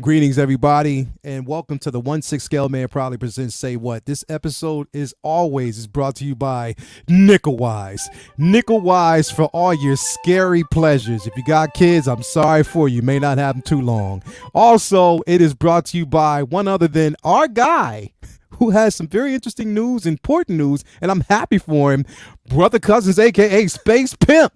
Greetings, everybody, and welcome to the 1/6 Scale Man proudly presents Say What. This episode is brought to you by Nickel Wise. Nickel Wise for all your scary pleasures. If you got kids, I'm sorry for you. You may not have them too long. Also, it is brought to you by one other than our guy who has some very interesting news, important news, and I'm happy for him. Brother Cousins, aka Space Pimp.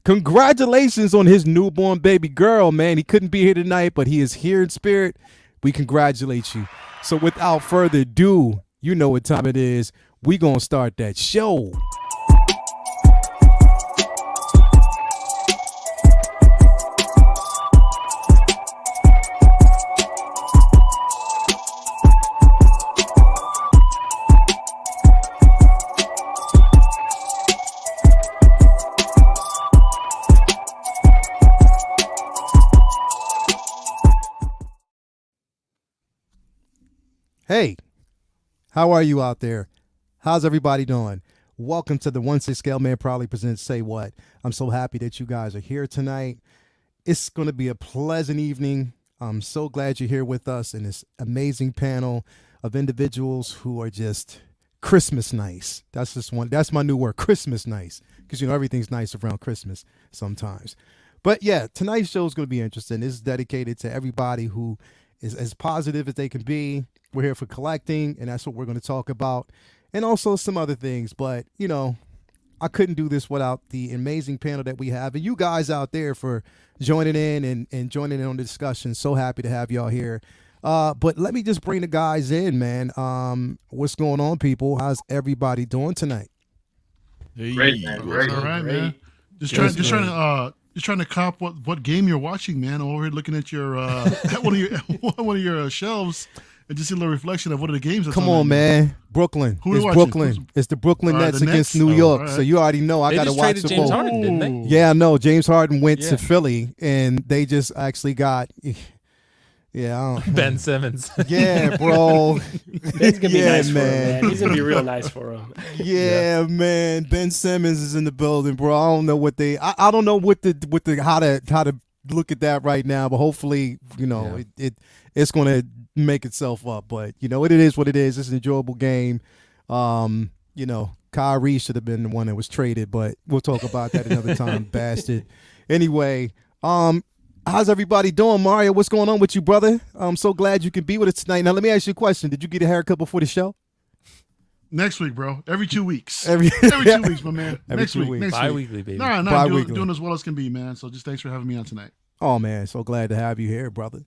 Congratulations on his newborn baby girl, man. He couldn't be here tonight, but he is here in spirit. We congratulate you. So without further ado, you know what time it is. We gonna start that show. Hey, how are you out there? How's everybody doing? Welcome to the 1/6 Scale Man proudly presents Say What. I'm so happy that you guys are here tonight. It's going to be a pleasant evening. I'm so glad you're here with us in this amazing panel of individuals who are just Christmas nice. That's my new word, Christmas nice, because you know everything's nice around Christmas sometimes. But yeah, tonight's show is going to be interesting. This is dedicated to everybody who is as positive as they can be. We're here for collecting, and that's what we're going to talk about, and also some other things. But, you know, I couldn't do this without the amazing panel that we have, and you guys out there for joining in and joining in on the discussion. So happy to have y'all here. But let me just bring the guys in, man. What's going on, people? How's everybody doing tonight? Hey, Great, man. Great. All right, Great. man. Just trying to cop what game you're watching, man. I'm over here looking at your one of your shelves. And just see a little reflection of one of the games. Come on, man. Brooklyn. Who it's Brooklyn. It's the Brooklyn Nets the against Nets? New York. Right. So you already know I got to watch the James ball. Harden, didn't they? Yeah, I know. James Harden went to Philly, and they just actually got, Ben Simmons. Yeah, bro. Ben's gonna be nice for him, man. He's gonna be real nice for him. Yeah, man. Ben Simmons is in the building, bro. I don't know what I don't know what the how to look at that right now, but hopefully, you know, it's gonna make itself up. But you know, it is what it is. It's an enjoyable game. You know, Kyrie should have been the one that was traded, but we'll talk about that another time, bastard. Anyway, how's everybody doing? Mario, what's going on with you, brother? I'm so glad you can be with us tonight. Now, let me ask you a question. Did you get a haircut before the show? Next week, bro. Every 2 weeks. Every 2 weeks, my man. Every next 2 week. weeks. Next Bi-weekly, week. baby. No, I'm Bi-weekly. doing as well as can be, man. So just thanks for having me on tonight. Oh, man, so glad to have you here, brother.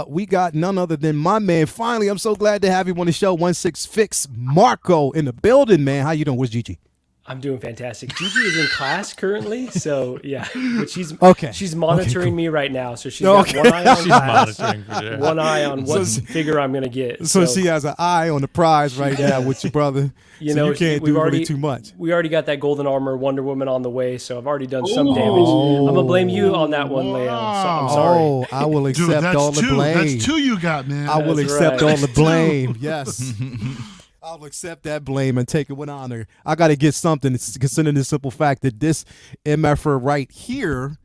We got none other than my man. Finally, I'm so glad to have you on the show. 1/6 Fix Marco in the building, man. How you doing? Where's Gigi? I'm doing fantastic. Gigi is in class currently, so yeah. But she's monitoring cool. me right now, so she's got one eye on She's class, monitoring for sure. one eye on what figure I'm gonna get. So she has an eye on the prize right now with your brother. You so know, you can't do really too much. We already got that golden armor Wonder Woman on the way, so I've already done some damage. I'm gonna blame you on that one, Leo. So I'm sorry. Oh, I will Dude, accept that's all the two. blame. That's two you got, man. I will That's accept right. all the blame. Yes. I'll accept that blame and take it with honor. I got to get something, considering the simple fact that this MFer right here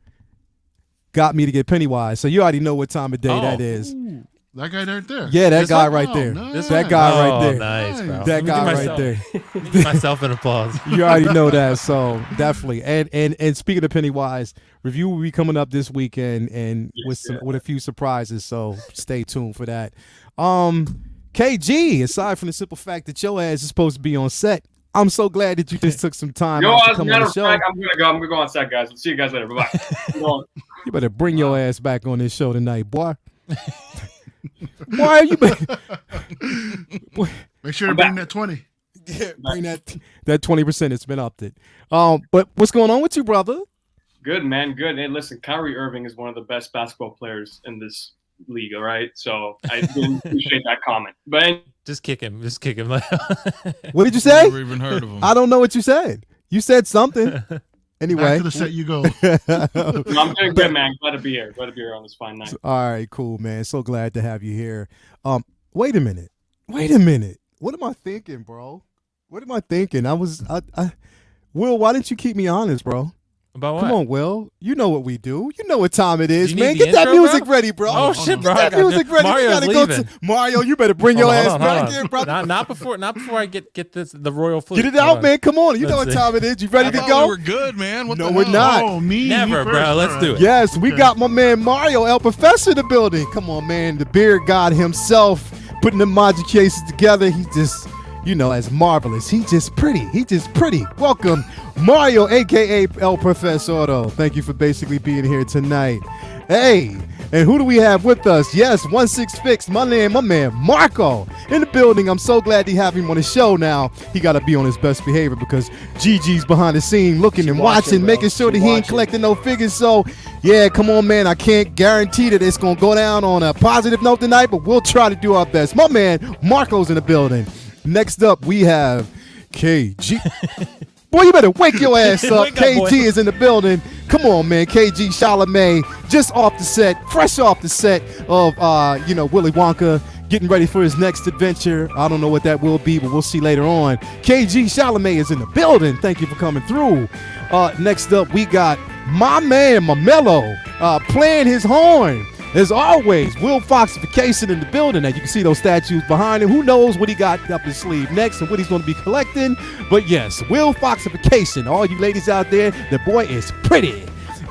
got me to get Pennywise. So you already know what time of day that is. Ooh, that guy right there. Yeah, that This guy one? right Oh, there. nice. That guy right there. Nice, bro. That Let me guy give right there. Give myself an applause. You already know that, so definitely. And speaking of Pennywise, review will be coming up this weekend and with a few surprises. So stay tuned for that. KG, aside from the simple fact that your ass is supposed to be on set, I'm so glad that you just took some time out to As a come on matter the of show. fact, I'm gonna go on set, guys. We'll see you guys later. Bye bye. You better bring your ass back on this show tonight, boy. Why are you? Make sure to I'm bring back. that 20. Yeah, bring that 20%. It's been upped. But what's going on with you, brother? Good, man. Good. Hey, listen, Kyrie Irving is one of the best basketball players in this league. All right, so I didn't appreciate that comment. But Just kick him. Just kick him. What did you say? Never even heard of him. I don't know what you said. You said something. Anyway. Back to the set you go. I'm doing good, man. Glad to be here. Glad to be here on this fine night. All right, cool, man. So glad to have you here. Wait a minute. What am I thinking, bro? What am I thinking? Will, why didn't you keep me honest, bro? About what? Come on, Will. You know what we do. You know what time it is, You need man. the Get that intro, music bro? ready, bro. Oh shit, bro! Get that music ready. Mario's we gotta leaving. go to Mario. You better bring your Hold ass on, back hold on. here, brother. Not before I get the royal flute. Get it Hold out, on. man. Come on. You know Let's what see. time it is. You ready I to thought go? we were good, man. What No, the we're hell? not. Oh, me Never, first. bro. Let's All do right. it. Yes, we Okay. got my man Mario, El Professor, in the building. Come on, man. The beard god himself, putting the magic cases together. He's just, as marvelous. He's just pretty. Welcome, Mario, a.k.a. El Professor. Thank you for basically being here tonight. Hey, and who do we have with us? Yes, 16 Fix, my man Marco in the building. I'm so glad to have him on the show now. He got to be on his best behavior because Gigi's behind the scene looking and watching, bro. making sure She that he ain't watching. collecting no figures. So, yeah, come on, man. I can't guarantee that it's going to go down on a positive note tonight, but we'll try to do our best. My man Marco's in the building. Next up, we have KG. Boy, you better wake your ass up. Wake up, boy. KG is in the building. Come on, man. KG Chalamet, just off the set, fresh off the set of, Willy Wonka, getting ready for his next adventure. I don't know what that will be, but we'll see later on. KG Chalamet is in the building. Thank you for coming through. Next up, we got my man Mamelo playing his horn. As always, Will Foxification in the building. And you can see those statues behind him. Who knows what he got up his sleeve next and what he's going to be collecting. But yes, Will Foxification. All you ladies out there, the boy is pretty.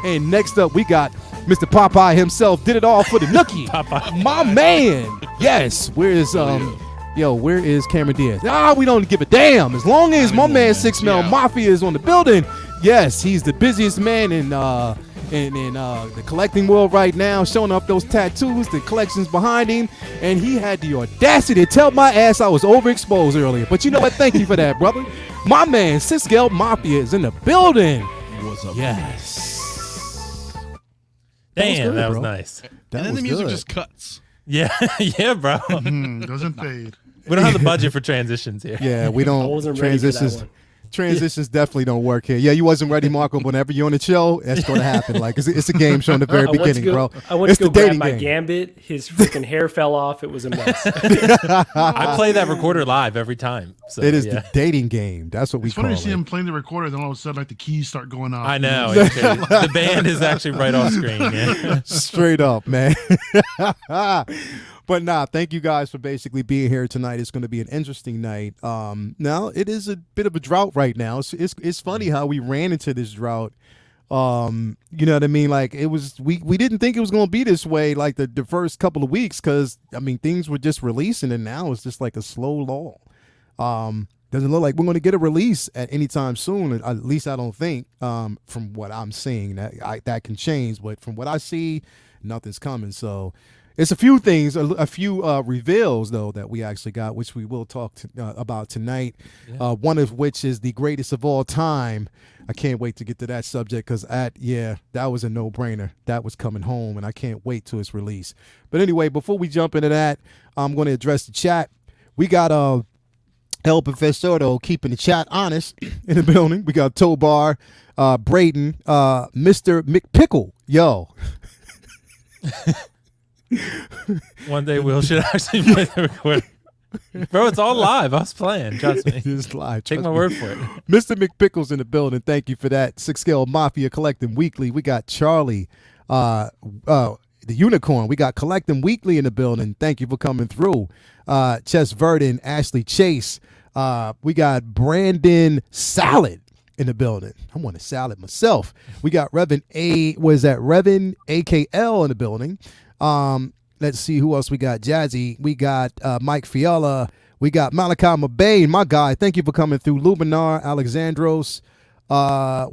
And next up, we got Mr. Popeye himself. Did it all for the nookie. Popeye. My man. Yes. Where is Cameron Diaz? We don't give a damn. As long as my man 6 Mil Mafia is on the building. Yes, he's the busiest man in the collecting world right now, showing off those tattoos, the collections behind him, and he had the audacity to tell my ass I was overexposed earlier. But you know what? Thank you for that, brother. My man, Cisco Mafia is in the building. What's up? Yes. Damn, good, that was bro. nice. That And then was the music good. just cuts. Yeah, yeah, bro. Doesn't fade. We don't have the budget for transitions here. Yeah, we I don't. wasn't ready for that Transitions. one. Transitions definitely don't work here. Yeah, you wasn't ready, Marco. But whenever you're on the show, that's going to happen. Like it's a game show in the very I went to beginning, go, bro. I went It's to the go grab dating my game. gambit. His freaking hair fell off. It was a mess. I play that recorder live every time. So, It is yeah. the dating game. That's what we It's call funny to see it. him playing the recorder, then all of a sudden, like the keys start going off. I know. The band is actually right off screen. Yeah. Straight up, man. But nah, thank you guys for basically being here tonight. It's going to be an interesting night. Now it is a bit of a drought right now. It's funny how we ran into this drought. You know what I mean? Like it was, we didn't think it was going to be this way. Like the first couple of weeks, because I mean things were just releasing, and now it's just like a slow lull. Doesn't look like we're going to get a release at any time soon. At least I don't think. From what I'm seeing, that can change, but from what I see, nothing's coming. So. It's a few things, a few reveals, though, that we actually got, which we will talk about tonight. Yeah. One of which is the greatest of all time. I can't wait to get to that subject because, that was a no-brainer. That was coming home, and I can't wait till its release. But anyway, before we jump into that, I'm going to address the chat. We got El Professor keeping the chat honest in the building. We got Tobar, Braden, Mr. McPickle. Yo. One day Will should actually play the recorder. Bro, it's all live. I was playing. Trust me. It's live. Take Trust my me. word for it. Mr. McPickle's in the building. Thank you for that. 6 Scale Mafia Collecting Weekly. We got Charlie, the Unicorn. We got Collecting Weekly in the building. Thank you for coming through. Chess Verdon, Ashley Chase. We got Brandon Salad in the building. I want a salad myself. We got Revan AKL in the building. Let's see who else we got. Jazzy. We got Mike Fiala. We got Malachi Mabane, my guy. Thank you for coming through. Luminar, Alexandros.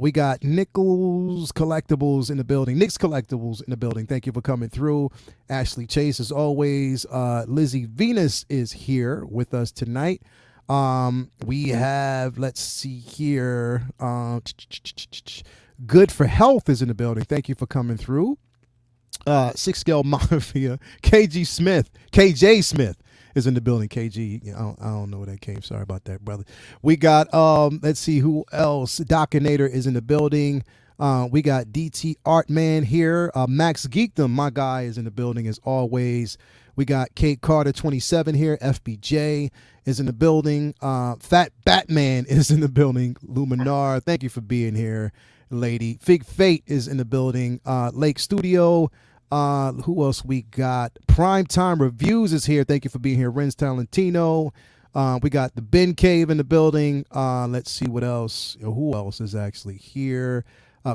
We got Nichols Collectibles in the building. Nick's Collectibles in the building. Thank you for coming through. Ashley Chase, as always. Lizzie Venus is here with us tonight. We have, let's see here. Good for Health is in the building. Thank you for coming through. 6 Scale Mafia, KJ Smith is in the building. KG, I don't know where that came. Sorry about that, brother. We got let's see who else. Docinator is in the building. We got DT Artman here. Max Geekdom, my guy, is in the building as always. We got Kate Carter 27 here. FBJ is in the building. Fat Batman is in the building. Luminar, thank you for being here. lady. Fig Fate is in the building. Lake Studio. Who else we got? Primetime Reviews is here. Thank you for being here. Renz Talentino. We got the Ben Cave in the building. Let's see what else. Who else is actually here?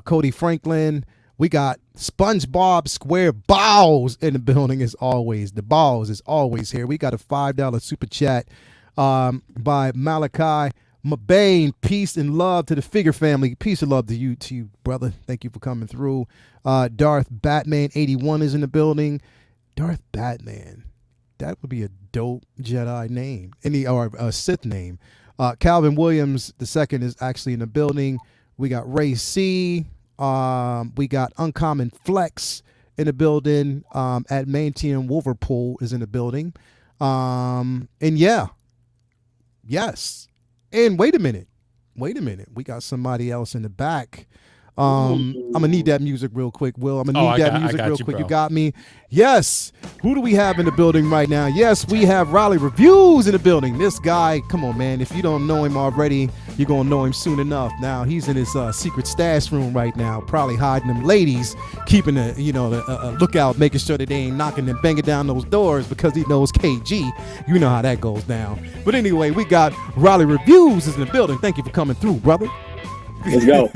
Cody Franklin. We got SpongeBob Square Balls in the building as always. The Balls is always here. We got a $5 super chat by Malachi Mabane. Peace and love to the Figure family. Peace and love to you, brother. Thank you for coming through. Darth Batman 81 is in the building. Darth Batman. That would be a dope Jedi name. Or a Sith name. Calvin Williams II is actually in the building. We got Ray C. We got Uncommon Flex in the building. Admantium Wolverpool is in the building. And yeah. Yes. And wait a minute. We got somebody else in the back. I'm gonna need that music real quick, Will. I'm gonna need that music real quick. You got me. Yes. Who do we have in the building right now? Yes, we have Raleigh Reviews in the building. This guy, come on, man. If you don't know him already, you're gonna know him soon enough. Now he's in his secret stash room right now, probably hiding them ladies, keeping a lookout, making sure that they ain't knocking and banging down those doors because he knows KG. You know how that goes down. But anyway, we got Raleigh Reviews is in the building. Thank you for coming through, brother. Let's go.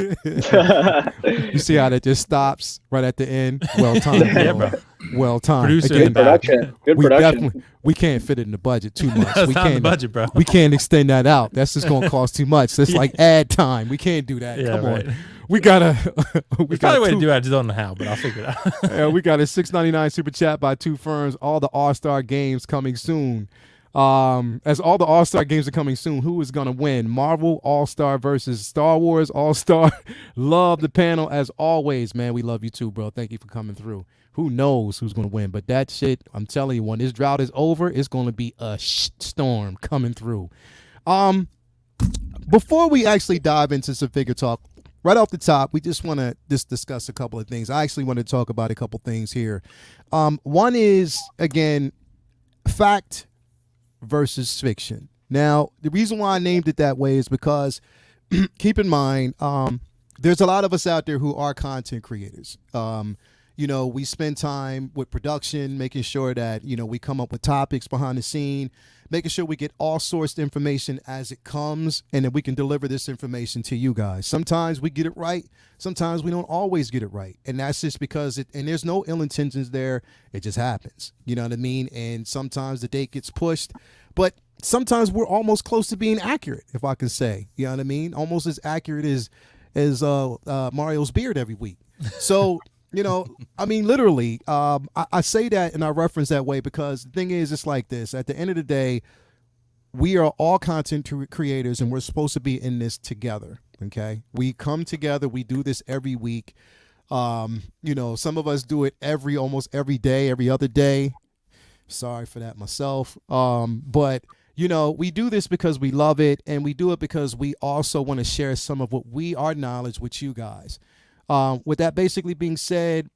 You see how that just stops right at the end? Well timed. Yeah, bro. Well timed. Producer Again, Good production. we can't fit it in the budget too much. That's We not in the can't budget, bro. We can't extend that out. That's just gonna cost too much. That's like ad time. We can't do that. Yeah, Come right. on. We gotta There's probably a way to do it. I just don't know how, but I'll figure it out. Yeah, we got a $6.99 super chat by Two Ferns. All the All-Star games coming soon. As all the All-Star games are coming soon, who is going to win? Marvel All-Star versus Star Wars All-Star. Love the panel as always, man. We love you too, bro. Thank you for coming through. Who knows who's going to win? But that shit, I'm telling you, when this drought is over, it's going to be a storm coming through. Before we actually dive into some figure talk, right off the top, we just want to discuss a couple of things. I actually want to talk about a couple things here. One is, again, fact versus fiction. Now, the reason why I named it that way is because keep in mind, there's a lot of us out there who are content creators. We spend time with production, making sure that, we come up with topics behind the scene, making sure we get all sorts of information as it comes, and that we can deliver this information to you guys. Sometimes we get it right. Sometimes we don't always get it right. And that's just because and there's no ill intentions there. It just happens. You know what I mean? And sometimes the date gets pushed, but sometimes we're almost close to being accurate, if I can say, you know what I mean? Almost as accurate as Mario's beard every week. So, literally, I say that and I reference that way because the thing is, it's like this. At the end of the day, we are all content creators and we're supposed to be in this together, okay? We come together. We do this every week. Some of us do it almost every day, every other day. Sorry for that myself. But we do this because we love it, and we do it because we also want to share some of our knowledge with you guys. With that basically being said,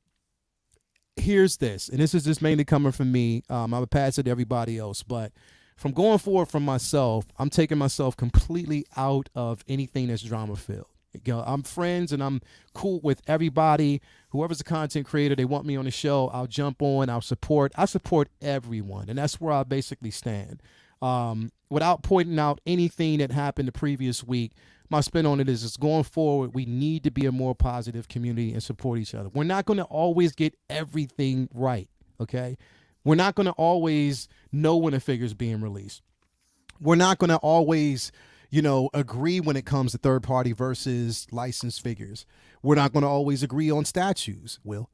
here's this, and this is just mainly coming from me. I would pass it to everybody else, but from going forward from myself, I'm taking myself completely out of anything that's drama filled. I'm friends and I'm cool with everybody. Whoever's a content creator, they want me on the show, I'll jump on, I support everyone, and that's where I basically stand. Without pointing out anything that happened the previous week, my spin on it is just going forward, we need to be a more positive community and support each other. We're not going to always get everything right, okay? We're not going to always know when a figure is being released. We're not going to always, agree when it comes to third party versus licensed figures. We're not going to always agree on statues, Will.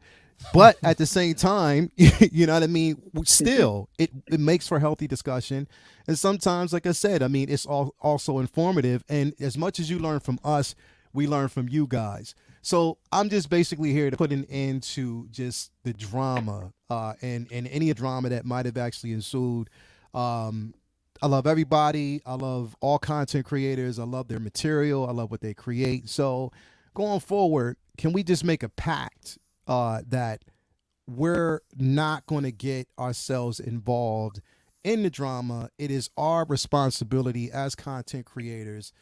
But at the same time, you know what I mean? Still, it makes for healthy discussion. And sometimes, like I said, it's also informative. And as much as you learn from us, we learn from you guys. So I'm just basically here to put an end to just the drama and any drama that might have actually ensued. I love everybody. I love all content creators. I love their material. I love what they create. So going forward, can we just make a pact that we're not going to get ourselves involved in the drama? It is our responsibility as content creators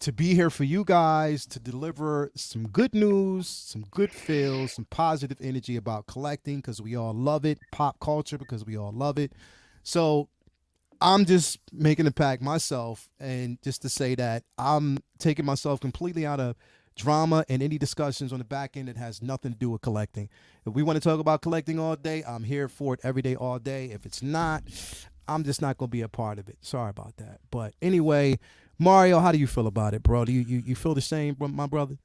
to be here for you guys to deliver some good news, some good feels, some positive energy about collecting because we all love it, pop culture because we all love it. So I'm just making a pact myself, and just to say that I'm taking myself completely out of drama and any discussions on the back end that has nothing to do with collecting. If we want to talk about collecting all day, I'm here for it every day, all day. If it's not, I'm just not going to be a part of it. Sorry about that. But anyway, Mario, how do you feel about it, bro? Do you feel the same, my brother?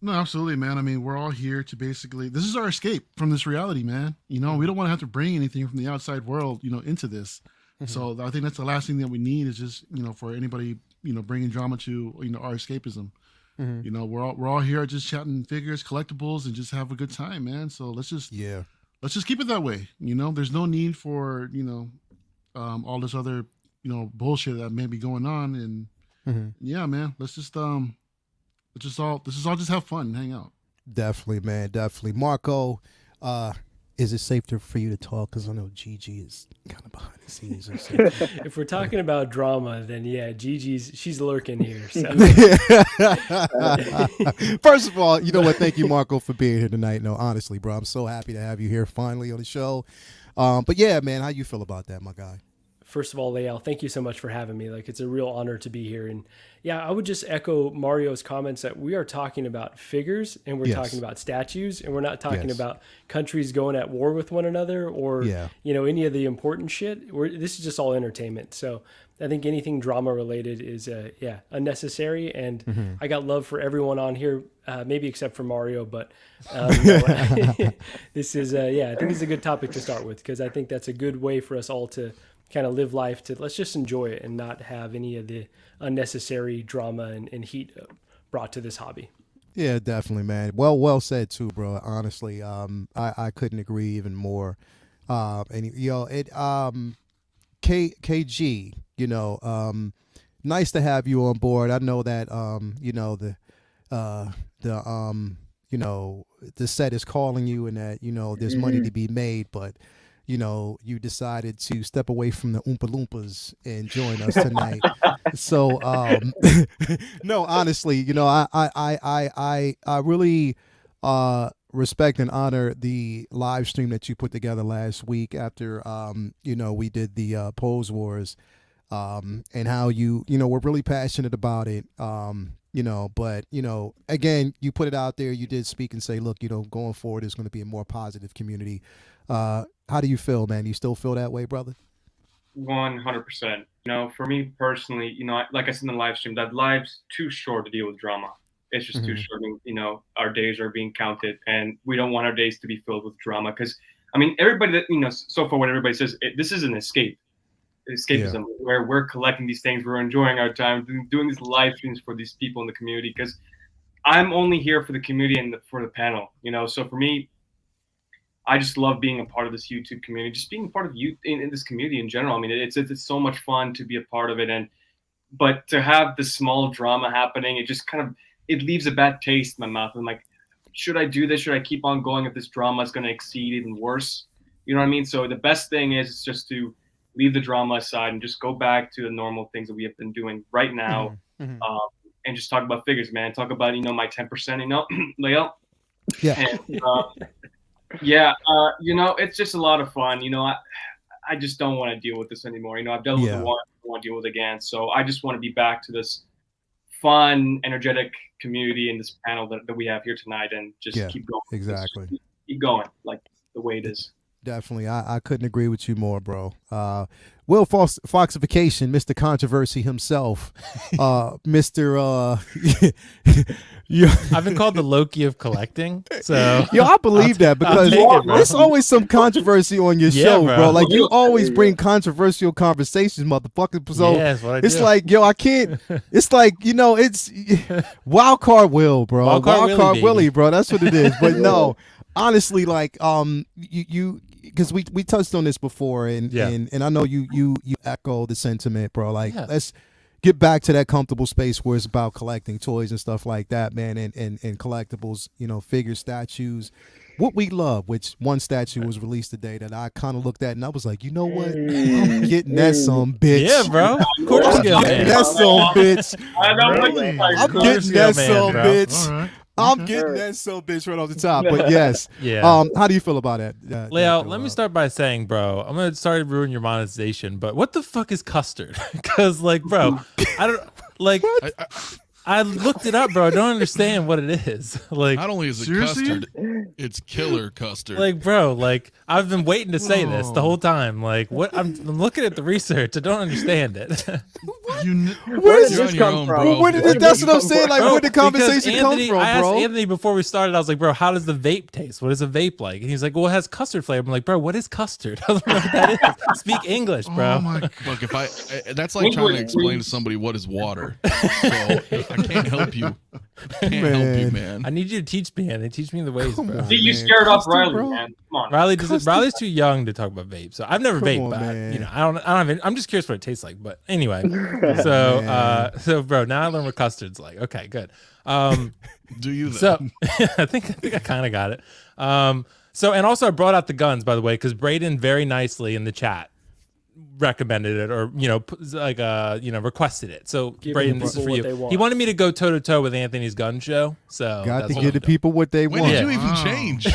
No, absolutely, man. I mean, we're all here to basically, this is our escape from this reality, man. You know, we don't want to have to bring anything from the outside world, you know, into this. So I think that's the last thing that we need is just, you know, for anybody, you know, bringing drama to, you know, our escapism. You know, we're all here just chatting figures, collectibles, and just have a good time, man. So let's just keep it that way. You know, there's no need for, you know, all this other, you know, bullshit that may be going on. And yeah, man, let's just all just have fun and hang out. Definitely, man. Definitely. Marco, is it safe for you to talk? Because I know Gigi is kind of behind the scenes. If we're talking about drama, then yeah, she's lurking here. So. First of all, you know what? Thank you, Marco, for being here tonight. No, honestly, bro, I'm so happy to have you here finally on the show. But yeah, man, how you feel about that, my guy? First of all, Lael, thank you so much for having me. Like, it's a real honor to be here. And yeah, I would just echo Mario's comments that we are talking about figures and we're talking about statues, and we're not talking about countries going at war with one another or, you know, any of the important shit. This is just all entertainment. So I think anything drama related is, unnecessary. And I got love for everyone on here, maybe except for Mario, but this is, I think it's a good topic to start with, because I think that's a good way for us all to kind of live life, to let's just enjoy it and not have any of the unnecessary drama and heat brought to this hobby. Yeah, definitely, man. Well said too, bro. Honestly, I couldn't agree even more. And you know, KG, you know, nice to have you on board. I know that you know, you know, the set is calling you, and that, you know, there's money to be made, but you know, you decided to step away from the Oompa Loompas and join us tonight. So, no, honestly, you know, I really respect and honor the live stream that you put together last week after, you know, we did the Pose Wars, and how you know, we're really passionate about it. You know, but, you know, again, you put it out there, you did speak and say, look, you know, going forward, there's going to be a more positive community. How do you feel, man? You still feel that way, brother? 100%. You know, for me personally, you know, like I said in the live stream, that live's too short to deal with drama. It's just too short. You know, our days are being counted, and we don't want our days to be filled with drama. Because, I mean, everybody that, you know, so far what everybody says, this is an escapism, where we're collecting these things, we're enjoying our time, doing these live streams for these people in the community. Because I'm only here for the community and for the panel, you know. So for me, I just love being a part of this YouTube community, just being a part of you in this community in general. I mean, it's so much fun to be a part of it, but to have the small drama happening, it just kind of, it leaves a bad taste in my mouth. I'm like, should I do this? Should I keep on going if this drama is going to exceed even worse? You know what I mean? So the best thing is just to leave the drama aside and just go back to the normal things that we have been doing right now, and just talk about figures, man. Talk about, you know, my 10%, you know, Lael. Yeah. And, you know, it's just a lot of fun. You know, I just don't want to deal with this anymore. You know, I've dealt with it once, I don't want to deal with it again. So I just want to be back to this fun, energetic community and this panel that we have here tonight, and just keep going. Exactly. Just keep going like the way it is. Definitely. I couldn't agree with you more, bro. Will Foxification, Mr. Controversy himself, Mr. I've been called the Loki of collecting, so yo, I believe that, because there's always some controversy on your show, bro. Like, you always bring controversial conversations, motherfucker. So it's like, yo, I can't. It's like, you know, it's wild card Will, bro. Wild card Willie, bro. That's what it is. But no, honestly, like, you because we touched on this before, and I know you echo the sentiment, bro. Like, let's get back to that comfortable space where it's about collecting toys and stuff like that, man, and collectibles, you know, figures, statues, What We Love, which one statue was released today that I kind of looked at and I was like, you know what? I'm getting that some bitch. Yeah, bro. Quarter scale man. That some bitch. I know Really? I'm Quarter getting scale that man, some bro. bitch. All right. I'm Okay. getting that some bitch right off the top. But yes. Yeah. How do you feel about that? Leo, let me start by saying, bro, I'm gonna sorry to ruin your monetization, but what the fuck is custard? Because, like, bro, I don't like. I looked it up, bro. I don't understand what it is. Like, Not only is it Seriously? custard, it's killer custard. like, bro, like I've been waiting to say this the whole time. Like, what? I'm looking at the research. I don't understand it. Where did You're this on your come own, from? bro. Where did it, that's what I'm saying. Like, Bro, where did the because conversation come Anthony- from, I asked bro? Anthony before we started. I was like, bro, how does the vape taste? What is a vape like? And he's like, well, it has custard flavor. I'm like, bro, what is custard? I don't know what that is. Speak English, bro. Oh my God. Look, if that's like trying to explain to somebody what is water. So I can't help you. Can't help you, man. I need you to teach me, Anthony. Teach me the ways, Come bro. on. You Man, scared off custard, Riley, bro. man. Come on. Riley's too young to talk about vape. So I've never Come vaped, on, but man. you know, I don't have any, I'm just curious what it tastes like. But anyway, so bro, now I learned what custard's like. Okay, good. Do you though? So I think I kind of got it. So and also I brought out the guns, by the way, because Braden very nicely in the chat recommended it, or requested it. So Giving Braden, the this is people for what you. they want. He wanted me to go toe to toe with Anthony's gun show. So Got that's to what give I'm the doing. people what they When want. did you even Wow. change?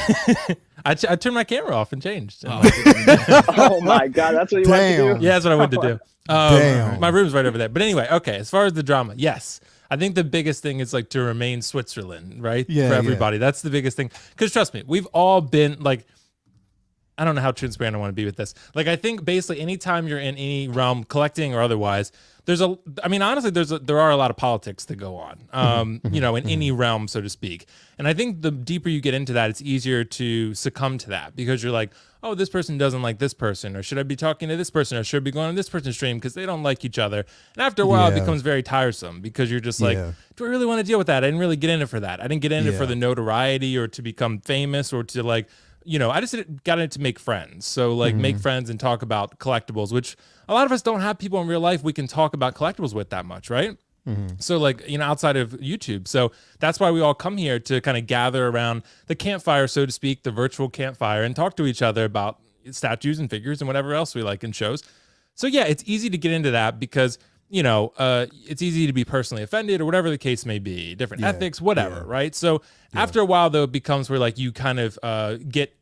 I turned my camera off and changed. Oh my God, that's what you want to Damn. do? Yeah, that's what I went to do. Damn. My room's right over there. But anyway, okay. As far as the drama, yes, I think the biggest thing is like to remain Switzerland, right? Yeah, For yeah. everybody, that's the biggest thing. Because trust me, we've all been like, I don't know how transparent I want to be with this. Like, I think basically anytime you're in any realm, collecting or otherwise, honestly, there are a lot of politics that go on, in any realm, so to speak. And I think the deeper you get into that, it's easier to succumb to that because you're like, oh, this person doesn't like this person, or should I be talking to this person, or should I be going on this person's stream because they don't like each other. And after a while, it Yeah. becomes very tiresome because you're just like, Yeah. do I really want to deal with that? I didn't really get in it for that. I didn't get in it Yeah. for the notoriety or to become famous or to like, I just got in it to make friends. So like make friends and talk about collectibles, which a lot of us don't have people in real life we can talk about collectibles with that much, right? So like, outside of YouTube. So that's why we all come here to kind of gather around the campfire, so to speak, the virtual campfire, and talk to each other about statues and figures and whatever else we like in shows. So yeah, it's easy to get into that because, it's easy to be personally offended or whatever the case may be, different ethics, whatever, right? So after a while, though, it becomes where like you kind of get,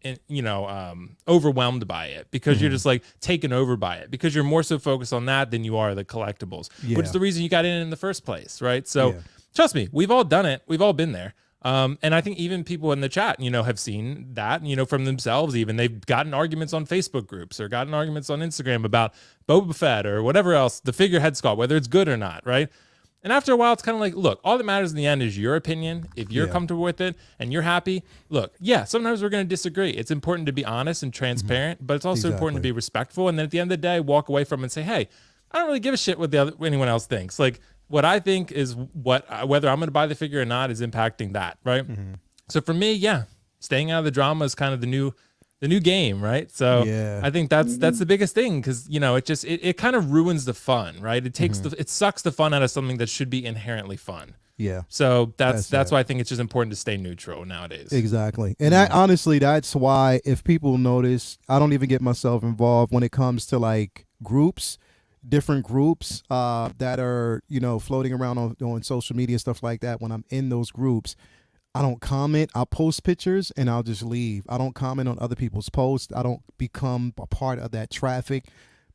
overwhelmed by it because you're just like taken over by it because you're more so focused on that than you are the collectibles, which is the reason you got in the first place, right? So trust me, we've all done it. We've all been there. And I think even people in the chat, have seen that, from themselves, even they've gotten arguments on Facebook groups or gotten arguments on Instagram about Boba Fett or whatever else, the figurehead sculpt, whether it's good or not, right? And after a while, it's kind of like, look, all that matters in the end is your opinion. If you're comfortable with it and you're happy, look, yeah, sometimes we're going to disagree. It's important to be honest and transparent, but it's also important to be respectful. And then at the end of the day, walk away from it and say, hey, I don't really give a shit what anyone else thinks. Like, what I think is whether I'm going to buy the figure or not is impacting that, right? So for me, yeah, staying out of the drama is kind of the new game, right? So I think that's the biggest thing because it kind of ruins the fun, right? It takes it sucks the fun out of something that should be inherently fun. Yeah. So that's why I think it's just important to stay neutral nowadays. Exactly. And honestly, that's why if people notice, I don't even get myself involved when it comes to like groups, different groups that are, floating around on social media, stuff like that. When I'm in those groups, I don't comment. I'll post pictures and I'll just leave. I don't comment on other people's posts. I don't become a part of that traffic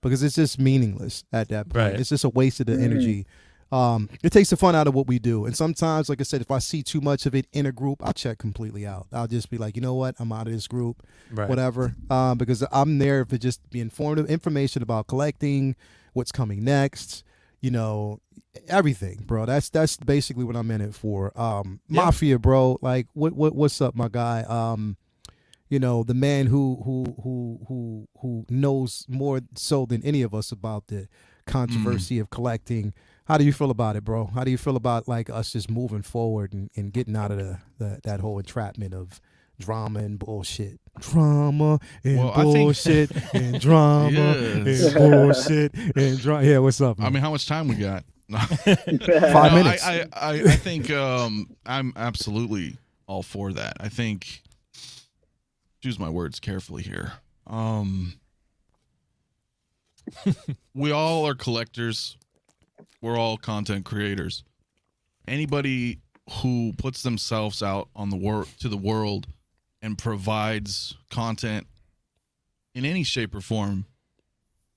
because it's just meaningless at that point. Right. It's just a waste of the energy. It takes the fun out of what we do. And sometimes, like I said, if I see too much of it in a group, I'll check completely out. I'll just be like, you know what? I'm out of this group, whatever. Because I'm there to just be information about collecting, what's coming next, everything, bro. That's basically what I'm in it for. Mafia, bro. Like, what's up, my guy? The man who knows more so than any of us about the controversy of collecting. How do you feel about it, bro? How do you feel about like us just moving forward and getting out of that whole entrapment of drama and bullshit? Drama and bullshit and drama and bullshit and drama. Yeah, what's up, man? I mean, how much time we got? 5 minutes. I think I'm absolutely all for that. I think choose my words carefully here. We all are collectors. We're all content creators. Anybody who puts themselves out on to the world and provides content in any shape or form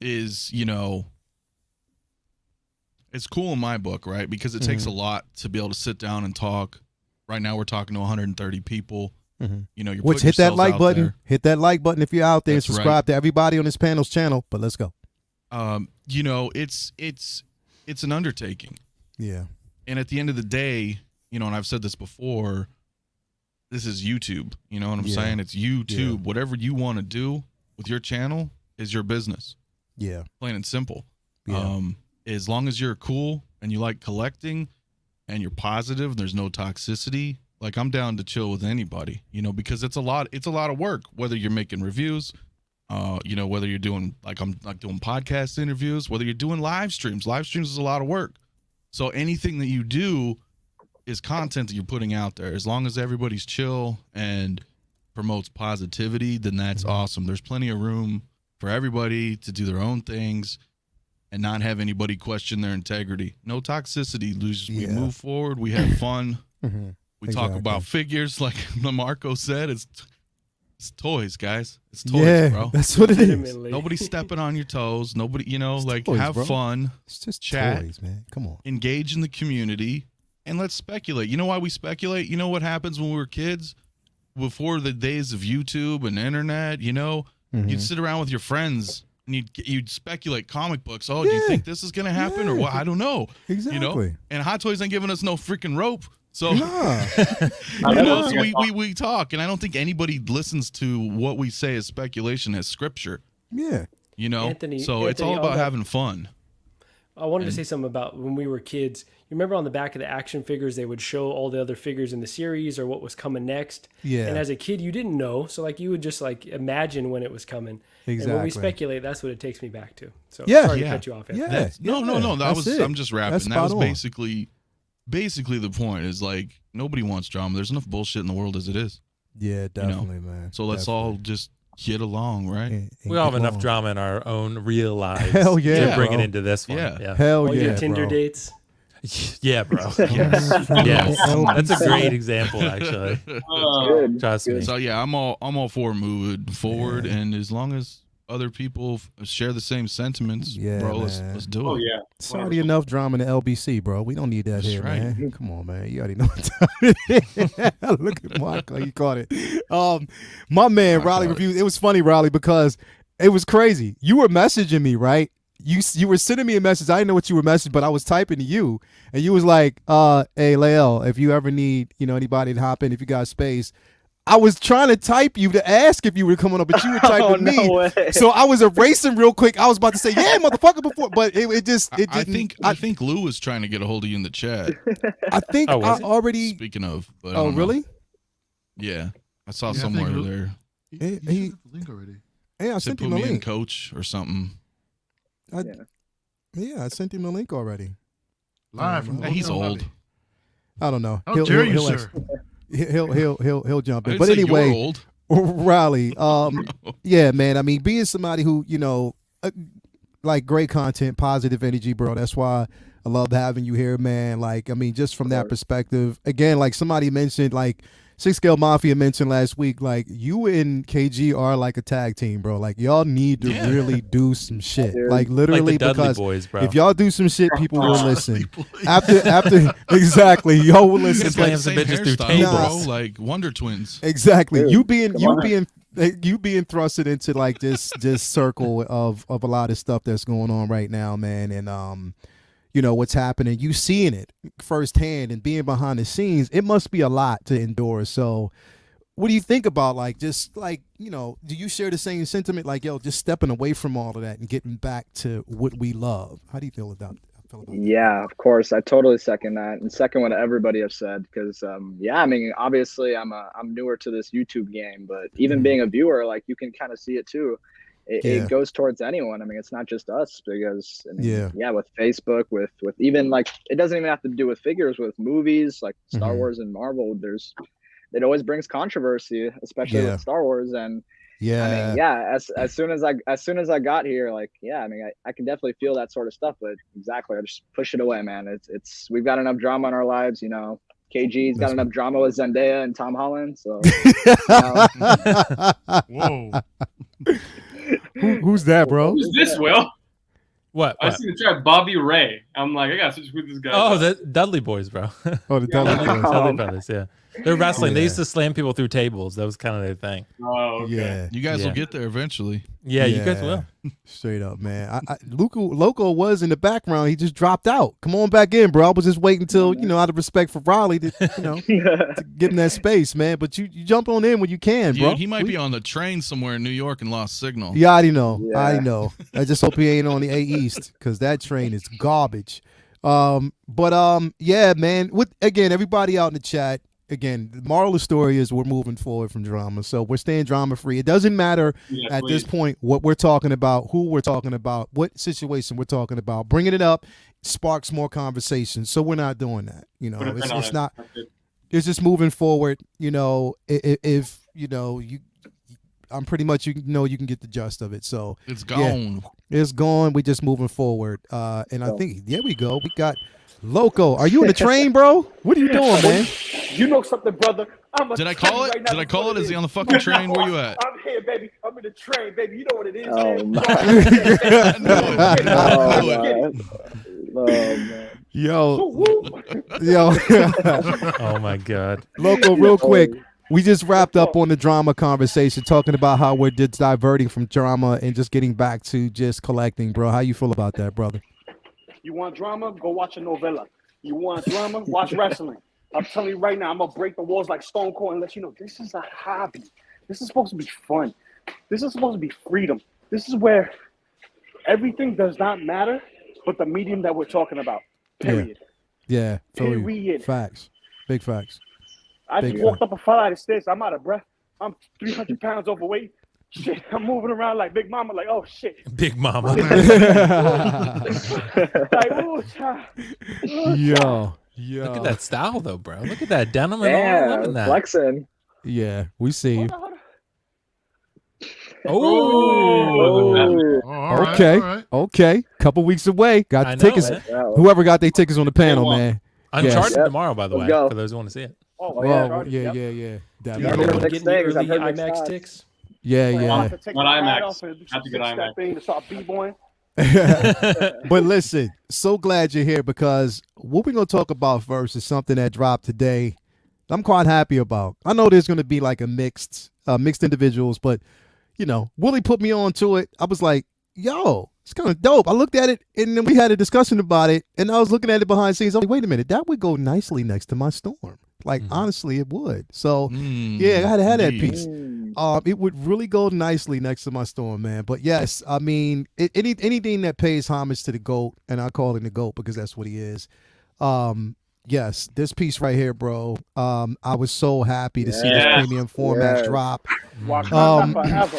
is, it's cool in my book, right? Because it takes a lot to be able to sit down and talk. Right now we're talking to 130 people. You're Which hit that like button. There. Hit that like button if you're out there. That's Subscribe right. to everybody on this panel's channel. But let's go. It's an undertaking. Yeah. And at the end of the day, and I've said this before, this is YouTube. You know what I'm saying? It's YouTube. Yeah. Whatever you want to do with your channel is your business. Yeah. Plain and simple. Yeah. As long as you're cool and you like collecting and you're positive and there's no toxicity, like I'm down to chill with anybody, because it's a lot of work, whether you're making reviews, whether you're doing I'm doing podcast interviews, whether you're doing live streams is a lot of work. So anything that you do is content that you're putting out there. As long as everybody's chill and promotes positivity, then that's awesome. There's plenty of room for everybody to do their own things and not have anybody question their integrity. No toxicity. We move forward. We have fun. We talk about figures, like Marco said. It's toys, guys. It's toys, bro. That's what it is. Nobody's stepping on your toes. Nobody, toys, have fun. It's just chat, toys, man. Come on. Engage in the community, and let's speculate. You know why we speculate? You know what happens when we were kids? Before the days of YouTube and internet, you'd sit around with your friends and you'd speculate comic books. Oh, do you think this is going to happen or what? I don't know. Exactly. And Hot Toys ain't giving us no freaking rope. So, nah. So we talk, and I don't think anybody listens to what we say as speculation as scripture. Yeah. Anthony, it's all about having fun. I wanted to say something about when we were kids. You remember on the back of the action figures, they would show all the other figures in the series or what was coming next. Yeah. And as a kid, you didn't know. So you would just imagine when it was coming. Exactly. And when we speculate, that's what it takes me back to. So Yeah. sorry to cut you off. Anthony. No. I'm just rapping. That was basically the point is nobody wants drama. There's enough bullshit in the world as it is. Yeah, definitely, man. So let's all just get along, right? We all have enough drama in our own real lives. Hell yeah, to bring it bro. into this one. Yeah. Hell All yeah, your Tinder bro. dates. Yeah, bro. Yes. Yes. That's a great example, actually. Good. Trust me. So yeah, I'm all for moving forward, and as long as other people share the same sentiments, bro, let's do it. Oh yeah. It's already enough drama in the LBC, bro. We don't need that That's here, right. man. Come on, man. You already know what time it is. Look at Marco. You caught it. My man, Riley Reviews. It was funny, Riley, because it was crazy. You were messaging me, right? You were sending me a message. I didn't know what you were messaging, but I was typing to you, and you was like, hey, Lael, if you ever need, anybody to hop in, if you got space. I was trying to type you to ask if you were coming up, but you were typing me. Way. So I was erasing real quick. I was about to say, yeah, motherfucker, before, but it didn't. I think Lou was trying to get a hold of you in the chat. I think I already. Speaking of, but Oh, really? Yeah, I saw Yeah, I somewhere think Lou- there. He He- sent the link already. Yeah, I Said sent put him a me in link. coach or something. Yeah, I sent him a link already. Live from the He's hotel old. lobby. I don't know. How dare you, he'll sir? He'll jump I in. didn't But say anyway, you're old. Riley, yeah, man. I mean, being somebody who like great content, positive energy, bro. That's why I love having you here, man. Just from that perspective, again, like somebody mentioned, like Six Scale Mafia mentioned last week, like you and KG are like a tag team, bro. Like y'all need to really do some shit. Like literally, Like the Dudley because Boys, bro. if y'all do some shit, people will listen. After exactly, y'all will listen. It's like some Same bitches through hairstyle, tables. bro, like Wonder Twins. Exactly. Dude, You being come thrusted into like this circle of a lot of stuff that's going on right now, man. And what's happening, you seeing it firsthand and being behind the scenes, it must be a lot to endure. So what do you think about do you share the same sentiment? Like, yo, just stepping away from all of that and getting back to what we love. How do you feel about that? Yeah, of course. I totally second that, and second what everybody have said, because obviously I'm newer to this YouTube game, but even being a viewer, like you can kind of see it too. It goes towards anyone. I mean, it's not just us, because with Facebook, with even it doesn't even have to do with figures, with movies like Star Wars and Marvel. There's it always brings controversy, especially Yeah. with Star Wars. And Yeah. I mean, yeah, as soon as I got here, like, yeah, I mean, I can definitely feel that sort of stuff, but exactly, I just push it away, man. It's we've got enough drama in our lives, you know. KG's got enough drama with Zendaya and Tom Holland, so Whoa. Who's that, bro? Who's this, Will? What? I see the track Bobby Ray. I'm like, I gotta switch with this guy. Oh, the Dudley Boys, bro. Oh, the Dudley Boys. Dudley Brothers, yeah. They're wrestling. They Yeah. used to slam people through tables. That was kind of their thing. Oh, okay. Yeah. You guys Yeah. will get there eventually. Yeah, you guys will. Straight up, man. Loco was in the background. He just dropped out. Come on back in, bro. I was just waiting until, you know, out of respect for Raleigh, to, you know, to get in that space, man. But you jump on in when you can, bro. Dude, he might be on the train somewhere in New York and lost signal. Yeah, I already know. Yeah. I already know. I just hope he ain't on the A East, because that train is garbage. Yeah, man. Again, everybody out in the chat. Again, the moral of the story is we're moving forward from drama. So we're staying drama free. It doesn't matter at this point what we're talking about, who we're talking about, what situation we're talking about. Bringing it up sparks more conversation. So we're not doing that. You know, it's not. It's just moving forward. You know, if you know I'm pretty much you can get the gist of it. So It's gone. it's gone. We just moving forward. And I think there we go. We got Loco. Are you in the train, bro? What are you doing, man? You know something, brother? Did I call it? Did I call it? Is he on the fucking train? Where you at? I'm here, baby. I'm in the train, baby. You know what it is, Oh, man. my. I knew it. I knew it. Oh, man. Yo, yo, Oh my God. Loco, real quick. We just wrapped up on the drama conversation, talking about how we're just diverting from drama and just getting back to just collecting, bro. How you feel about that, brother? You want drama? Go watch a novella. You want drama? Watch wrestling. I'm telling you right now, I'm going to break the walls like Stone Cold and let you know this is a hobby. This is supposed to be fun. This is supposed to be freedom. This is where everything does not matter but the medium that we're talking about. Period. Yeah, feel you. Period. Facts. Big facts. I Big just walked up a flight of stairs. I'm out of breath. I'm 300 pounds overweight. Shit, I'm moving around like Big Mama, like, oh, shit. Big Mama. Like, oh, child. Oh, Yo. Look at that style, though, bro. Look at that denim and all. Yeah, Loving that. flexing. Yeah, we see you. Hold on. Oh. Oh, all right, Okay. all right. Okay. Couple weeks away. Got I the know, tickets. man. Yeah, Whoever got their tickets on the panel, one. man. Uncharted Yep. tomorrow, by the Let's way, go. for those who want to see it. Oh, Well, Chargers, yeah, yep. yeah. Yeah, Definitely. I've heard Getting mixed the things. early I've heard mixed IMAX thoughts. sticks. Yeah, I'll yeah. have to take Not my hat IMAX. off and do some Have to get six-step IMAX. thing to start b-boying. But listen, so glad you're here, because what we're going to talk about first is something that dropped today. I'm quite happy about. I know there's going to be like a mixed individuals, but you know, Willie put me on to it. I was like, yo, it's kind of dope. I looked at it and then we had a discussion about it, and I was looking at it behind the scenes. I was like, wait a minute, that would go nicely next to my Storm. Like, honestly, it would. So yeah, I had to have that indeed. piece. It would really go nicely next to my Storm, man. But yes, I mean, anything that pays homage to the GOAT, and I call him the GOAT because that's what he is. Yes, this piece right here, bro. I was so happy to see this Yes. premium format Yes. drop. Wakanda forever.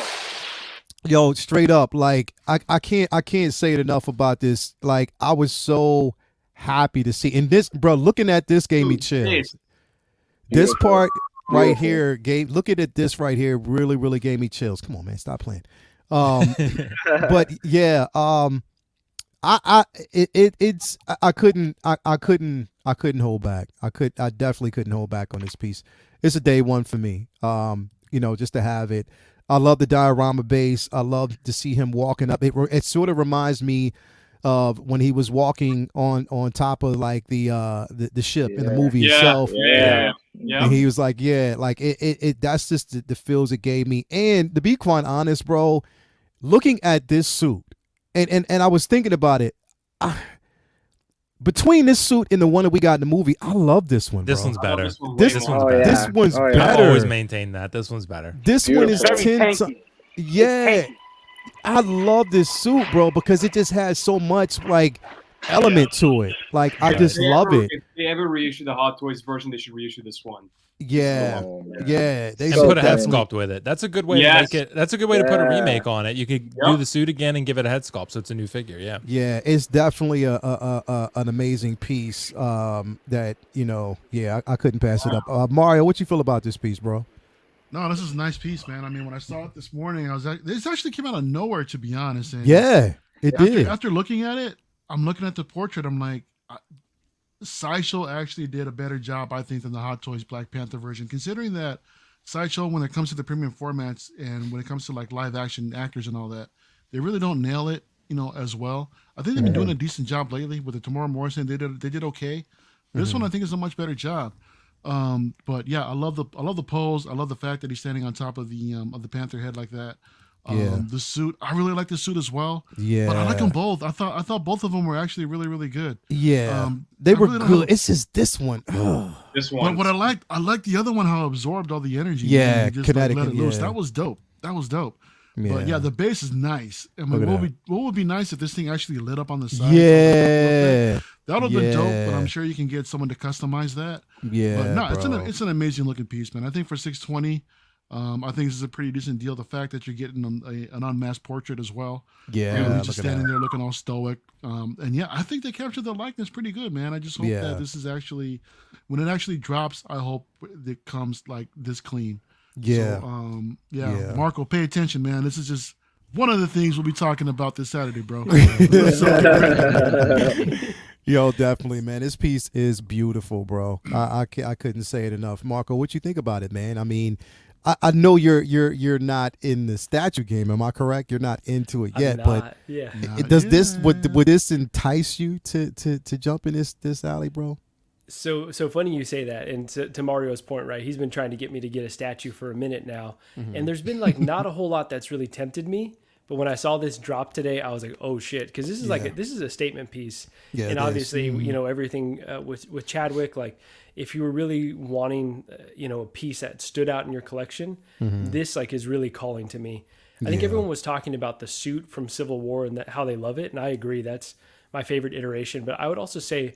Yo, straight up, like I can't say it enough about this. Like, I was so happy to see, and this, bro, looking at this gave me Dude, chills. this- This part right Beautiful. here looking at this right here really gave me chills. Come on, man, stop playing. But yeah, I couldn't hold back. I definitely couldn't hold back on this piece. It's a day one for me. You know, just to have it. I love the diorama base. I love to see him walking up. It sort of reminds me of when he was walking on top of like the ship in the movie itself. Yeah. And he was like, yeah, like it that's just the feels it gave me. And to be quite honest, bro, looking at this suit, and I was thinking about it, between this suit and the one that we got in the movie, I love this one, bro. This one's better. This one's This way This more. one's Oh, better. yeah. This one's Oh, yeah. I've better. always maintained that. This one's better. This one is Very 10 tanky. yeah. Tanky. I love this suit, bro, because it just has so much like element to it. Like, I just love it. If they ever reissue the Hot Toys version, they should reissue this one. Yeah, Oh, man. yeah. They And So put a head funny. sculpt with it. That's a good way to Yes. make it. That's a good way to put a Yeah. remake on it. You could do the suit again and give it a head sculpt, so it's a new figure. Yeah. Yeah, it's definitely an amazing piece. That I couldn't pass it up. Mario, what you feel about this piece, bro? No, this is a nice piece, man. I mean, when I saw it this morning, this actually came out of nowhere, to be honest. And Yeah, it did. after looking at it, I'm looking at the portrait. I'm like, Sideshow actually did a better job, I think, than the Hot Toys Black Panther version, considering that Sideshow, when it comes to the premium formats and when it comes to like live action actors and all that, they really don't nail it, as well. I think they've been doing a decent job lately with the Tamora Morrison. They did okay. This one I think is a much better job. But yeah, I love the pose. I love the fact that he's standing on top of the Panther head like that. The suit, I really like the suit as well. Yeah, but I like them both. I thought both of them were actually really, really good. Yeah, they they were good. It's just this one. This one. But what I liked the other one, how it absorbed all the energy. Yeah, and just let kinetic, it loose. yeah. That was dope. But yeah, the base is nice. I mean, what would be nice if this thing actually lit up on the side? Yeah, that would have been dope. But I'm sure you can get someone to customize that. yeah. But no, bro. it's an amazing looking piece, man. I think for $620, I think this is a pretty decent deal. The fact that you're getting an unmasked portrait as well. Yeah, Really look just at standing that. there looking all stoic. And yeah, I think they captured the likeness pretty good, man. I just hope that this is actually, when it actually drops, I hope it comes like this clean. Yeah, So, Marco, pay attention, man. This is just one of the things we'll be talking about this Saturday, bro. Yo, definitely, man. This piece is beautiful, bro. I couldn't say it enough. Marco, what you think about it, man? I mean, I know you're not in the statue game. Am I correct? You're not into it yet, but yeah. does this would this entice you to jump in this alley, bro? So funny you say that. And to Mario's point, right? He's been trying to get me to get a statue for a minute now, and there's been like not a whole lot that's really tempted me. But when I saw this drop today, I was like, "Oh shit!" Because this is this is a statement piece, and obviously, everything with Chadwick. Like, if you were really wanting, a piece that stood out in your collection, this is really calling to me. I think everyone was talking about the suit from Civil War and how they love it, and I agree. That's my favorite iteration. But I would also say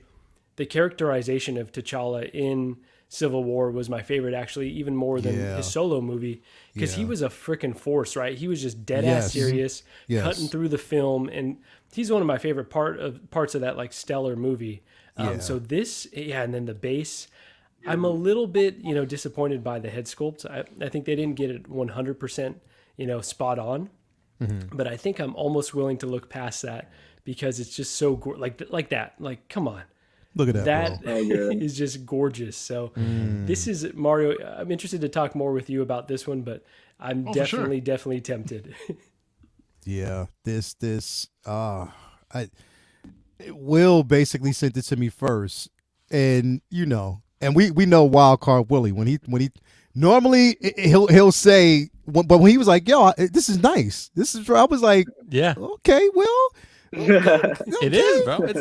the characterization of T'Challa in Civil War was my favorite, actually, even more than his solo movie, because he was a freaking force, right? He was just dead ass serious, cutting through the film, and he's one of my favorite parts of that stellar movie. So this, and then the base, I'm a little bit disappointed by the head sculpt. I think they didn't get it 100% spot on, but I think I'm almost willing to look past that because it's just so like that. Like, come on. Look at that. That is just gorgeous. So this is Mario. I'm interested to talk more with you about this one, but I'm definitely tempted. Yeah, Will basically sent it to me first, and and we know Wild Card Willie when he normally he'll say, but when he was like, "Yo, this is nice. This is," I was like, Yeah, okay, Will. it is, bro. It's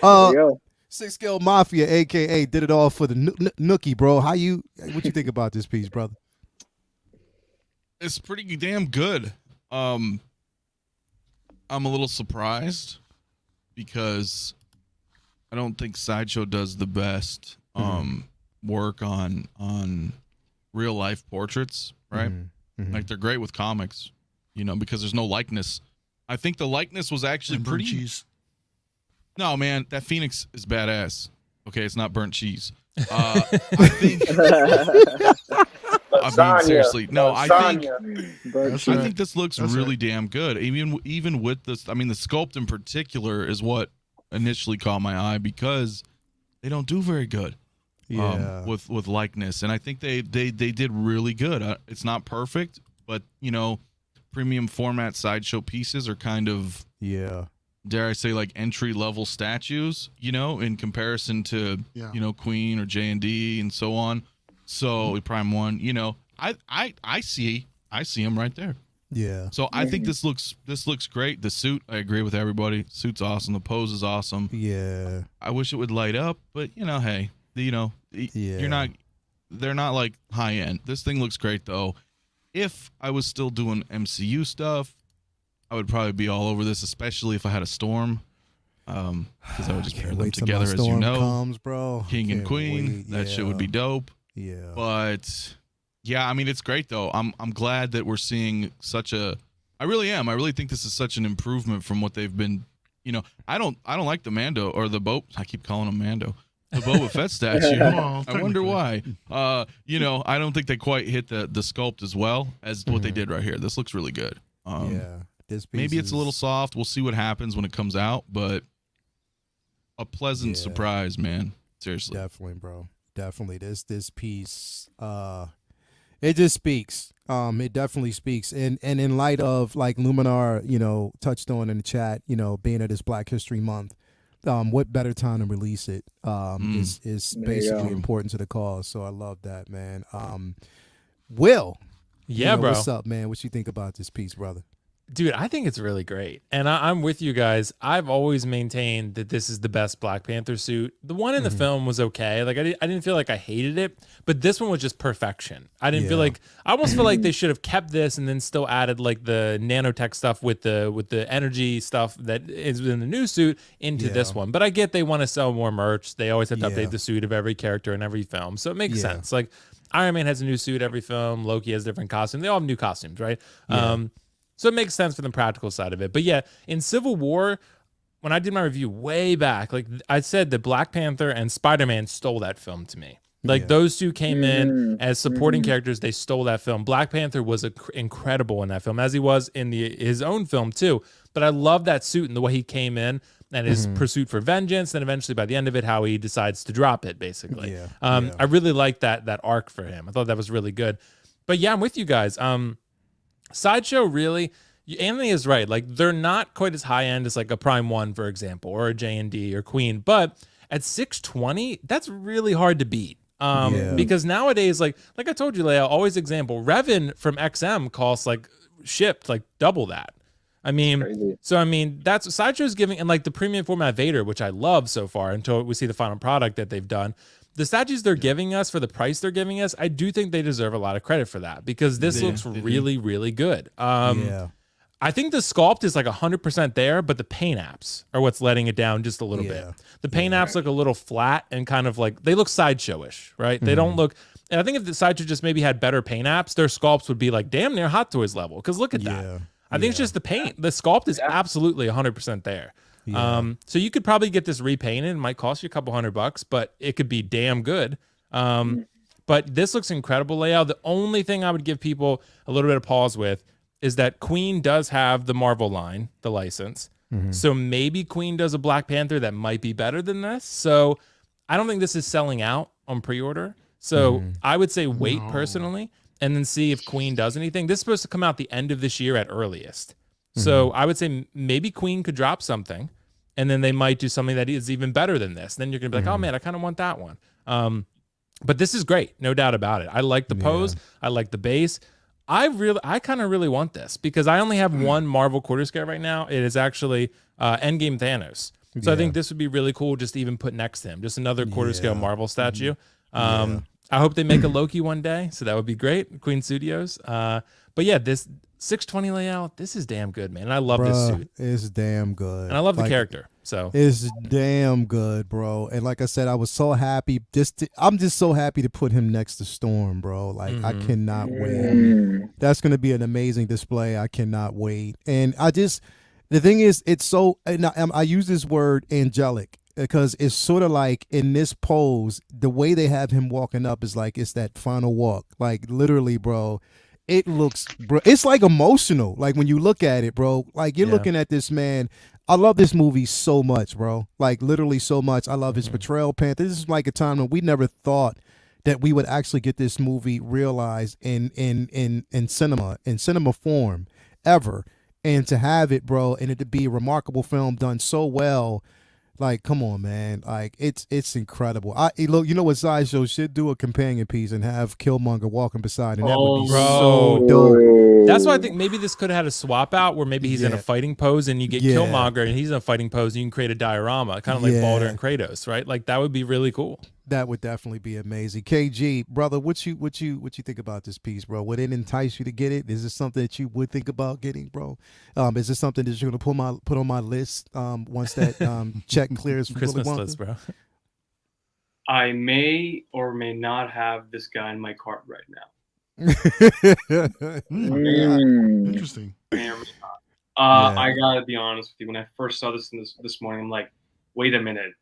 nice. Six Scale Mafia, aka did it all for the Nookie, bro. What you think about this piece, brother? It's pretty damn good. I'm a little surprised because I don't think Sideshow does the best work on real life portraits, right? Like they're great with comics, because there's no likeness. I think the likeness was actually pretty cheese. No, man, that Phoenix is badass. Okay, it's not burnt cheese. I think. I mean, seriously, no. I think this looks really damn good. Even with this, I mean, the sculpt in particular is what initially caught my eye because they don't do very good. With likeness, and I think they did really good. It's not perfect, but premium format Sideshow pieces are kind of dare I say, like entry level statues, in comparison to Queen or J&D and so on. So Prime 1, I see him right there. Yeah. So I think this looks great. The suit, I agree with everybody. Suit's awesome. The pose is awesome. Yeah. I wish it would light up, but hey, they're not like high end. This thing looks great though. If I was still doing MCU stuff, I would probably be all over this, especially if I had a Storm. Because I would just pair them together, as you know. Comes, bro. King and Queen. That shit would be dope. Yeah. But yeah, I mean, it's great though. I'm glad that we're seeing such a. I really am. I really think this is such an improvement from what they've been. You know, I don't like the Mando or the Boba. I keep calling him Mando. The Boba Fett statue. Well, I wonder technically. why. You know, I don't think they quite hit the sculpt as well as what they Mhm. did right here. This looks really good. Yeah. This piece Maybe it's a little is- soft. We'll see what happens when it comes out, but a pleasant Yeah. surprise, man. Seriously. Definitely, bro. Definitely. This piece, it just speaks. It definitely speaks. And in light of like Luminar, you know, touched on in the chat, you know, being at this Black History Month, what better time to release it? Is There you basically go. important to the cause. So I love that, man. Will, you Yeah, know, bro. what's up, man? What you think about this piece, brother? Dude, I think it's really great. And I'm with you guys. I've always maintained that this is the best Black Panther suit. The one in the film was okay. Like, I didn't feel like I hated it, but this one was just perfection. I didn't feel Yeah. like, I almost feel like they should have kept this and then still added like the nanotech stuff with the energy stuff that is in the new suit into this Yeah. one. But I get they want to sell more merch. They always have to Yeah. update the suit of every character in every film. So it makes Yeah. sense. Like, Iron Man has a new suit every film. Loki has a different costume. They all have new costumes, right? Yeah. So it makes sense for the practical side of it. But yeah, in Civil War, when I did my review way back, like I said, that Black Panther and Spider-Man stole that film to me. Like Yeah. those two came in Mhm. as supporting characters. They stole that film. Black Panther was incredible in that film, as he was in his own film too. But I love that suit and the way he came in and his pursuit for vengeance. And eventually by the end of it, how he decides to drop it, basically. Yeah. I really liked that arc for him. I thought that was really good. But yeah, I'm with you guys. Sideshow, really, Anthony is right. Like, they're not quite as high end as like a Prime 1, for example, or a J&D or Queen. But at 620, that's really hard to beat. Yeah. Because nowadays, like I told you, Leia, always example, Revan from XM costs like shipped like double that. I mean, Crazy. so I mean, that's what Sideshow's giving, and like the premium format Vader, which I love so far until we see the final product that they've done. The statues they're giving us for the price they're giving us, I do think they deserve a lot of credit for that because this looks really, really good. Yeah. I think the sculpt is like 100% there, but the paint apps are what's letting it down just a little bit. Yeah. The paint apps look a little flat and kind of like, they look sideshowish, right? They don't look, and I think if the Sideshow just maybe had better paint apps, their sculpts would be like damn near Hot Toys level. Because look at that. Yeah. I think it's just the paint. The sculpt is absolutely 100% there. Yeah. So you could probably get this repainted. It might cost you a couple $100, but it could be damn good. But this looks incredible layout. The only thing I would give people a little bit of pause with is that Queen does have the Marvel line, the license. So maybe Queen does a Black Panther that might be better than this. So I don't think this is selling out on pre-order. So I would say wait personally and then see if Queen does anything. This is supposed to come out the end of this year at earliest. So I would say maybe Queen could drop something and then they might do something that is even better than this. Then you're going to be like, oh man, I kind of want that one. But this is great. No doubt about it. I like the pose. I like the base. I kind of really want this because I only have one Marvel quarter scale right now. It is actually Endgame Thanos. So I think this would be really cool just to even put next to him. Just another quarter scale Marvel statue. I hope they make a Loki one day. So that would be great. Queen Studios. But yeah, this 620 layout, this is damn good, man. And I love this suit. It's damn good. And I love the Like, character. So It's damn good, bro. And like I said, I was so happy. I'm just so happy to put him next to Storm, bro. Like I cannot wait. That's gonna be an amazing display. I cannot wait. And the thing is, it's so. And I use this word angelic because it's sort of like in this pose, the way they have him walking up is like it's that final walk. Like literally, bro. It looks, bro. It's like emotional. Like when you look at it, bro. Like you're looking at this man. I love this movie so much, bro. Like literally so much. I love his portrayal, Panther. This is like a time when we never thought that we would actually get this movie realized in cinema form ever, and to have it, bro, and it to be a remarkable film done so well. Like, come on, man. Like, it's incredible. Look, you know what Sideshow should do? A companion piece and have Killmonger walking beside, and that would be so dope. that's why I think maybe this could have had a swap out where maybe he's in a fighting pose and you get Killmonger and he's in a fighting pose and you can create a diorama, kind of like Balder and Kratos, right? Like that would be really cool. That would definitely be amazing. KG, brother, what you think about this piece, bro? Would it entice you to get it? Is this something that you would think about getting, bro? Is this something that you're gonna put on my list once that check clears from Christmas Willy Wonka? list, bro. I may or may not have this guy in my cart right now. Interesting. May or may not. Yeah. I gotta be honest with you. When I first saw this this morning, I'm like, wait a minute.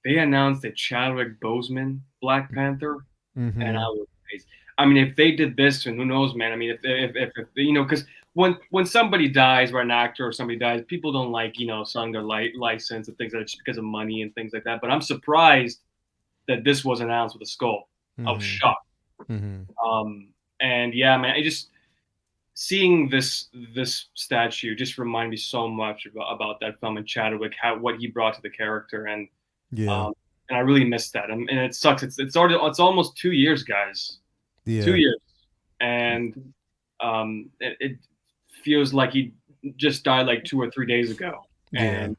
They announced a Chadwick Boseman Black Panther, and I was crazy. I mean, if they did this, and who knows, man? I mean, if you know, because when somebody dies, or an actor or somebody dies, people don't like selling their license and things like that just because of money and things like that. But I'm surprised that this was announced with a skull. I was shocked. And yeah, man, I just seeing this statue just reminded me so much about that film and Chadwick, what he brought to the character, and and I really missed that. And it sucks. It's almost 2 years, guys. 2 years, and it feels like he just died like 2 or 3 days ago. And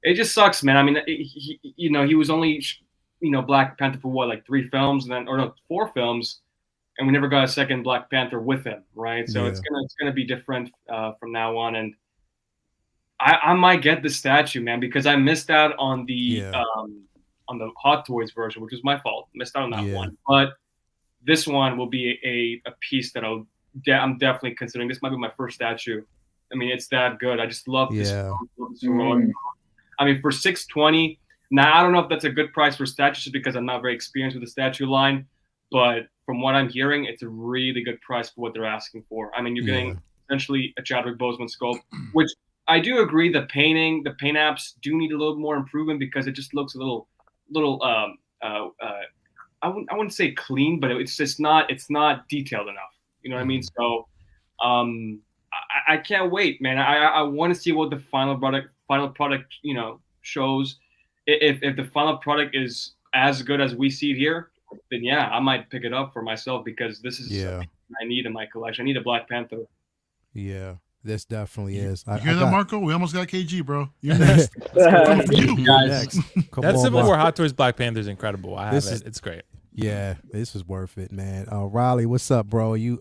it just sucks, man. I mean, he was only Black Panther for what, like 3 films, and then 4 films, and we never got a second Black Panther with him, right? So it's gonna be different from now on, and I might get the statue, man, because I missed out on the Hot Toys version, which was my fault. Missed out on that one, but this one will be a piece that I'm definitely considering. This might be my first statue. I mean, it's that good. I just love this. I mean, for $620. Now, I don't know if that's a good price for statues just because I'm not very experienced with the statue line, but from what I'm hearing, it's a really good price for what they're asking for. I mean, you're getting essentially a Chadwick Boseman sculpt, which I do agree the paint apps do need a little more improvement because it just looks a little I wouldn't say clean, but it's not detailed enough. You know what I mean? So I can't wait, man. I want to see what the final product shows. If the final product is as good as we see it here, then yeah, I might pick it up for myself because this is something I need in my collection. I need a Black Panther. Yeah, this definitely is. You hear that, Marco? We almost got KG, bro. You're next. You guys. That Civil War Hot Toys Black Panther is incredible. I have it. It's great. Yeah, this is worth it, man. Riley, what's up, bro? Are you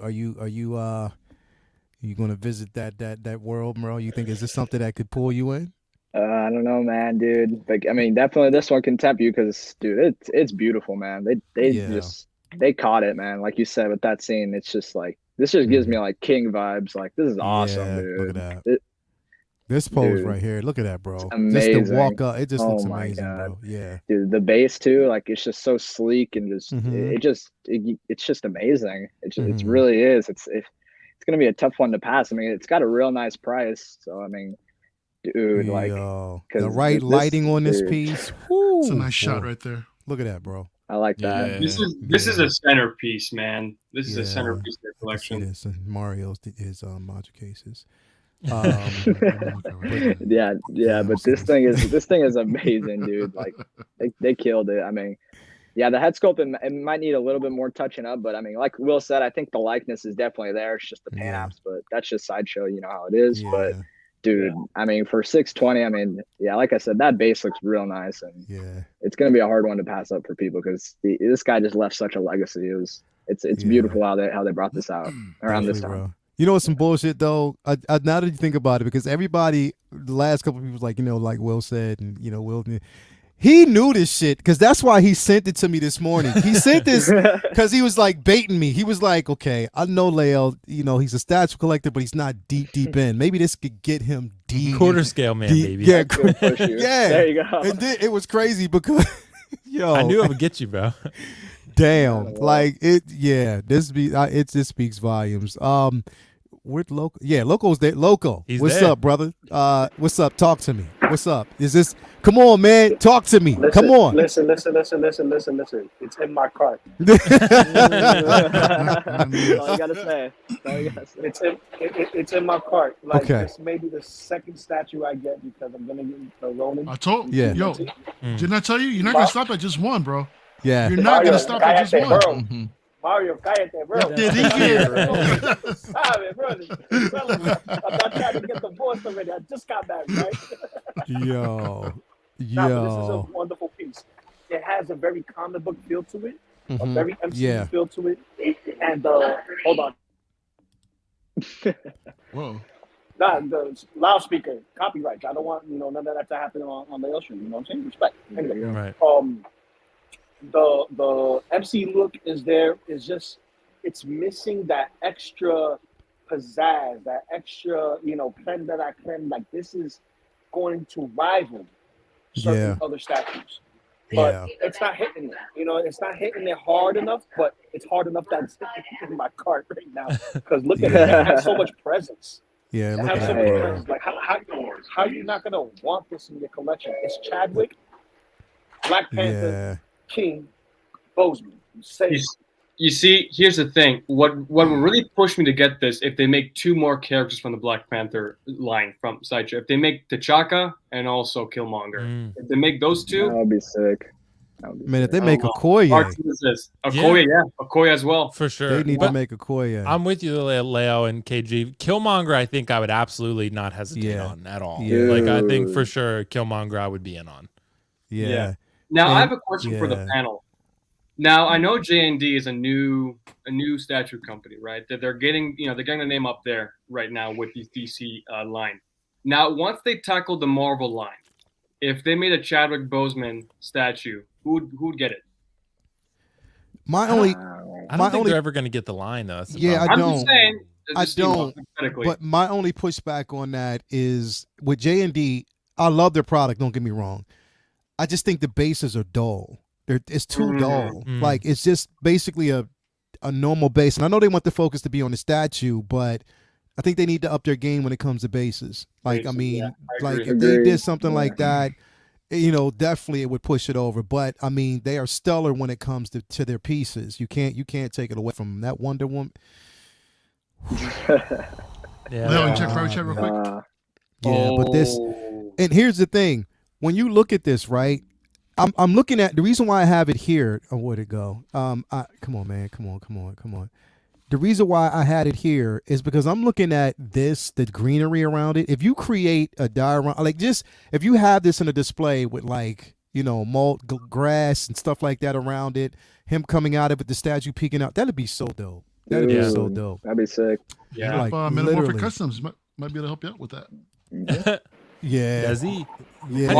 gonna visit that world, bro? You think is this something that could pull you in? I don't know, man, dude. Like, I mean, definitely this one can tempt you because, dude, it's beautiful, man. They caught it, man. Like you said with that scene, it's just like this just gives me like King vibes. Like this is awesome, dude. Look at that. This pose right here, look at that, bro. Just amazing. to walk up, it just looks amazing, bro. Yeah, dude, the base too, like it's just so sleek and just it's just amazing. It really is. It's gonna be a tough one to pass. I mean, it's got a real nice price, so I mean, dude, like the right lighting on this piece. Whoo, it's a nice shot right there. Look at that, bro. I like that. This is a centerpiece, man. This is a centerpiece of their collection. This Mario's his module cases. But this thing is amazing, dude. Like they killed it. I mean, yeah, the head sculpt it might need a little bit more touching up, but I mean, like Will said, I think the likeness is definitely there. It's just the paint apps, but that's just sideshow. You know how it is. But dude, I mean, for $620, I mean, yeah, like I said, that base looks real nice, and it's gonna be a hard one to pass up for people because this guy just left such a legacy. It's beautiful how they brought this out around this time. Bro. You know what's some bullshit though? Now that you think about it, because everybody, the last couple of people, like like Will said, and Will, he knew this shit because that's why he sent it to me this morning. He sent this because he was like baiting me. He was like, "Okay, I know Lael, he's a statue collector, but he's not deep in. Maybe this could get him deep, quarter scale man, baby. Yeah, yeah. There you go. And then it was crazy because, I knew it would get you, bro. Damn, like it. Yeah, it just speaks volumes. With Loco, Loco's there. Loco, what's up, brother? What's up? Talk to me. What's up? Is this? Come on, man. Talk to me. Come on. Listen. It's in my cart. That's all you gotta say. It's in my cart. Like this may be the second statue I get because I'm gonna get the Ronin. I told yo, didn't I tell you? You're not gonna stop at just one, bro. Yeah, you're not gonna stop at just one. Mario, cállate, bro. Sabe, bro. I'm not trying to get divorced already. I just got back, right? Yo. This is a wonderful piece. It has a very comic book feel to it, a very MCU feel to it. And hold on. Whoa. Nah, the loudspeaker, copyrights. I don't want none of that to happen on the ocean. You know what I'm saying? Respect. Anyway, right. the MC look is there. Is just it's missing that extra pizzazz, that extra creme de la creme. Like this is going to rival certain other statues. But Yeah. it's not hitting it. It's not hitting it hard enough, but it's hard enough that it's in my cart right now. Because look at it, it has so much presence. Yeah, It look has at so that. much Bro. presence. Like how are you not gonna want this in your collection? It's Chadwick, Black Panther, Yeah. King, Bozeman. Say You see, here's the thing. What would really push me to get this if they make 2 more characters from the Black Panther line from Sideshow. If they make T'Chaka and also Killmonger. If they make those 2, That would be sick. Man, if they make Okoye, Okoye, yeah, Okoye as well. For sure. they need But to make Okoye. I'm with you, Leo and KG. Killmonger, I think I would absolutely not hesitate Yeah. on at all. Yeah. Like, I think for sure Killmonger I would be in on. Yeah. Now And- I have a question for the panel. Now I know J&D is a new statue company, right? That they're getting the name up there right now with the DC line. Now once they tackle the Marvel line, if they made a Chadwick Boseman statue, who'd get it? My only, I don't think they're ever going to get the line though. That's the Yeah, problem. I'm just saying. I just, you know, don't. hypothetically. but my only pushback on that is with J&D. I love their product. Don't get me wrong. I just think the bases are dull. It's too dull. Mm. Like it's just basically a normal base. And I know they want the focus to be on the statue, but I think they need to up their game when it comes to bases. Like I Bases, mean, yeah, I like agree. if they Agreed. did something like that, definitely it would push it over. But I mean, they are stellar when it comes to their pieces. You can't take it away from them. That Wonder Woman. Yeah. Leo, check private chat real quick. Yeah, but this, and here's the thing: when you look at this, right? I'm looking at the reason why I have it here. Oh, where'd it go? Come on, man, come on. The reason why I had it here is because I'm looking at this, the greenery around it. If you create a diorama, like just if you have this in a display with like grass and stuff like that around it, him coming out of it, the statue peeking out, that'd be so dope. That'd be so dope. That'd be sick. Yeah. Like, Metamorphic literally. Customs might be able to help you out with that. Yeah. Does he? Yeah.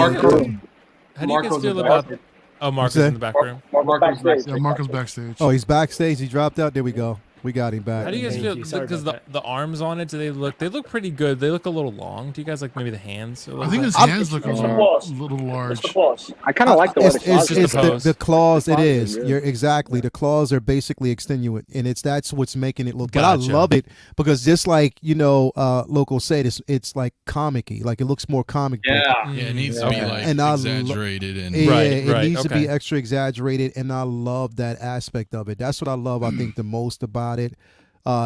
How do you guys Marco's feel in the about? back. Oh, Marco's What's in the back room. Marco's backstage. Yeah, Marco's backstage. Oh, he's backstage. He dropped out. There we go. We got him back. How do you guys Thank feel? you. Sorry Because about the arms on it, they look pretty good. They look a little long. Do you guys like maybe the hands? A I little think bit? his hands look a It's the little, claws. little large. It's the claws. I kind of like the way the It's claws just are. the pose. the claws. The It claws are is. good. You're exactly. The claws are basically extenuate, and that's what's making it look. But Gotcha. I love it because just like Local said, it's like comic-y. Like it looks more comic book. Yeah. Yeah, it needs to be like And I exaggerated and Yeah, Right, it right, needs to be okay. extra exaggerated, and I love that aspect of it. That's what I love. I think the most about it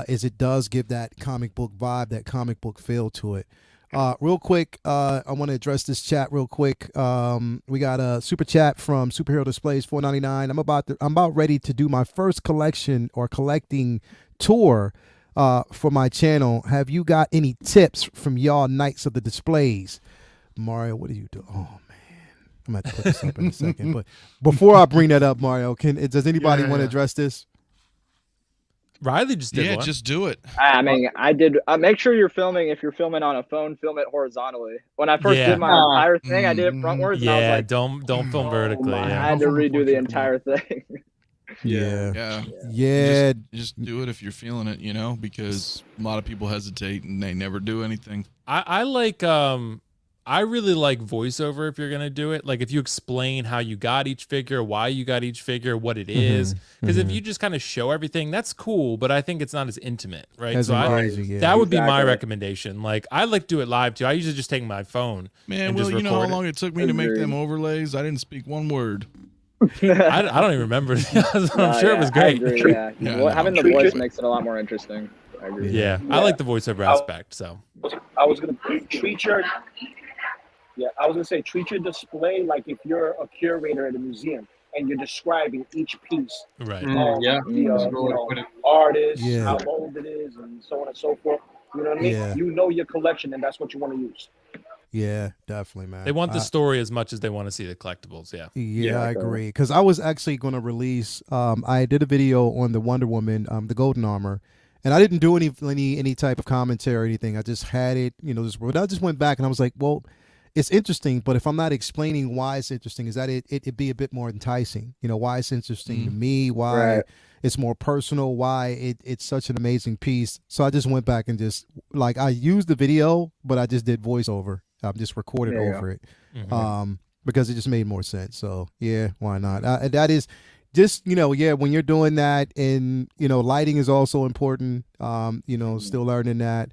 is it does give that comic book vibe, that comic book feel to it. Real quick, I want to address this chat real quick. We got a super chat from Superhero Displays $4.99. I'm about ready to do my first collecting tour for my channel. Have you got any tips from y'all Knights of the Displays? Mario, what do you do? Oh man, I'm gonna have to put this up in a second. But before I bring that up, Mario, does anybody Yeah, want to yeah. address this? Riley just did yeah, one. just do it. I mean, I did. Make sure you're filming. If you're filming on a phone, film it horizontally. When I first Yeah. did my entire thing, I did it frontwards. And I was Yeah, like, don't film vertically. I Yeah. had to Don't film redo the portrait, entire thing. Yeah. Yeah. Just do it if you're feeling it, because a lot of people hesitate and they never do anything. I like I really like voiceover if you're gonna do it. Like if you explain how you got each figure, why you got each figure, what it is. Because if you just kind of show everything, that's cool, but I think it's not as intimate, right? As So engaging, yeah. that would be my Exactly. recommendation. Like I like to do it live too. I usually just take my phone. Man, and well, just you know how record it. long it took me to make Agreed. them overlays? I didn't speak one word. I don't even remember. I'm sure it was I great. agree, yeah. Yeah, Well, no. having the voice makes it a lot more interesting. I agree. Yeah, I like the voiceover aspect. So I was gonna treat your treat your display like if you're a curator at a museum and you're describing each piece. right. Yeah. The artist, Yeah. how old it is, and so on and so forth. You know what I mean? Yeah. You know your collection, and that's what you want to use. Yeah, definitely, man. They want the I- story as much as they want to see the collectibles. Yeah. Yeah, I agree. Because I was actually going to release. I did a video on the Wonder Woman, the Golden Armor, and I didn't do any type of commentary or anything. I just had it, but I just went back and I was like, well, it's interesting, but if I'm not explaining why it's interesting, is that it'd be a bit more enticing. You know, why it's interesting to me, why Right. it's more personal, why it's such an amazing piece. So I just went back and just like I used the video, but I just did voiceover. I just recorded There you over it, Mhm. because it just made more sense. So yeah, why not? That is just, you know, yeah, when you're doing that, and you know, lighting is also important. You know, still learning that.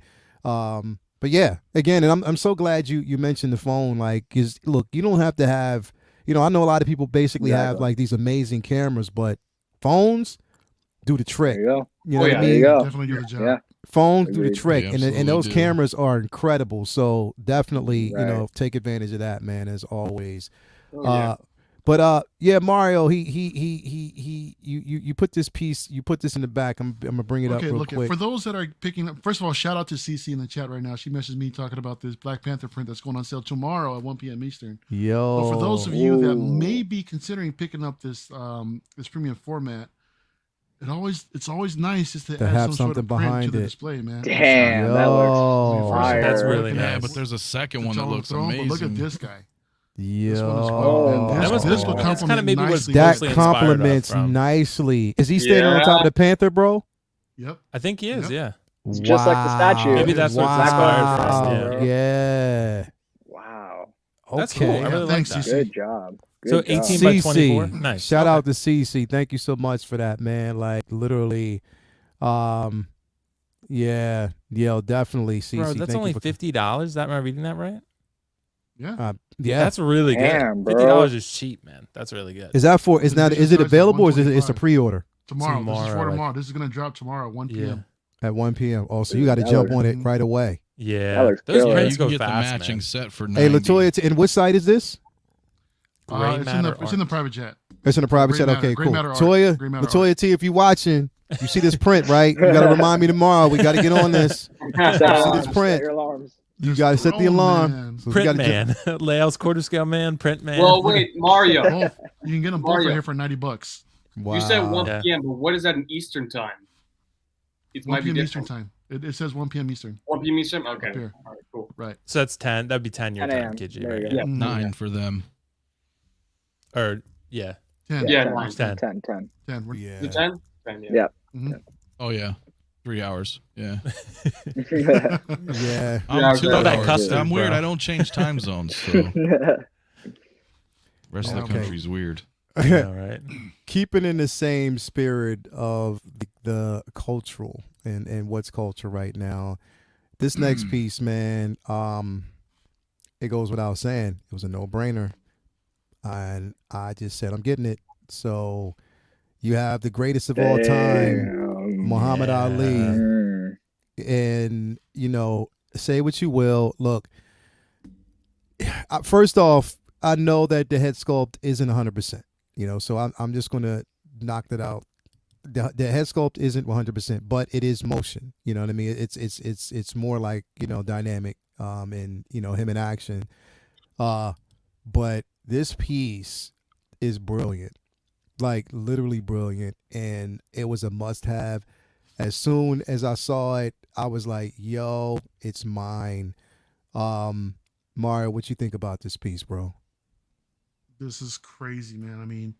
But yeah, again, and I'm so glad you mentioned the phone. Like, is look, you don't have to have. You know, I know a lot of people basically have Exactly. like these amazing cameras, but phones do the There trick. you go. You know Oh, what yeah. I There you mean? go. Definitely do the job. Yeah. Phones do the Agreed. trick, They and absolutely those do. cameras are incredible. So definitely, you Right. know, take advantage of that, man, as always. Oh, yeah. But yeah, Mario, you put this piece, you put this in the back. I'm gonna bring it up Okay, real look, quick. for those that are picking up, first of all, shout out to CC in the chat right now. She messaged me talking about this Black Panther print that's going on sale tomorrow at 1 p.m. Eastern. Yo, So for those of you that Ooh. may be considering picking up this this premium format, it's always nice just to To add have some sort something of print to behind the it. display, man. Damn, that looks fire. That's really Yeah, nice. but there's a second The one that Throne, looks but amazing. look at this guy. Yo, This one is Oh, man. That must This be- will that's complement kinda maybe what's nicely. that mostly inspired compliments from. nicely. Is he standing on Yeah. top of the Panther, bro? Yep. I think he is. Yep. Yeah. It's just like the statue. Maybe that's what's wow. inspired from, bro. Yeah. Wow. That's cool. I Okay. really like Thanks, that. CC. Good job. So Good job. 18 by CC. 24. Nice. Shout Okay. out to CC. Thank you so much for that, man. Like literally, yeah, definitely, CC. Bro, that's Thank only you for, $50. Am I reading that right? Yeah. yeah. That's really Damn, good. bro. $50 is cheap, man. That's really good. Is that for? Is The not? initial Is it price is available? Or is it? It's a 125. pre-order Tomorrow. This is Tomorrow, for like- tomorrow. This is gonna drop tomorrow at 1 Yeah. p.m. at 1 p.m. Oh, so you got to That jump looks- on it right away. Yeah. looks Those killer. Yeah, prints you can go get the fast, matching man. set for Hey, 90. Latoya, and which site is this? Gray It's matter in the art. private chat. It's in the private Gray chat. matter- Okay, gray cool. matter art. Toya, Gray matter Latoya T, if you watching, you see this print, right? You got to remind me tomorrow. We got to get on this. Set See alarms. this print. Set your alarms. You got to set the Throne alarm. Man. So we Print gotta man. Layout's quarter scale man. Print man. Well, wait, Mario. Both. You can get them both Mario. right here for $90. Wow. You said 1 Yeah. p.m., but what is that in Eastern time? It 1 might be p.m. Eastern different. time. It says 1 p.m. Eastern. 1 p.m. Eastern? Okay. Up here. All right, cool. Right. So that's 10. That'd be 10 your 10 time, a.m. KG, There right? you Yeah. go. 9 for them. Or, yeah. 10. Yeah, 10, nice. 10, 10, 10. 10. Yeah. The 10? 10, yeah. Yeah. Mhm. Oh, yeah. 3 hours. Yeah. Yeah. I'm Yeah, 2 throw that hours. custard, I'm weird. bro. I don't change time zones. So rest of the Okay. country's weird. All right. Keeping in the same spirit of the cultural and what's culture right now, this next piece, man, it goes without saying, it was a no-brainer, and I just said I'm getting it. So you have the greatest of all time, Damn. Muhammad Yeah. Ali, Mm. and you know, say what you will. Look, first off, I know that the head sculpt isn't 100%. You know, so I'm just gonna knock that out. The head sculpt isn't 100%, but it is motion. You know what I mean? It's more like, you know, dynamic, and you know, him in action. But this piece is brilliant, like literally brilliant, and it was a must-have. As soon as I saw it, I was like, "Yo, it's mine." Mario, what you think about this piece, bro? This is crazy, man. I mean,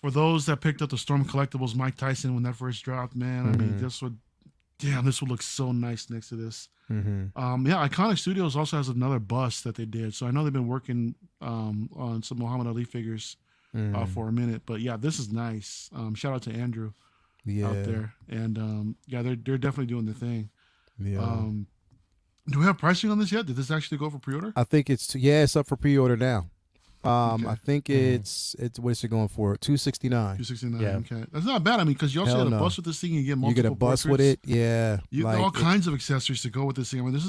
for those that picked up the Storm Collectibles Mike Tyson when that first dropped, man, I mean, this would look so nice next to this. Mm-hmm. Yeah, Iconic Studios also has another bust that they did, so I know they've been working on some Muhammad Ali figures for a minute. But yeah, this is nice. Shout out to Andrew out there, and yeah, they're definitely doing the thing. Yeah. Do we have pricing on this yet? Did this actually go for pre-order? I think it's up for pre-order now. Okay. I think it's what's it going for? $269. $269. Yeah. Okay, that's not bad. I mean, because you also Hell get a no. bus with this thing. You get You multiple. get a bus with portraits. it, yeah. You like get all it- kinds of accessories to go with this thing. I mean, this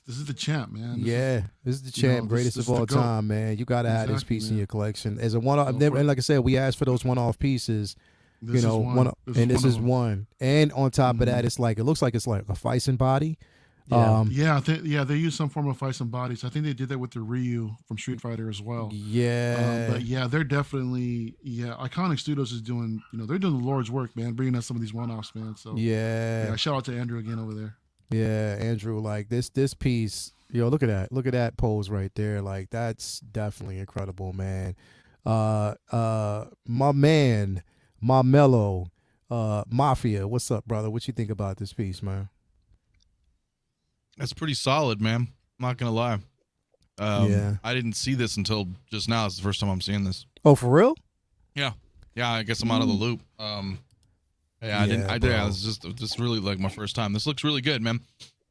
is the champ, man. This is the you know, champ, this greatest is of the all GOAT. time, man. You gotta have this Exactly, piece in man. your collection as a one-off. Go for it. And like I said, we asked for those one-off pieces. This you know, is one. this is of them. one. And on top of Mhm. that, it looks like it's like a Fison body. Yeah. Yeah, they use some form of fight some bodies. I think they did that with the Ryu from Street Fighter as well. Yeah. But yeah, they're definitely Iconic Studios is doing they're doing the Lord's work, man, bringing us some of these one-offs, man. So yeah. shout out to Andrew again over there. Yeah, Andrew, like this piece, Yo, look at that. Look at that pose right there. Like, that's definitely incredible, man. My man, my mellow, Mafia. What's up, brother? What you think about this piece, man? That's pretty solid, man. I'm not gonna lie. Yeah. I didn't see this until just now. It's the first time I'm seeing this. Oh, for real? Yeah. I guess I'm out of the loop. Yeah, I didn't. Yeah, it's just really like my first time. This looks really good, man.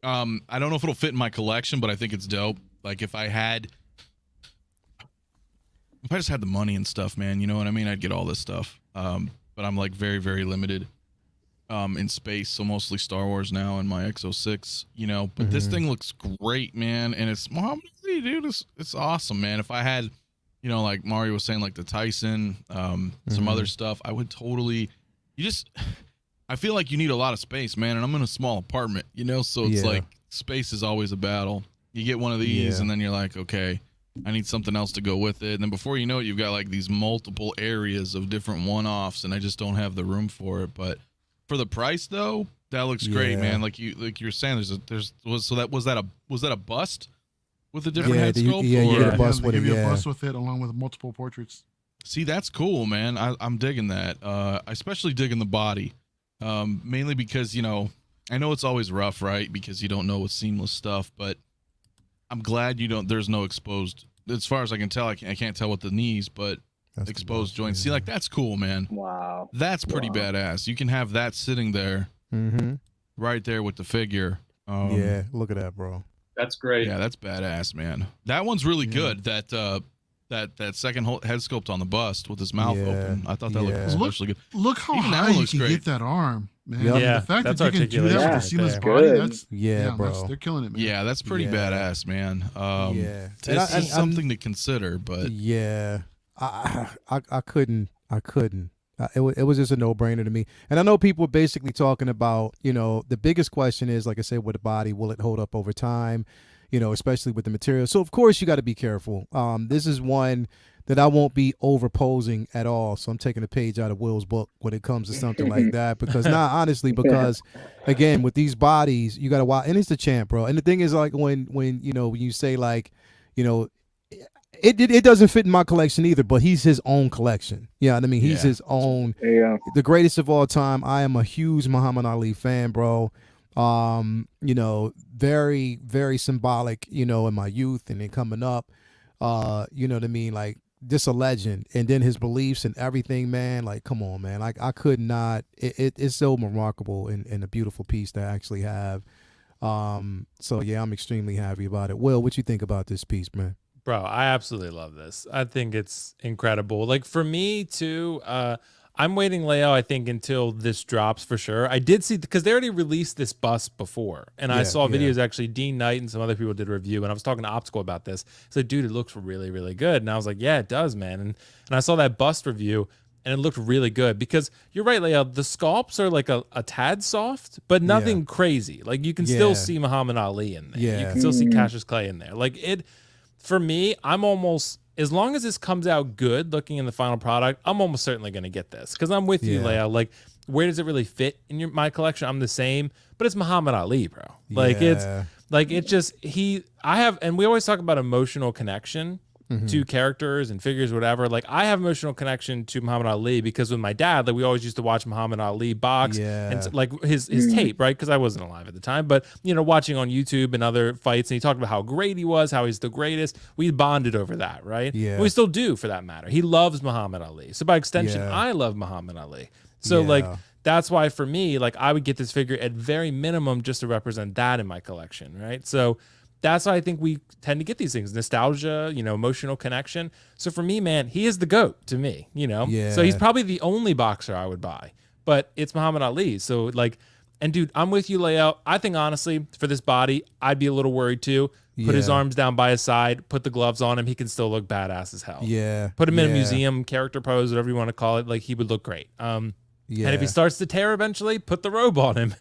I don't know if it'll fit in my collection, but I think it's dope. Like if I just had the money and stuff, man, you know what I mean? I'd get all this stuff. But I'm like very, very limited in space, so mostly Star Wars now in my X06, you know. But this thing looks great, man, and it's Muhammad Ali, dude. It's awesome, man. If I had, you know, like Mario was saying, like the Tyson, some other stuff, I would totally. I feel like you need a lot of space, man, and I'm in a small apartment, you know, so it's like space is always a battle. You get one of these, and then you're like, okay, I need something else to go with it. And then before you know it, you've got like these multiple areas of different one-offs, and I just don't have the room for it. But for the price, though, that looks great, man. Like you're saying, was that a bust with a different head sculpt? You get a bust with it. Give you a bust with it, along with multiple portraits. See, that's cool, man. I'm digging that. I especially digging the body, mainly because, you know, I know it's always rough, right? Because you don't know with seamless stuff, but I'm glad there's no exposed, as far as I can tell. I can't tell with the knees, but that's exposed joints. See, like, that's cool, man. Wow. That's pretty badass. You can have that sitting there right there with the figure. Yeah, look at that, bro. That's great. Yeah, that's badass, man. That one's really good. That second head sculpt on the bust with his mouth open. I thought that looked especially good. Look how Even high you can get that arm, man. Yeah, The fact that's that you can do that with a seamless body, that's bro. they're killing it, man. Yeah, that's pretty badass, man. It's something to consider, but I couldn't. It was just a no-brainer to me. And I know people are basically talking about, you know, the biggest question is, like I said, with the body, will it hold up over time? You know, especially with the material. So of course you got to be careful. This is one that I won't be overposing at all. So I'm taking a page out of Will's book when it comes to something like that, because honestly, because again, with these bodies, you got to watch, and it's the champ, bro. And the thing is, like when you know, when you say, like, you know, it doesn't fit in my collection either, but he's his own collection. Yeah, I mean, he's his own, the greatest of all time. I am a huge Muhammad Ali fan, bro. You know, very, very symbolic, you know, in my youth and then coming up, you know what I mean? Like, just a legend. And then his beliefs and everything, man, like, come on, man. Like, I could not, it's so remarkable and a beautiful piece to actually have. So yeah, I'm extremely happy about it. Will, what you think about this piece, man? Bro, I absolutely love this. I think it's incredible. Like, for me too, I'm waiting, Leo, I think, until this drops for sure. I did see, because they already released this bust before, and I saw videos, actually, Dean Knight and some other people did a review, and I was talking to Optical about this. He's like, dude, it looks really, really good. And I was like, yeah, it does, man. And I saw that bust review, and it looked really good, because you're right, Leo, the sculpts are like a tad soft, but nothing crazy. Like, you can still see Muhammad Ali in there. You can still see Cassius Clay in there. Like, for me, I'm almost, as long as this comes out good looking in the final product, I'm almost certainly going to get this, because I'm with you, Leo. Like, where does it really fit in my collection? I'm the same, but it's Muhammad Ali, bro. Like, it's just, and we always talk about emotional connection to characters and figures, whatever. Like, I have emotional connection to Muhammad Ali because with my dad, like, we always used to watch Muhammad Ali box and like his tape, right? Because I wasn't alive at the time, but, you know, watching on YouTube and other fights, and he talked about how great he was, how he's the greatest. We bonded over that, right? Yeah. We still do, for that matter. He loves Muhammad Ali. So by extension, I love Muhammad Ali. So like, that's why for me, like, I would get this figure at very minimum just to represent that in my collection, right? So that's why I think we tend to get these things. Nostalgia, you know, emotional connection. So for me, man, he is the GOAT to me, you know? So he's probably the only boxer I would buy. But it's Muhammad Ali. So, like, and dude, I'm with you, Layout. I think, honestly, for this body, I'd be a little worried too. Put his arms down by his side, put the gloves on him. He can still look badass as hell. Put him in a museum character pose, whatever you want to call it. Like, he would look great. And if he starts to tear eventually, put the robe on him.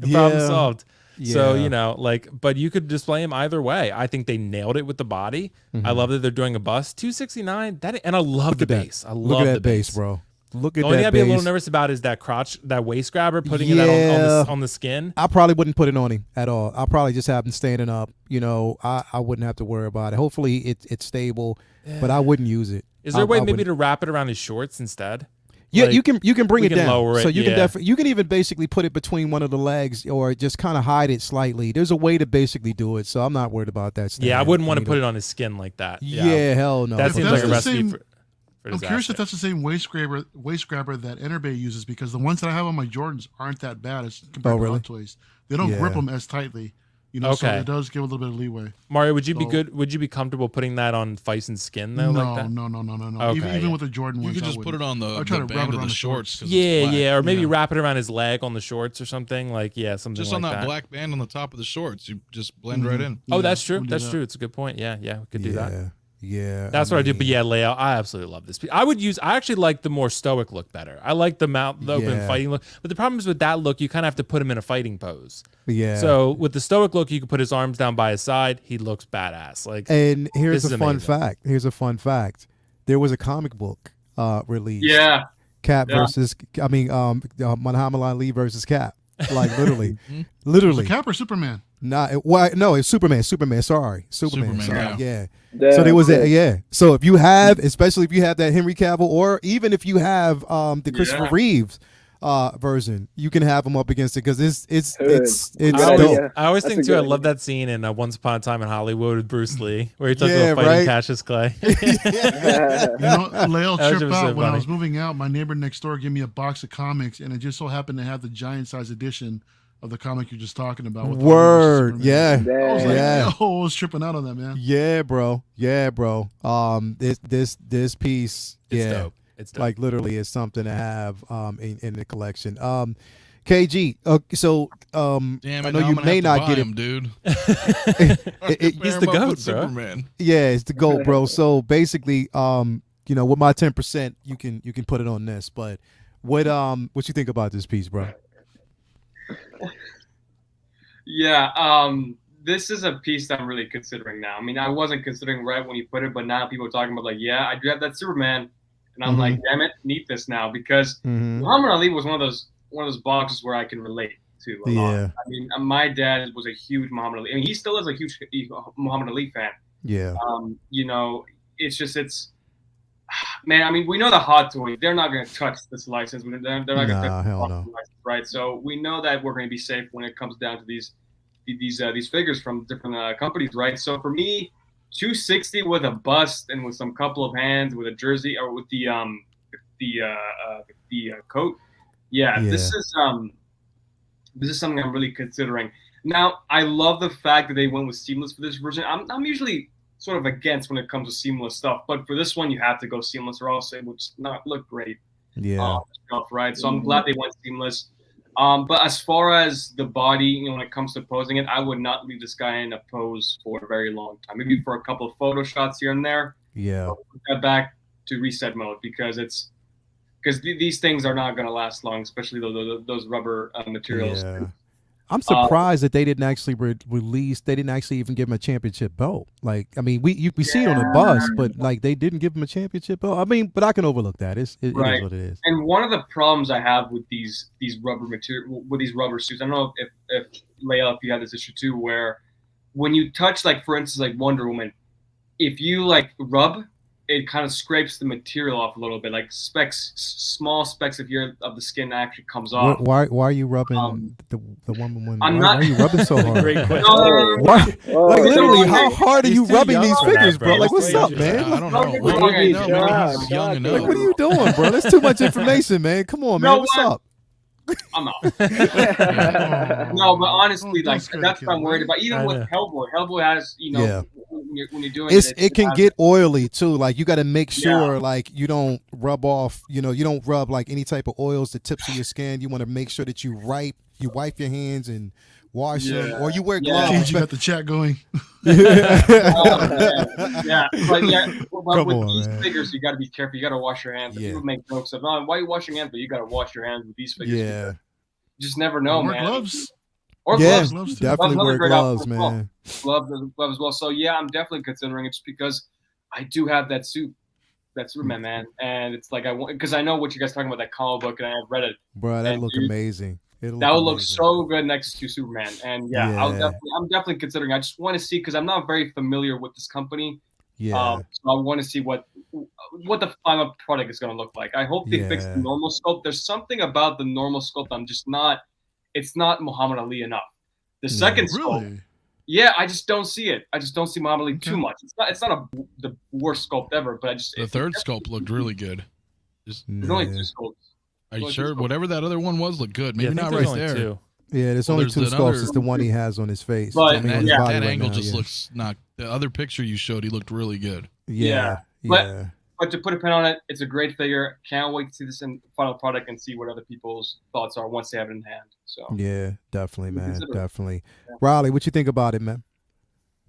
Problem solved. So, you know, like, but you could display him either way. I think they nailed it with the body. I love that they're doing a bust. $269. And I love the base. I love the base, bro. Look at The only thing that I'd be a little base. nervous about is that crotch, that waist grabber, putting it on the skin. I probably wouldn't put it on him at all. I'll probably just have him standing up. You know, I wouldn't have to worry about it. Hopefully it's stable, but I wouldn't use it. Is there a way maybe wouldn't. to wrap it around his shorts instead? Yeah, Like, you can bring we it can down. lower it, So you can yeah. definitely, you can even basically put it between one of the legs or just kind of hide it slightly. There's a way to basically do it, so I'm not worried about that. Stan. Yeah, I wouldn't want to mean, put it on his skin like that. Yeah, hell no. That If seems that's like a the recipe same- for I'm curious if disaster. that's the same waist grabber that Enerbay uses, because the ones that I have on my Jordans aren't that bad as compared really? to Hot Toys. They don't Yeah. grip them as tightly, you know. So Okay. it does give a little bit of leeway. Mario, would you be So- good? Would you be comfortable putting that on Fison's skin though, No, like that? no. Okay, Even yeah. with the Jordan You ones, could I just put wouldn't. it on the I'll try to band wrap it of around the the shorts. shorts. 'cause it's Yeah, black. yeah, or maybe Yeah. wrap it around his leg on the shorts or something. Like, yeah, something Just like on that that. black band on the top of the shorts. You just blend Mhm. right in. Oh, Yeah, that's true. we'll do That's that. true. It's a good point. Yeah, we could do that. Yeah, That's what I do. But yeah, layout. I absolutely love this piece. I actually like the more stoic look better. I like the open Yeah. fighting look. But the problem is with that look, you kind of have to put him in a fighting pose. yeah. So with the stoic look, you can put his arms down by his side. He looks badass. Like, And here's This a is fun amazing. fact. Here's a fun fact. There was a comic book released. Yeah. Cap Yeah. versus, I mean, Muhammad Ali versus Cap. Like literally, Was literally. it Cap or Superman? No, it's Superman. Sorry, Superman. Superman, Sorry, yeah. Yeah, So there was cool. that, yeah. So if you have, especially if you have that Henry Cavill, or even if you have the Christopher Yeah. Reeves version, you can have them up against it because it's Good. I dope. Yeah. I always That's think a too. I good love that scene in Once Upon a Time in Hollywood with Bruce Lee, where he talks Yeah, about fighting right. Cassius Clay. You know, Lael That tripped shit was out so when I funny. was moving out. My neighbor next door gave me a box of comics, and it just so happened to have the giant size edition of the comic you're just talking about. with Word, Superman. yeah. I was like, Yeah. yo, I was tripping out on that, man. Yeah, bro. This piece, It's yeah, dope. It's dope. like literally is something to have in the collection. KG, so Damn it! I know now you I'm gonna may have to not buy get him, it. dude. He's the goat, bro. Superman. Yeah, it's the GOAT, bro. So basically, you know, with my 10%, you can put it on this. But what you think about this piece, bro? Yeah, this is a piece that I'm really considering now. I mean, I wasn't considering right when you put it, but now people are talking about like, yeah, I do have that Superman, and I'm like, damn it, need this now because Mm-hmm. Muhammad Ali was one of those boxes where I can relate to a lot. Yeah, I mean, my dad was a huge Muhammad Ali. I mean, he still is a huge Muhammad Ali fan. yeah, You know, it's man. I mean, we know the Hot Toys. They're not going to touch this license. They're not going to Nah, touch hell the no. license, right? So we know that we're going to be safe when it comes down to these figures from different companies, right? So for me, 260 with a bust and with some couple of hands with a jersey or with the coat. Yeah, Yeah. this is something I'm really considering. Now, I love the fact that they went with seamless for this version. I'm usually sort of against when it comes to seamless stuff, but for this one, you have to go seamless, or else it would not look great. yeah, Right. So I'm glad they went seamless. But as far as the body, you know, when it comes to posing it, I would not leave this guy in a pose for a very long time. Maybe for a couple of photo shots here and there. yeah. Put that back to reset mode because these things are not going to last long, especially those rubber materials. Yeah. I'm surprised that they didn't actually release. They didn't actually even give him a championship belt. Like, I mean, we see it on the bus, but like they didn't give him a championship belt. I mean, but I can overlook that. It is Right. what it is. And one of the problems I have with these rubber material, with these rubber suits, I don't know if Leia, if you had this issue too, where when you touch, like for instance, like Wonder Woman, if you like rub, it kind of scrapes the material off a little bit, like small specks of the skin actually comes off. Why are you rubbing the woman? When, I'm why, not- why are you rubbing so hard? Great question. No. Why? Whoa. Like literally, no, how no, hard are he's you too rubbing young these for that, figures, bro. bro? Like, That's what's up, way man? I don't know. Don't get What me do wrong, you know? it's Maybe Josh, he's young Josh, enough. Like, what are you doing, bro? That's too much information, man. Come on, man. No, What's what? up? I'm out. Oh, No, but honestly, don't like scare that's the what I'm kid, worried right? about. Even I with know. Hellboy, Hellboy has, you know, Yeah. when you're doing It can has- get oily too. Like you got to make sure, Yeah. like you don't rub off. You know, you don't rub like any type of oils the tips of your skin. You want to make sure that you wipe your hands and wash them, or you wear Yeah. gloves. Jeez, you got the chat going. Oh, man. Yeah, but Come with on, these man. figures, you got to be careful. You got to wash your hands. Yeah. People make jokes of, "Oh, why are you washing your hands?" But you got to wash your hands with these figures. Yeah, You just never know, Wear man. gloves. Or yeah, gloves. Gloves too. definitely Gloves wear are great gloves, option as well. man. Gloves as well. So yeah, I'm definitely considering it just because I do have that suit that Superman, man. And it's like I want, because I know what you guys are talking about, that comic book, and I've read it. Bro, that And look dude, amazing. That would look so good next to Superman. And yeah, Yeah. I'm definitely considering. I just want to see, because I'm not very familiar with this company. Yeah. So I want to see what the final product is going to look like. I hope they fix the normal sculpt. There's something about the normal sculpt I'm just not. It's not Muhammad Ali enough. The second sculpt. Really? Yeah, I just don't see it. I just don't see Muhammad Ali too much. It's not the worst sculpt ever, but I just The third sculpt looked really good. There's only 2 sculpts. Are you sure? Whatever that other one was looked good. Maybe I think not there's right only there. 2. Yeah, there's only 2 sculpts. It's the one he has on his face. But I mean, on that, his body that right angle now, just yeah. looks not. The other picture you showed, he looked really good. Yeah. But to put a pin on it, it's a great figure. Can't wait to see this in final product and see what other people's thoughts are once they have it in hand. So yeah, definitely, man, definitely. Yeah. Riley, what you think about it, man?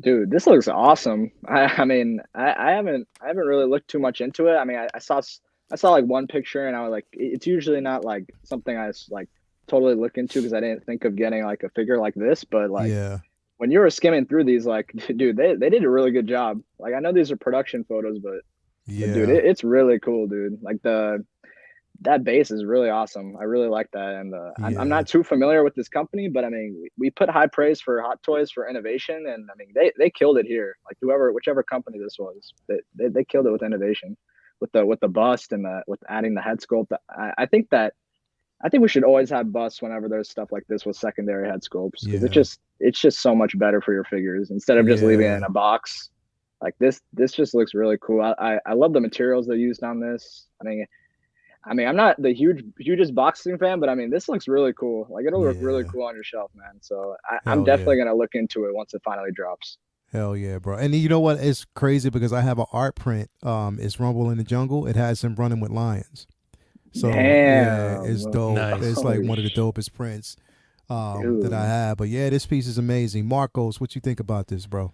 Dude, this looks awesome. I mean, I haven't really looked too much into it. I mean, I saw like one picture, and I was like, it's usually not like something I like totally look into, because I didn't think of getting like a figure like this. But like, when you were skimming through these, like, dude, they did a really good job. Like, I know these are production photos, but dude, it's really cool, dude. Like that base is really awesome. I really like that. And I'm not too familiar with this company, but I mean, we put high praise for Hot Toys for innovation, and I mean, they killed it here. Like whichever company this was, they killed it with innovation, with the bust and with adding the head sculpt. I think we should always have busts whenever there's stuff like this with secondary head sculpts, because it's just so much better for your figures instead of just leaving it in a box. Like this just looks really cool. I love the materials they used on this. I mean, I'm not the hugest boxing fan, but I mean, this looks really cool. Like, it'll look really cool on your shelf, man. So I'm definitely going to look into it once it finally drops. Hell yeah, bro. And you know what? It's crazy because I have an art print. It's Rumble in the Jungle. It has him running with lions. So yeah, it's dope. Nice. It's like one of the dopest prints that I have. But yeah, this piece is amazing. Marcos, what you think about this, bro?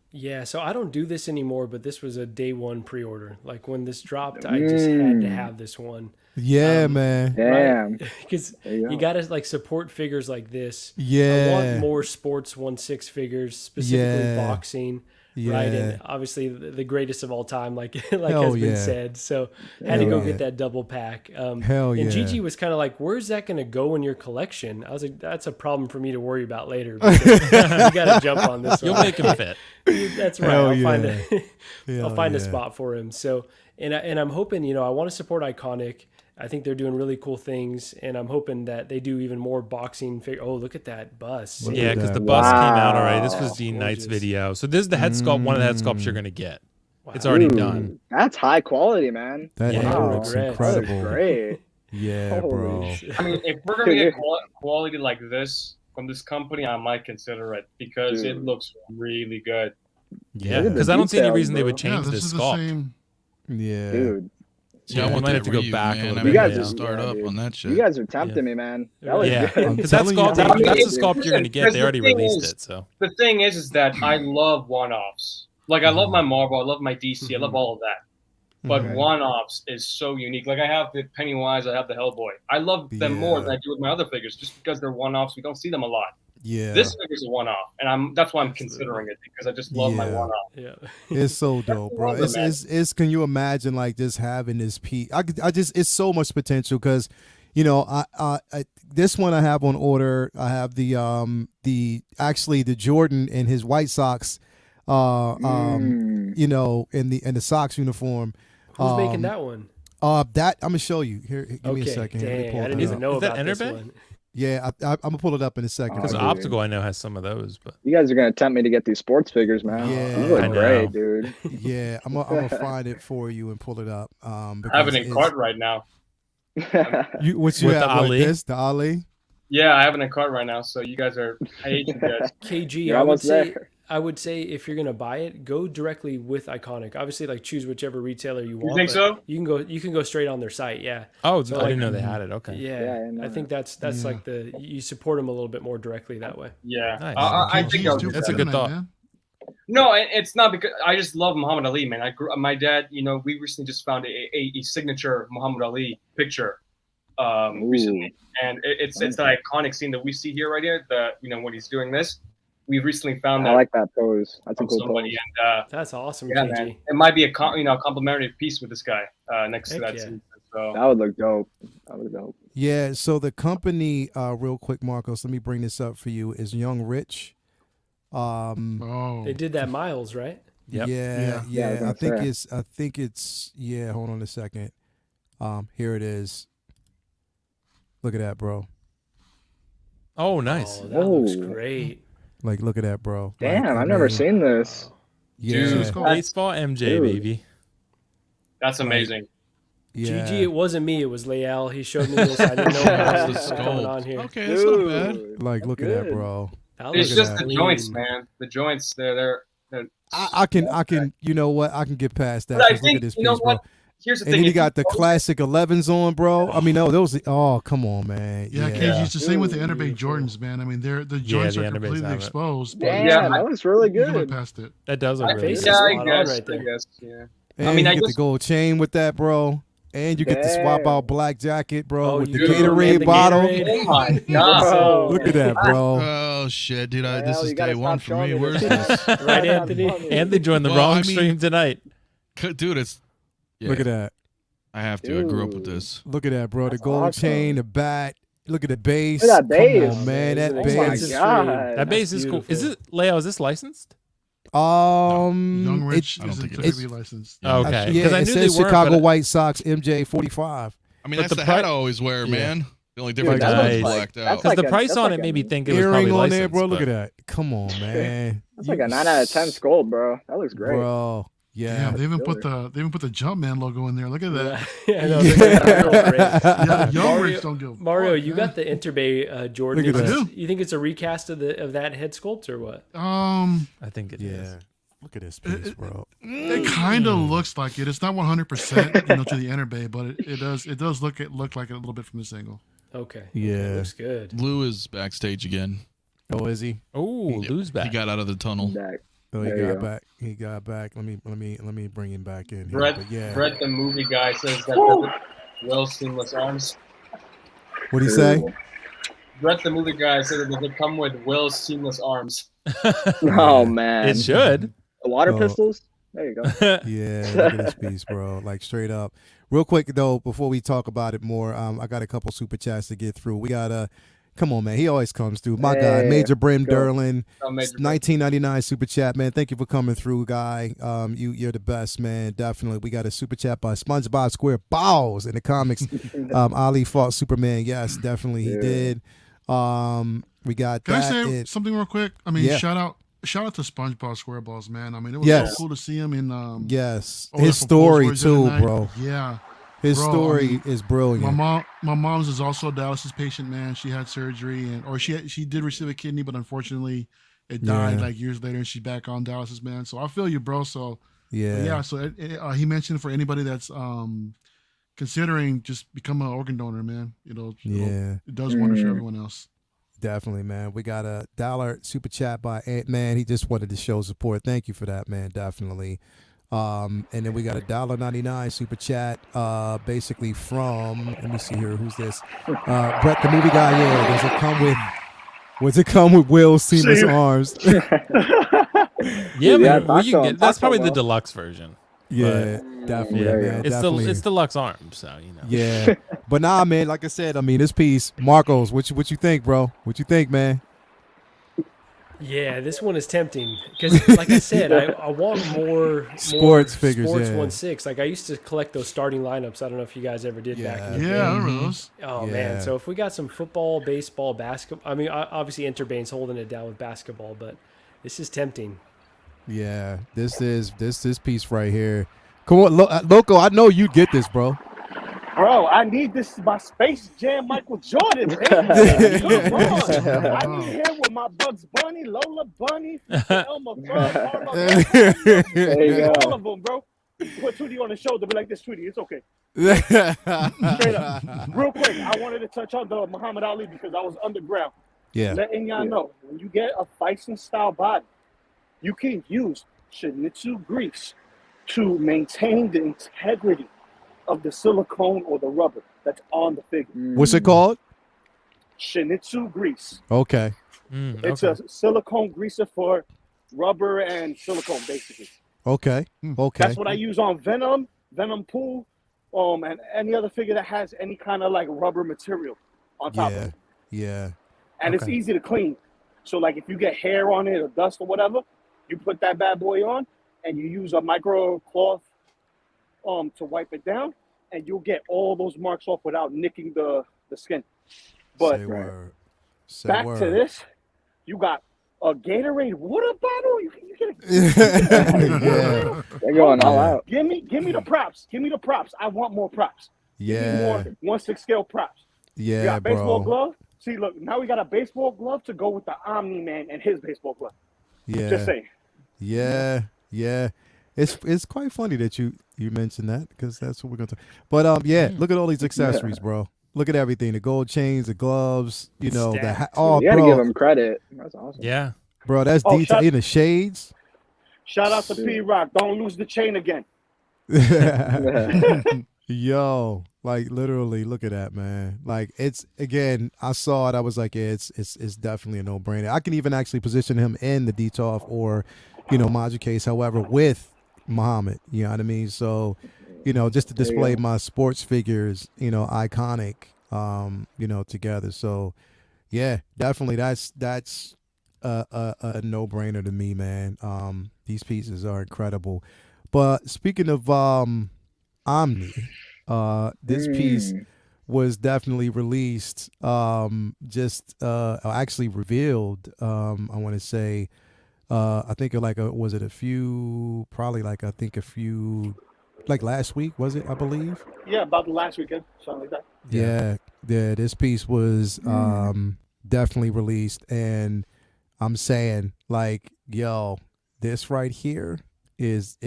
Yeah, so I don't do this anymore, but this was a day one pre-order. Like, when this dropped, I just had to have this one. Yeah, man. Damn. Because you got to like support figures like this. Yeah. I want more sports 1/6 figures, specifically boxing. Yeah. Right, and obviously the greatest of all time, like has been said. So had to go get that double pack. Hell yeah. And Gigi was kind of like, "Where's that going to go in your collection?" I was like, "That's a problem for me to worry about later. You got to jump on this. You'll make him fit." That's right. I'll find a spot for him. So and I'm hoping, I want to support Iconic. I think they're doing really cool things, and I'm hoping that they do even more boxing. Oh, look at that bust! Yeah, because the bust came out already. This was Dean Knight's video. So this is the head sculpt. One of the head sculpts you're gonna get. Wow. It's already done. That's high quality, man. That looks incredible. That great. Yeah, bro. I mean, if we're gonna get quality like this from this company, I might consider it, because it looks really good. Yeah, because I don't see any reason they would change this sculpt. Yeah, dude. Yeah, I might have to go back a little bit. You guys are start up on that shit. You guys are tempting me, man. That was good. Because that's the sculpt you're gonna get. They already released it. So the thing is that I love one-offs. Like, I love my Marvel, I love my DC, I love all of that. But one-offs is so unique. Like, I have the Pennywise, I have the Hellboy. I love them more than I do with my other figures, just because they're one-offs. We don't see them a lot. Yeah, this figure's a one-off, and that's why I'm considering it, because I just love my one-off. Yeah, it's so dope, bro. It's can you imagine like just having this piece? It's so much potential, because I this one I have on order. I have the Jordan in his White Sox, in the Sox uniform. Who's making that one? That I'm gonna show you here. Give me a second. Dang, I didn't even know about this one. Yeah, I'm gonna pull it up in a second. Because Optical, I know, has some of those. But you guys are gonna tempt me to get these sports figures, man. Yeah, these look great, dude. Yeah, I'm gonna find it for you and pull it up. I have it in cart right now. What you have? The Ali? The Ali? Yeah, I have it in cart right now. So you guys are aging good. KG, I would say if you're gonna buy it, go directly with Iconic. Obviously, like, choose whichever retailer you want. You think so? You can go straight on their site. Yeah. Oh, so I didn't know they had it. Okay. Yeah, I think that's like you support them a little bit more directly that way. Yeah, nice. I think that's a good thought. Man. No, it's not, because I just love Muhammad Ali, man. My dad, we recently just found a signature Muhammad Ali picture recently, and it's the iconic scene that we see here right here. When he's doing this. we recently found I that like that pose. That's a from cool somebody, pose. and That's awesome, yeah, KG. man, it might be a complimentary piece with this guy next Heck to that yeah. scene. So That would look dope. That would look dope. Yeah, so the company, real quick, Marcos, let me bring this up for you, is Young Rich. Oh, They did that Miles, right? Yep. Yeah, Yeah, I was I gonna think it's yeah, hold on a second. Here it is. Look at that, bro. Oh, nice. Oh, that looks Whoa. great. Like, look at that, bro. Damn, Like, I I've never mean, seen this. Yeah, Dude, Baseball MJ, Dude. baby. that's amazing. yeah. GG, it wasn't me. It was Leal. He showed me this. I didn't know what That's was the going sculpt. on here. Okay, that's not bad. Dude, Like, that's look at that, good. bro. That It's looks just the clean. joints, man. The joints, they're I can, you know what? I can get past that. But I 'Cause look think at this you know piece, bro. what. Here's the And thing. then you if got the post- classic 11s on, bro. I mean, no, those. Oh, come on, man. yeah, Yeah, KG. It's the same with the Ooh, Interbay beautiful. Jordans, man. I mean, the joints the are Interbase completely have it. exposed. But Damn, Yeah, that looks really you can look good. past it. That does look I really face good. is yeah, I spot on guess. right there. I guess. Yeah. and I mean, you I get the just- gold chain with that, bro. And you get the swap Damn. out black jacket, bro, Oh, with the you do. Gatorade And the bottle. Gatorade. Oh my Bro. god. Look at that, bro. Oh shit, dude! This Hell, is you gotta day one stop for me. showing me Where's this. this? Right, That's Anthony? funny. And they joined the Well, wrong I mean- stream tonight. Dude, it's yeah, Look at that. I have to. I grew up with Dude. this. Look at that, bro. The That's gold awesome. chain, the bat. Look at the bass. Look at that Come bass. on, man. That is That an Oh my bass. expensive god. stream. That bass is cool. Is beautiful. it Leo? Is this licensed? Young It, Rich I don't isn't think it typically is. licensed. Oh, okay. yeah, Because I it knew says they weren't. Chicago but White Sox MJ45. I mean, But that's the the hat pri- I always wear, Yeah. man. The only Dude, difference that is looks it's like- blacked out. that's Because the like a- price that's on like it a- made me think it was probably Earring on licensed. there, bro. Look but- at that. Come on, man. That's like a 9 out of 10 scold, bro. That looks great. Bro. Yeah. Damn, they even killer. put the Jumpman logo in there. Look at that. Yeah, I know, they're real great. Yeah, Young Mario- Rich don't give a Mario, fuck, you man. got the Interbay Jordan. Look at Is that. this- You think it's a recast of that head sculpt or what? I think it is. Yeah. Look at this piece, bro. It kind of looks like it. It's not 100%, to the Interbay, but it does look like it a little bit from this angle. Okay. Yeah. Looks good. Lou is backstage again. Oh, is he? Oh, lose back. He got out of the tunnel. Back. Oh, he There you got go. back. He got back. Let me bring him back in here. Brett, But yeah. Brett, the movie guy, says that doesn't Will seamless arms. What'd he say? Brett, the movie guy, said that they come with Will's seamless arms. Oh man. It should. The water Oh. pistols? There you go. Yeah, look at this piece, bro. Like straight up. Real quick though, before we talk about it more, I got a couple super chats to get through. We got come on, man. He always comes through. My guy, Hey, Major Brim go. Derlin, Oh, Major Brim. 1999 super chat, man. Thank you for coming through, guy. You're the best, man. Definitely. We got a super chat by SpongeBob SquarePants in the comics. Ali fought Superman. Yes, definitely he Yeah. did. We got Can I that. say something real quick? I mean, Yeah. shout out to SpongeBob SquareBalls, man. I mean, it was Yes. so cool to see him in Yes, Older his for story Fools the other too, night. bro. Yeah. His Bro, I story mean, is brilliant. My mom's is also Dallas's patient, man. She had surgery she did receive a kidney, but unfortunately it died Yeah. like years later, and she's back on Dallas's, man. So I feel you, bro. So Yeah. yeah. So he mentioned for anybody that's considering just become an organ donor, man. Yeah. It does wonders for everyone else. Definitely, man. We got a $1 super chat by Ant Man. He just wanted to show support. Thank you for that, man. Definitely. And then we got a $1.99 super chat, basically from, let me see here, who's this? Brett, the movie guy. Yeah, does it come with Will's seamless arms? Yeah, Yeah, man. You can get, that's Taco probably the Bell. deluxe version. Yeah, definitely, There you man. go. Definitely. It's deluxe arms, so you know. Yeah, but nah, man. Like I said, I mean, this piece, Marcos. What you think, bro? What you think, man? Yeah, this one is tempting because, like I said, I want more Sports figures, Sports yeah. 1/6. Like I used to collect those starting lineups. I don't know if you guys ever did back in the Yeah, day. I remember those. Oh Yeah. man! So if we got some football, baseball, basketball. I mean, obviously Interbane's holding it down with basketball, but this is tempting. Yeah, this piece right here. Come on, Loco. I know you'd get this, bro. Bro, I need this by Space Jam Michael Jordan, baby. Come on. I need him with my Bugs Bunny, Lola Bunny, Elmer Fudd, Harlow, There you go. all of them, bro. Put Tweety on the shoulder, be like this, Tweety, it's okay. Straight up. Real quick, I wanted to touch on the Muhammad Ali because I was underground. Yeah, Letting y'all know, when you get a Tyson style body, you can use Shinichi grease to maintain the integrity of the silicone or the rubber that's on the figure. what's it called? Shinichi grease. Okay. It's Okay. a silicone greaser for rubber and silicone, basically. Okay. Okay. That's what I use on Venom, Venom Pool, and any other figure that has any kind of like rubber material on top of Yeah. it. Yeah. And it's Okay. easy to clean. So like if you get hair on it or dust or whatever, you put that bad boy on and you use a micro cloth to wipe it down, and you'll get all those marks off without nicking the skin. But Say word. Say back word. to this, you got a Gatorade water bottle. You get a Yeah. They're going all Yeah. out. Give me the props. Give me the props. I want more props. Give me Yeah. more 1/6 scale props. We Yeah, got baseball bro. glove. See, look, now we got a baseball glove to go with the Omni Man and his baseball glove. Yeah. Just saying. Yeah. Yeah. It's quite funny that you mentioned that, because that's what we're gonna talk. But yeah, look at all these accessories, bro. Look at everything. The gold chains, the gloves, the Stacked. oh, You got to give bro, him credit. That's awesome. Yeah. bro, that's Oh, detail in the shades. Shout out to P Rock. Don't lose the chain again. Yo, like literally, look at that, man. Like it's, again, I saw it. I was like, yeah, it's definitely a no brainer. I can even actually position him in the DTOF or, Module case. However, with Muhammad, you know what I mean. So, just to There you display go. my sports figures, iconic, together. So, yeah, definitely, that's a no brainer to me, man. These pieces are incredible. But speaking of Omni, this piece was definitely released, actually revealed, I want to say, I think was it a few, probably like last week, was it, I believe? Yeah, about the last weekend, something like that. Yeah, this piece was definitely released, and I'm saying, like, yo, this right here is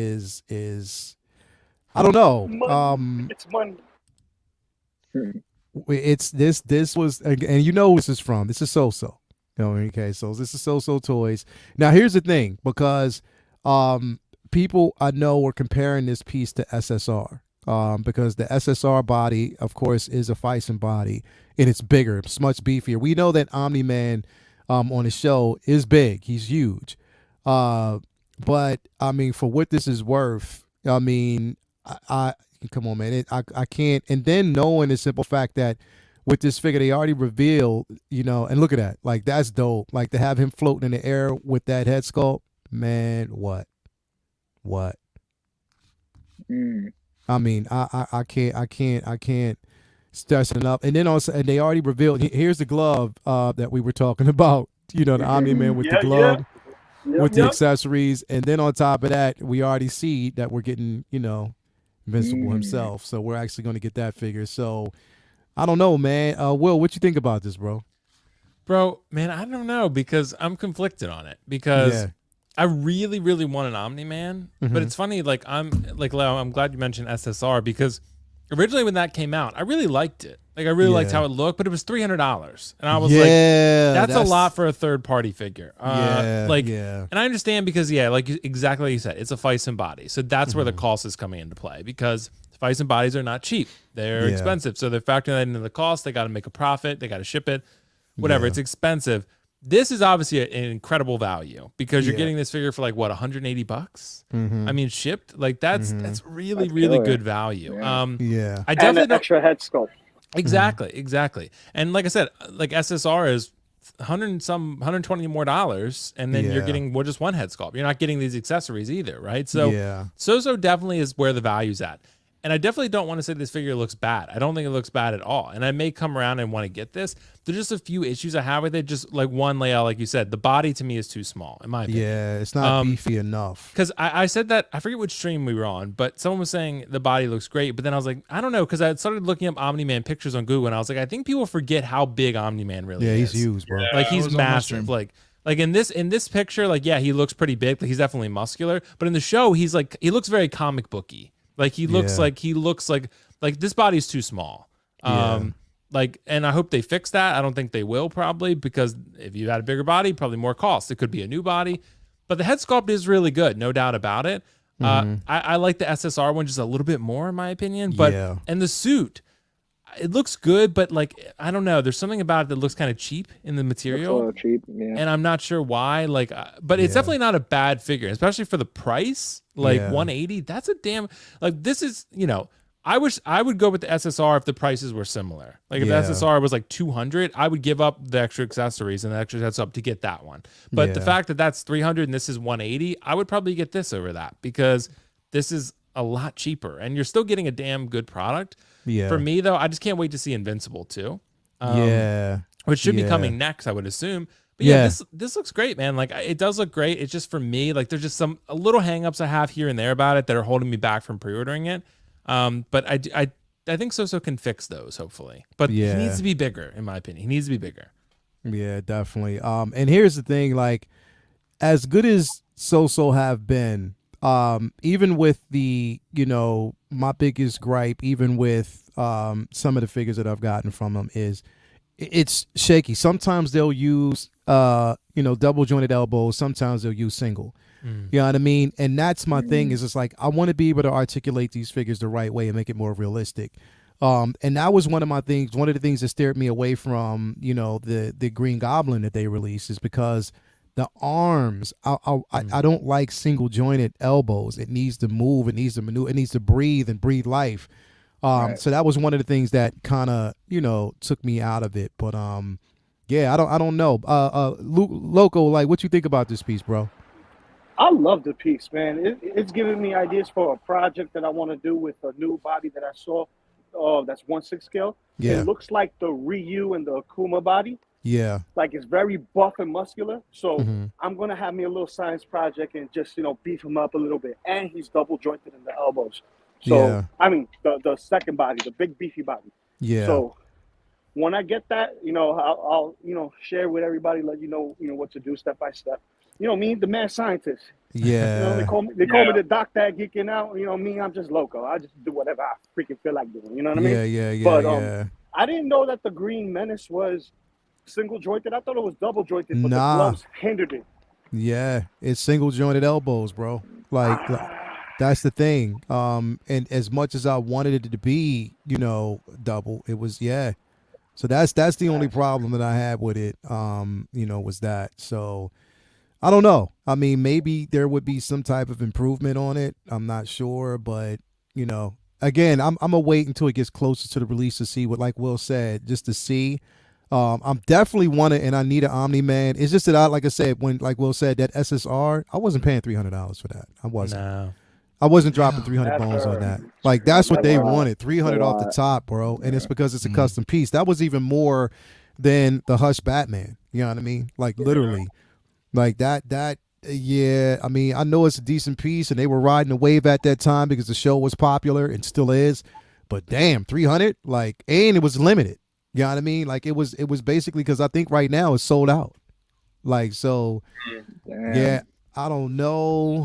I don't know. Money. It's money. It's this was, and who this is from. This is So-So. Okay, so this is So-So Toys. Now here's the thing, because people I know are comparing this piece to SSR. Because the SSR body, of course, is a Fison body, and it's bigger. It's much beefier. We know that Omni-Man on the show is big. He's huge. But I mean, for what this is worth, I mean, I come on, man. I can't. And then knowing the simple fact that with this figure, they already revealed, and look at that. Like, that's dope. Like, to have him floating in the air with that head sculpt, man, what? I mean, I can't stress it enough. And then also, and they already revealed, here's the glove that we were talking about, the Omni-Man with the glove. With the accessories, and then on top of that, we already see that we're getting, Invincible himself. So we're actually going to get that figure. So I don't know, man. Will, what you think about this, bro? Bro, man, I don't know, because I'm conflicted on it, because Yeah. I really, really want an Omni-Man, but it's funny, like, I'm glad you mentioned SSR, because originally when that came out, I really liked it. Like, I really liked how it looked, but it was $300. And I was like, that's a lot for a third-party figure. And I understand, because, exactly like you said, it's a Fison body. So that's where the cost is coming into play, because Fison bodies are not cheap. They're expensive. So they're factoring that into the cost. They got to make a profit. They got to ship it. Whatever. It's expensive. This is obviously an incredible value, because you're getting this figure for like, what, $180? I mean, shipped? Like, that's really, really good value. I And definitely an extra head sculpt. Exactly. And like I said, like, SSR is $120 more, and then you're getting just one head sculpt. You're not getting these accessories either, right? So So definitely is where the value's at. And I definitely don't want to say this figure looks bad. I don't think it looks bad at all. And I may come around and want to get this. There's just a few issues I have with it. Just like one layout, like you said, the body to me is too small, in my opinion. Yeah, it's not beefy enough. Because I said that, I forget which stream we were on, but someone was saying the body looks great. But then I was like, I don't know, because I started looking up Omni-Man pictures on Google, and I was like, I think people forget how big Omni-Man really is. Yeah, he's huge, bro. Like, I he's was on my massive. stream. Like in this picture, like, yeah, he looks pretty big. Like, he's definitely muscular. But in the show, he looks very comic booky. Like, he looks like this body's too small. Like, and I hope they fix that. I don't think they will, probably, because if you had a bigger body, probably more cost. It could be a new body, but the head sculpt is really good, no doubt about it. I like the SSR one just a little bit more, in my opinion. But and the suit, it looks good, but like I don't know, there's something about it that looks kind of cheap in the Looks a material, little cheap. Yeah. and I'm not sure why. Like, but it's Yeah. definitely not a bad figure, especially for the price. Like Yeah. 180, that's a damn. Like this is, you know, I wish I would go with the SSR if the prices were similar. Like if Yeah. the SSR was like 200, I would give up the extra accessories and the extra heads up to get that one. But the Yeah. fact that that's 300 and this is 180, I would probably get this over that because this is a lot cheaper and you're still getting a damn good product. Yeah. For me though, I just can't wait to see Invincible too. Yeah. Which should be Yeah. coming next, I would assume. But yeah, Yeah. this looks great, man. Like it does look great. It's just for me, like there's just some a little hangups I have here and there about it that are holding me back from pre-ordering it. But I think So can fix those hopefully. But Yeah. he needs to be bigger, in my opinion. He needs to be bigger. Yeah, definitely. And here's the thing, like, as good as So have been, even with the, you know, my biggest gripe, even with some of the figures that I've gotten from them is it's shaky. Sometimes they'll use you know, double jointed elbows, sometimes they'll use single. You know what I mean? And that's my thing is it's like I want to be able to articulate these figures the right way and make it more realistic. And that was one of my things, one of the things that steered me away from, you know, the Green Goblin that they released is because the arms, I don't like single jointed elbows. It needs to move, it needs to maneuver, it needs to breathe and breathe life. So that was one of the things that kind of, you know, took me out of it. But yeah, I don't know. Loco, like, what you think about this piece, bro? I love the piece, man. It's giving me ideas for a project that I want to do with a new body that I saw. That's 1/6 scale. Yeah. It looks like the Ryu and the Akuma body. Yeah. Like it's very buff and muscular. So Mhm. I'm gonna have me a little science project and just beef him up a little bit. And he's double jointed in the elbows. So Yeah. I mean the second body, the big beefy body. Yeah. So when I get that, I'll share with everybody, let you know what to do step by step. Me, the mad scientist. Yeah. They call me the doc that geeking out. Me, I'm just loco. I just do whatever I freaking feel like doing. You know what I mean? Yeah. But yeah. I didn't know that the Green Menace was single jointed. I thought it was double jointed, but Nah. the gloves hindered it. Yeah, it's single jointed elbows, bro. Like that's the thing. And as much as I wanted it to be, you know, double, it was So that's the only problem that I had with it. You know, was that. So I don't know. I mean, maybe there would be some type of improvement on it. I'm not sure, but you know, again, I'm gonna wait until it gets closer to the release to see what, like Will said, just to see. I'm definitely and I need an Omni Man. It's just that like I said, when like Will said, that SSR, I wasn't paying $300 for that. I wasn't. No. I wasn't dropping 300 That's bones on her. that. Like that's what they That's a lot. wanted, 300 off the lot. top, bro. And it's because it's a custom piece. That was even more than the Hush Batman. You know what I mean? Like literally, like that. Yeah, I mean, I know it's a decent piece, and they were riding the wave at that time because the show was popular and still is. But damn, 300, like, and it was limited. You know what I mean? Like it was basically because I think right now it's sold out. Like so, Damn. yeah. I don't know.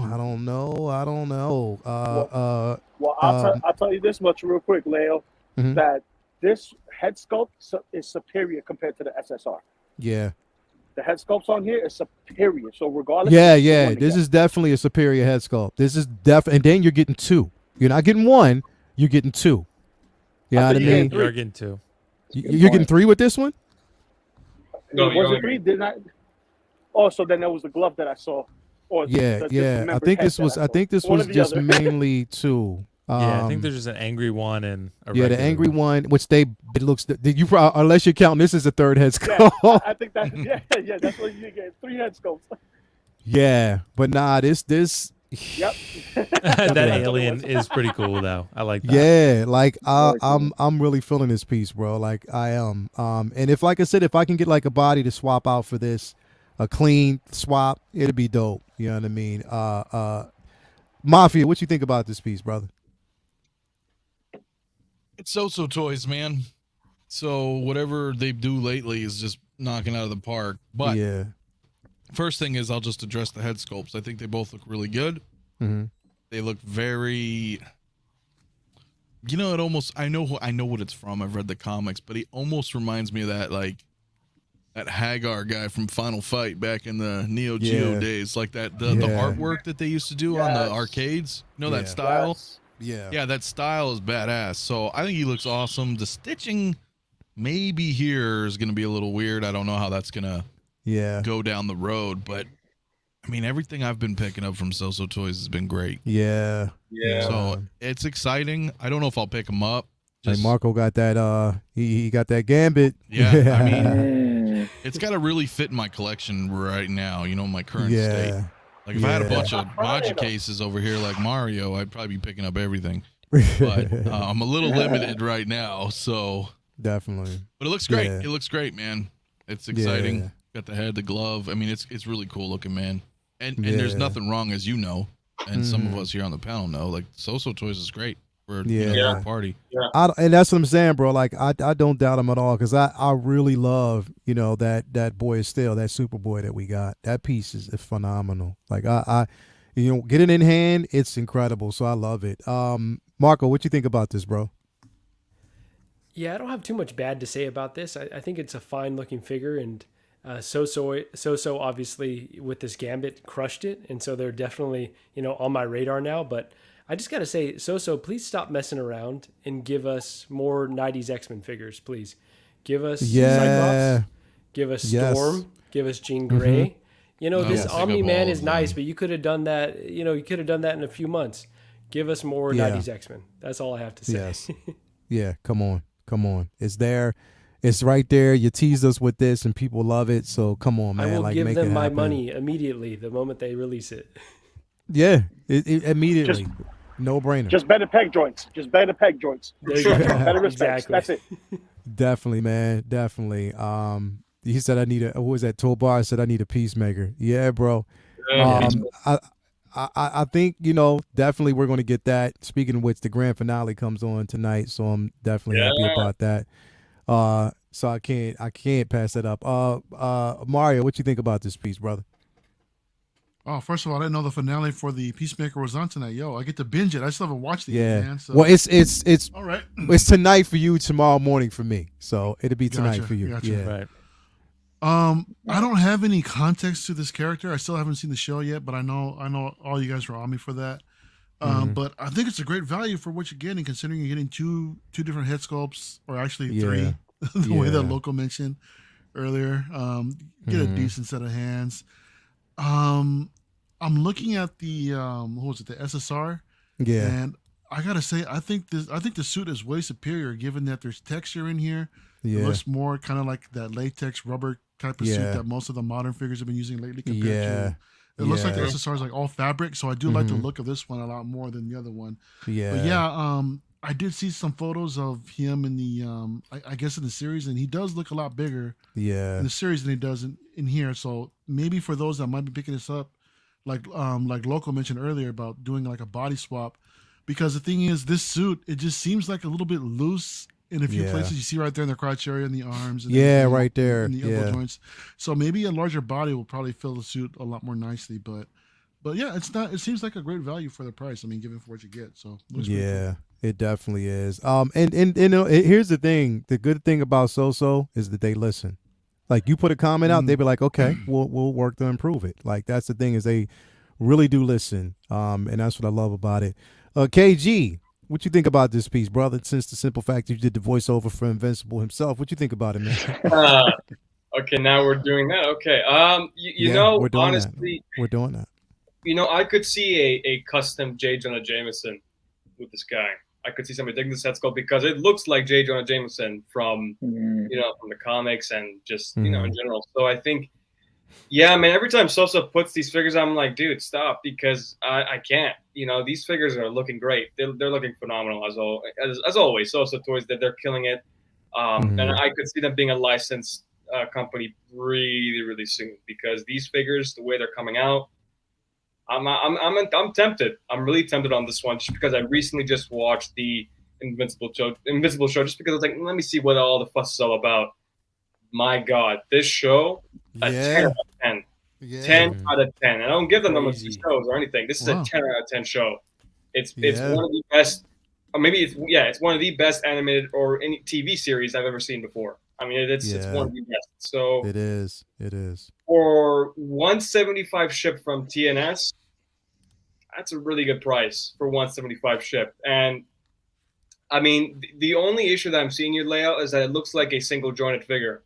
Well, I'll tell you this much real quick, Leo, Mhm. that this head sculpt is superior compared to the SSR. Yeah. The head sculpts on here is superior. So regardless, Yeah, of which yeah. one to This get. is definitely a superior head sculpt. This is definitely, and then you're getting two. You're not getting one. You're getting two. You know what I thought you mean? had three. You're getting two. You're getting three with this one. No, you was only it three? Did not. Oh, so then there was the glove that I saw. Or Yeah, the yeah. I dismembered think head this that was. I saw. think this One was or the just other. mainly two. Yeah, I think there's just an angry one and a Yeah, the regular angry one. one, which it looks. Did you unless you're counting this as a third head Yeah, sculpt? I think that. Yeah, that's what you get. 3 head sculpts. Yeah, but nah, this. Yep. That alien is pretty cool though. I like that. Yeah, like Very cool. I'm really feeling this piece, bro. Like I am. And if, like I said, if I can get like a body to swap out for this, a clean swap, it'd be dope. You know what I mean? Mafia, what you think about this piece, brother? It's So Toys, man. So whatever they do lately is just knocking out of the park. But yeah. first thing is I'll just address the head sculpts. I think they both look really good. Mm-hmm. They look very, you know, it almost, I know what it's from. I've read the comics, but he almost reminds me of that Hagar guy from Final Fight back in the Neo Geo Yeah. days, like the Yeah. artwork that they used to do on the Yes. arcades. You know Yeah. that style? Yes. Yeah, that style is badass. So I think he looks awesome. The stitching maybe here is going to be a little weird. I don't know how that's going to go down the road, but I mean, everything I've been picking up from So Toys has been great. Yeah. So it's exciting. I don't know if I'll pick them up. Like Marco got that. He got that Gambit. Yeah, I mean, it's got to really fit in my collection right now. You know, my current state. Like if I had a bunch of Baja cases over here like Mario, I'd probably be picking up everything. But I'm a little limited right now, so definitely. But it looks great. It looks great, man. It's exciting. Got the head, the glove. I mean, it's really cool looking, man. And there's nothing wrong, as you know, and some of us here on the panel know. Like So Toys is great for a party. Yeah. And that's what I'm saying, bro. Like I don't doubt him at all, because I really love, you know, that Boy is Still, that Superboy that we got. That piece is phenomenal. Like I you know, get it in hand, it's incredible. So I love it. Marco, what you think about this, bro? Yeah, I don't have too much bad to say about this. I think it's a fine looking figure, and So obviously with this Gambit crushed it, and so they're definitely, you know, on my radar now. But I just gotta say, So please stop messing around and give us more 90s X-Men figures, please. Give us Cyclops, give us Storm, give us Jean Grey. You know, this Omni-Man is nice, but you could have done that. You know, you could have done that in a few months. Give us more 90s X-Men. That's all I have to say. Yes. Yeah, come on. It's there. It's right there. You teased us with this, and people love it. So come on, man. I will like, give make them it my happen. money immediately the moment they release it. Yeah, it immediately. No brainer. Just better peg joints. Better respects. Exactly. That's it. Definitely, man. Definitely. He said I need a. What was that? Tobar said I need a peacemaker. Yeah, bro. I think, you know, definitely we're going to get that. Speaking of which, the grand finale comes on tonight, so I'm definitely happy about that. So I can't pass that up. Mario, what you think about this piece, brother? Oh, first of all, I didn't know the finale for the Peacemaker was on tonight. Yo, I get to binge it. I still haven't watched it yet, man. So. Well, it's all right. It's tonight for you, tomorrow morning for me. So it'll be tonight for you. Gotcha. Yeah. Right. I don't have any context to this character. I still haven't seen the show yet, but I know all you guys are on me for that. But I think it's a great value for what you're getting, considering you're getting two different head sculpts, or actually three, the way that Loco mentioned earlier. Get a decent set of hands. I'm looking at the what was it, the SSR? Yeah. And I gotta say, I think the suit is way superior, given that there's texture in here. Yeah. It looks more kind of like that latex rubber type of suit that most of the modern figures have been using lately compared to. It looks like the SSR is like all fabric, so I do like the look of this one a lot more than the other one. Yeah. But I did see some photos of him in the I guess in the series, and he does look a lot bigger in the series than he does in here. So maybe for those that might be picking this up, like Loco mentioned earlier about doing like a body swap, because the thing is, this suit, it just seems like a little bit loose in a few places. You see right there in the crotch area and the arms. And right there. In the elbow joints. So maybe a larger body will probably fill the suit a lot more nicely. But yeah, it seems like a great value for the price. I mean, given for what you get. So it looks pretty cool. It definitely is. And here's the thing. The good thing about So is that they listen. Like, you put a comment out, they be like, okay, we'll work to improve it. Like, that's the thing, is they really do listen. And that's what I love about it. KG, what you think about this piece, brother? Since the simple fact that you did the voiceover for Invincible himself, what you think about it, man? Okay, now we're doing that. Okay. You know, honestly, we're doing that. You know, I could see a custom J. Jonah Jameson with this guy. I could see somebody taking this head sculpt, because it looks like J. Jonah Jameson from from the comics and just in general. So I think, yeah, man. Every time Sosa puts these figures, I'm like, dude, stop, because I can't. You know, these figures are looking great. They're looking phenomenal as always. Sosa Toys, they're killing it. And I could see them being a licensed company really, really soon, because these figures, the way they're coming out, I'm tempted. I'm really tempted on this one, just because I recently just watched the Invincible show, just because I was like, let me see what all the fuss is all about. My God, this show, a 10 out of 10. 10 out of 10. I don't give them numbers to shows or anything. This is a 10 out of 10 show. It's one of the best, or maybe it's one of the best animated or any TV series I've ever seen before. I mean, it's one of the best. So it is. For 175 shipped from TNS, that's a really good price for 175 ship. And I mean, the only issue that I'm seeing you lay out is that it looks like a single jointed figure.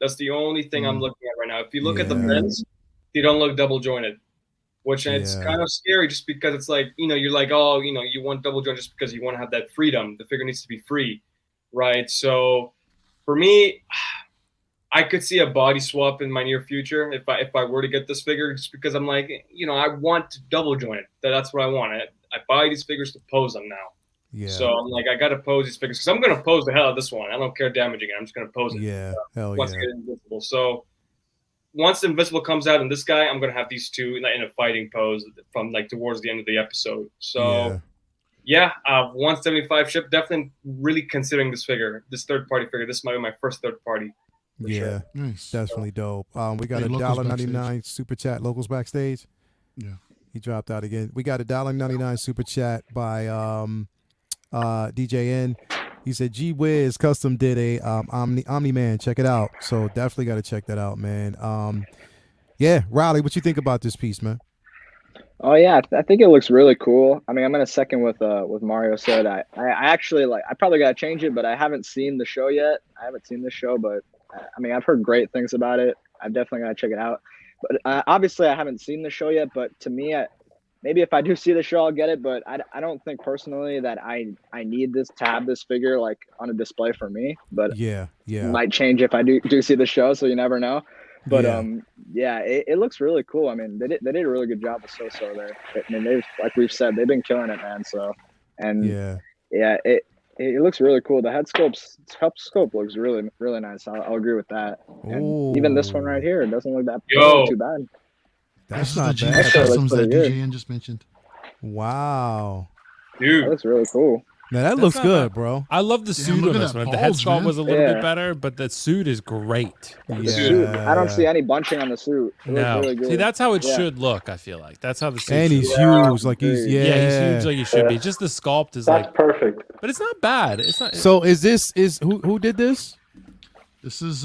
That's the only thing I'm looking at right now. If you look at the bends, they don't look double jointed, which it's kind of scary just because it's like, you're like, oh, you want double joint just because you want to have that freedom. The figure needs to be free, right? So for me, I could see a body swap in my near future if I were to get this figure, just because I'm like, I want to double joint it. That's what I want. I buy these figures to pose them now. Yeah. So I'm like, I got to pose these figures because I'm going to pose the hell out of this one. I don't care damaging it. I'm just going to pose it. Yeah. Hell once yeah. I get Invincible. So once Invincible comes out and this guy, I'm going to have these two in a fighting pose from like towards the end of the episode. So yeah, 175 ship. Definitely really considering this figure, this third-party figure. This might be my first third-party. Yeah, sure. Nice. Definitely dope. We got Hey, a locals $1.99 super chat. Locals backstage. Yeah. He dropped out again. We got a $1.99 super chat by DJN. He said, "Gee whiz, Custom did a Omni Man. Check it out." So definitely got to check that out, man. Yeah, Riley, what you think about this piece, man? Oh yeah, I think it looks really cool. I mean, I'm gonna second with Mario said. I actually I probably gotta change it, but I haven't seen the show yet. I haven't seen this show, but I mean, I've heard great things about it. I'm definitely gonna check it out. But obviously, I haven't seen the show yet. But to me, maybe if I do see the show, I'll get it. But I don't think personally that I need this to have this figure like on a display for me. But yeah, might change if I do see the show. So you never know. But it looks really cool. I mean, they did a really good job with So there. I mean, they've, like we've said, they've been killing it, man. So, and it looks really cool. The head sculpt looks really, really nice. I'll agree with that. And even this one right here, it doesn't look too bad. That's This not is the bad. GS customs that good. DJN just mentioned. Wow. Dude, That looks really cool. Now that That's looks not good, bad. bro. I love the suit look on at this that one. The head bulge, sculpt man. was a little bit Yeah. better, but the suit is great. The suit, I don't see any bunching on the suit. It looks No, really good. see, that's how it Yeah. should look. I feel like that's how the suit. And should he's look. huge, like he's Yeah, He's huge like he should be. Just the sculpt is That's like, perfect. but it's not bad. It's not. So is who did this? This is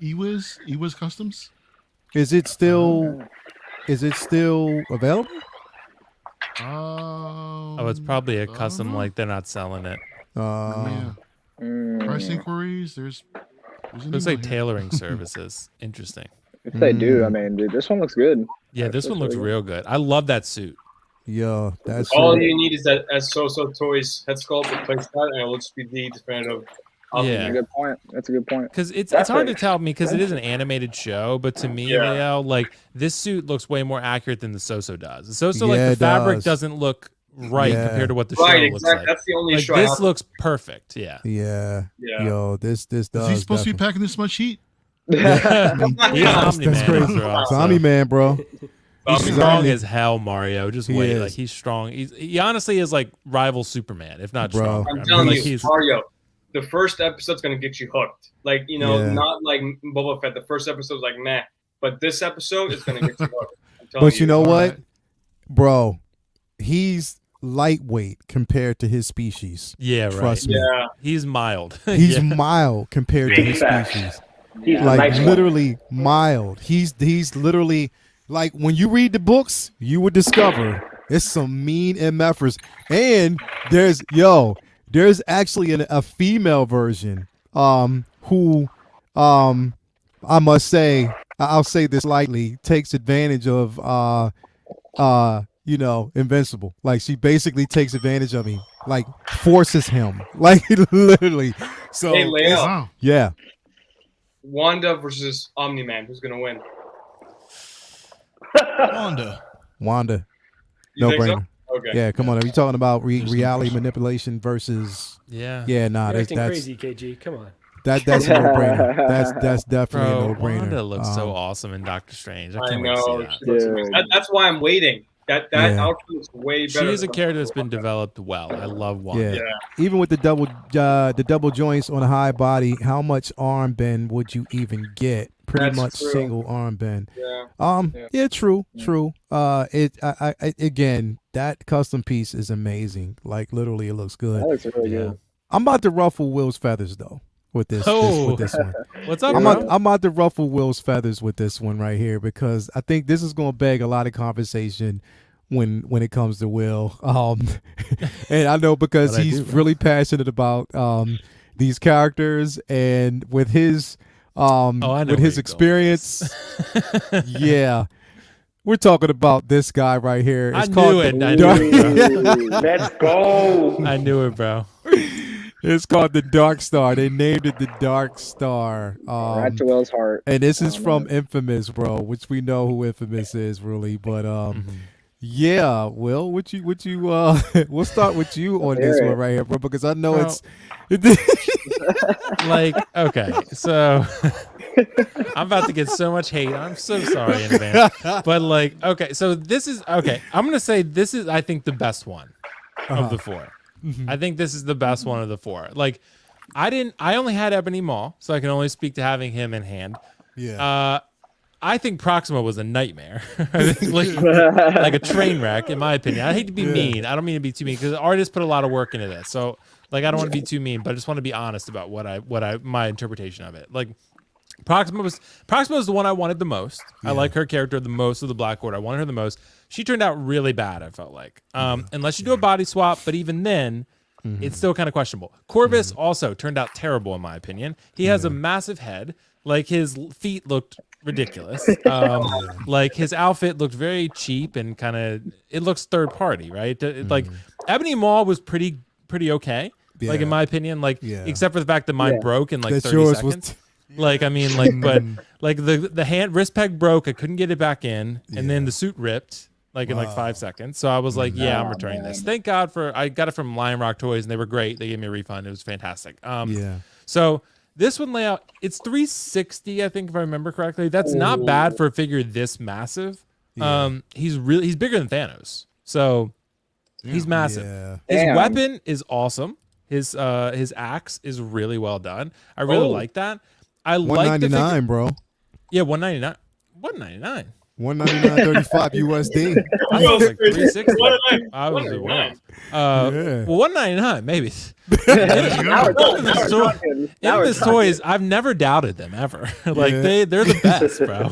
Ewiz Customs. Is it still available? Oh, it's probably a custom. Like they're not selling it. Yeah. Mm. Price inquiries. There's an Looks email like here. tailoring services. Interesting. If they do, I mean, dude, this one looks good. Yeah, this one looks really real good. I love that suit. Yeah, that's all you need is that So Toys head sculpt, replace that, and it'll just be the definitive. Yeah. That's a good point. That's a good point. Because it's hard to tell me because it is an animated show, but to me, Yeah. Leo, like this suit looks way more accurate than the Soso does. The Soso, Yeah, like the it fabric does. doesn't look right Yeah. compared to what the show Right, looks exactly. like. That's the only Like issue I this have. looks perfect. Yeah. Yeah. Yeah. Yo, this does. Is he supposed to be definitely- packing this much heat? He's That's Omni-Man crazy. after all, It's so. Omni-Man, bro. He's He's strong Omni- as hell, Mario. Just He wait. is. Like he's strong. He honestly is like rival Superman, if not Bro. stronger. I'm I telling mean, you, like he's Mario, the first episode's gonna get you hooked. Like, Yeah. not like Boba Fett. The first episode's like meh, but this episode is gonna get you hooked. I'm telling But you know All what, right. bro? He's lightweight compared to his species. yeah, right. Trust me. Yeah. He's mild. He's Yeah. mild compared to Big his facts. species. He's a Like nice one. literally mild. He's literally like when you read the books, you would discover it's some mean MFers. And there's actually a female version who I must say, I'll say this lightly, takes advantage of Invincible. Like she basically takes advantage of him, like forces him, like literally. So Hey, Leo. Wow. yeah. Wanda versus Omni-Man. Who's gonna win? Wanda. You No think so? brainer. Okay. Yeah, come on. Are you talking about There's no reality question. manipulation versus? Yeah. Yeah, nah, You're that's acting crazy, KG. Come on. that's a no brainer. That's definitely Bro, a no brainer. Wanda looks so awesome in Doctor Strange. I I can't wait to know. see that. She looks Dude. amazing. That's why I'm waiting. That Yeah. outfit looks way She better. is a than- character that's been developed well. I love Wanda. Yeah. Yeah. Even with the double joints on a high body, how much arm bend would you even get? Pretty That's much true. single arm bend. Yeah. Yeah, true. I again, that custom piece is amazing. Like literally, it looks good. That looks really Yeah. good. I'm about to ruffle Will's feathers though. with this Oh. with this one. What's up, I'm bro? about to ruffle Will's feathers with this one right here because I think this is going to beg a lot of conversation when it comes to Will. And I know because What'd I he's do, bro? really passionate about these characters and with his I know with where his you're going with experience. Yeah. We're talking about this guy right here. I It's knew called it. the I Dark- knew it, bro. Let's go. I knew it, bro. It's called the Dark Star. They named it the Dark Star. Right to Will's heart. And this is Oh, from man. Infamous, bro, which we know who Infamous is really. But yeah, Will, what you we'll start with you on this one right here, bro, because I know Bro. it's Like, okay, so I'm about to get so much hate. I'm so sorry in advance. But like, okay, so this is okay. I'm gonna say this is, I think, the best one of the four. I think this is the best one of the four. Like, I only had Ebony Maw, so I can only speak to having him in hand. yeah. I think Proxima was a nightmare. I think like a train wreck, in my opinion. I hate to be mean. I don't mean to be too mean because the artists put a lot of work into this. So like, I don't want to be too mean, but I just want to be honest about my interpretation of it. Like, Proxima was the one I wanted the most. I like her character the most of the Black Order. I wanted her the most. She turned out really bad, I felt like. Unless you do a body swap, but even then, it's still kind of questionable. Corvus also turned out terrible, in my opinion. He has a massive head. Like, his feet looked ridiculous. Like, his outfit looked very cheap and kind of, it looks third party, right? Like, Ebony Maw was pretty okay. Like, in my opinion, like, except for the fact that mine broke in like That 30 yours seconds. was Like, I mean, like, but like the hand wrist peg broke. I couldn't get it back in, and then the suit ripped like in like 5 seconds. So I was like, yeah, I'm returning this. Thank God I got it from Lion Rock Toys, and they were great. They gave me a refund. It was fantastic. So this one layout, it's 360, I think, if I remember correctly. That's not bad for a figure this massive. He's bigger than Thanos, so he's massive. Yeah. His weapon is awesome. His axe is really well done. I really like that. I like the $199, figure. bro. Yeah, $199. $199. $199.35 USD. I was like 360. $199. I was way off. Yeah. Well, $199 maybe. Now we're talking. Infamous Toys, I've never doubted them ever. Like they're the best, bro.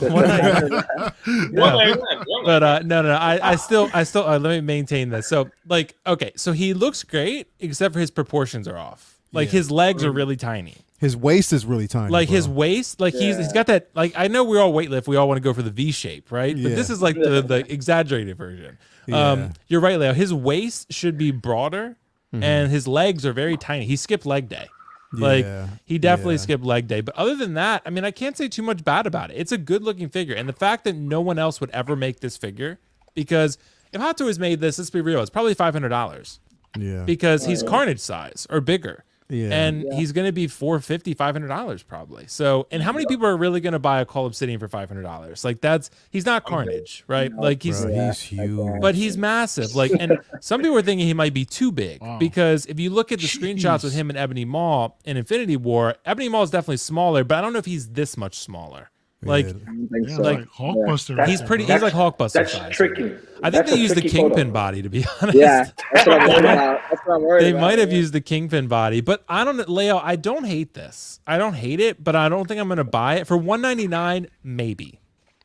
But no. I still let me maintain this. So like, okay, so he looks great except for his proportions are off. Like his legs are really tiny. His waist is really tiny. Like bro. his waist, like he's got that. Like, I know we all weightlift, we all want to go for the V shape, right? But this is like the exaggerated version. You're right, Leo. His waist should be broader, and his legs are very tiny. He skipped leg day. Like he definitely skipped leg day. But other than that, I mean, I can't say too much bad about it. It's a good looking figure, and the fact that no one else would ever make this figure, because if Hot Toys made this, let's be real, it's probably $500. Yeah. Because he's Carnage size or bigger. And he's going to be $450, $500 probably. So, and how many people are really going to buy a Call Obsidian for $500? Like he's not Carnage, right? Like he's huge. but he's massive. Like, and some people are thinking he might be too big because if you look at the screenshots with him and Ebony Maw in Infinity War, Ebony Maw is definitely smaller, but I don't know if he's this much smaller. Like, I don't think so. like Hulkbuster. he's like Hulkbuster That's size. tricky. I think That's they a used the tricky Kingpin photo. body, to be honest. Yeah, that's what I'm worried about. That's what I'm worried They about. might have used the Kingpin body, but I don't, Leo, I don't hate this. I don't hate it, but I don't think I'm going to buy it. For $199, maybe.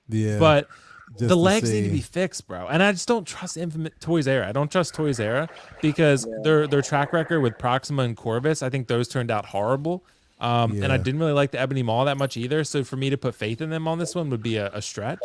Yeah. But Just the to legs need to see. be fixed, bro. And I just don't trust Infinite Toys Era. I don't trust Toys Era because their track record with Proxima and Corvus, I think those turned out horrible. And I didn't really like the Ebony Maw that much either. So for me to put faith in them on this one would be a stretch.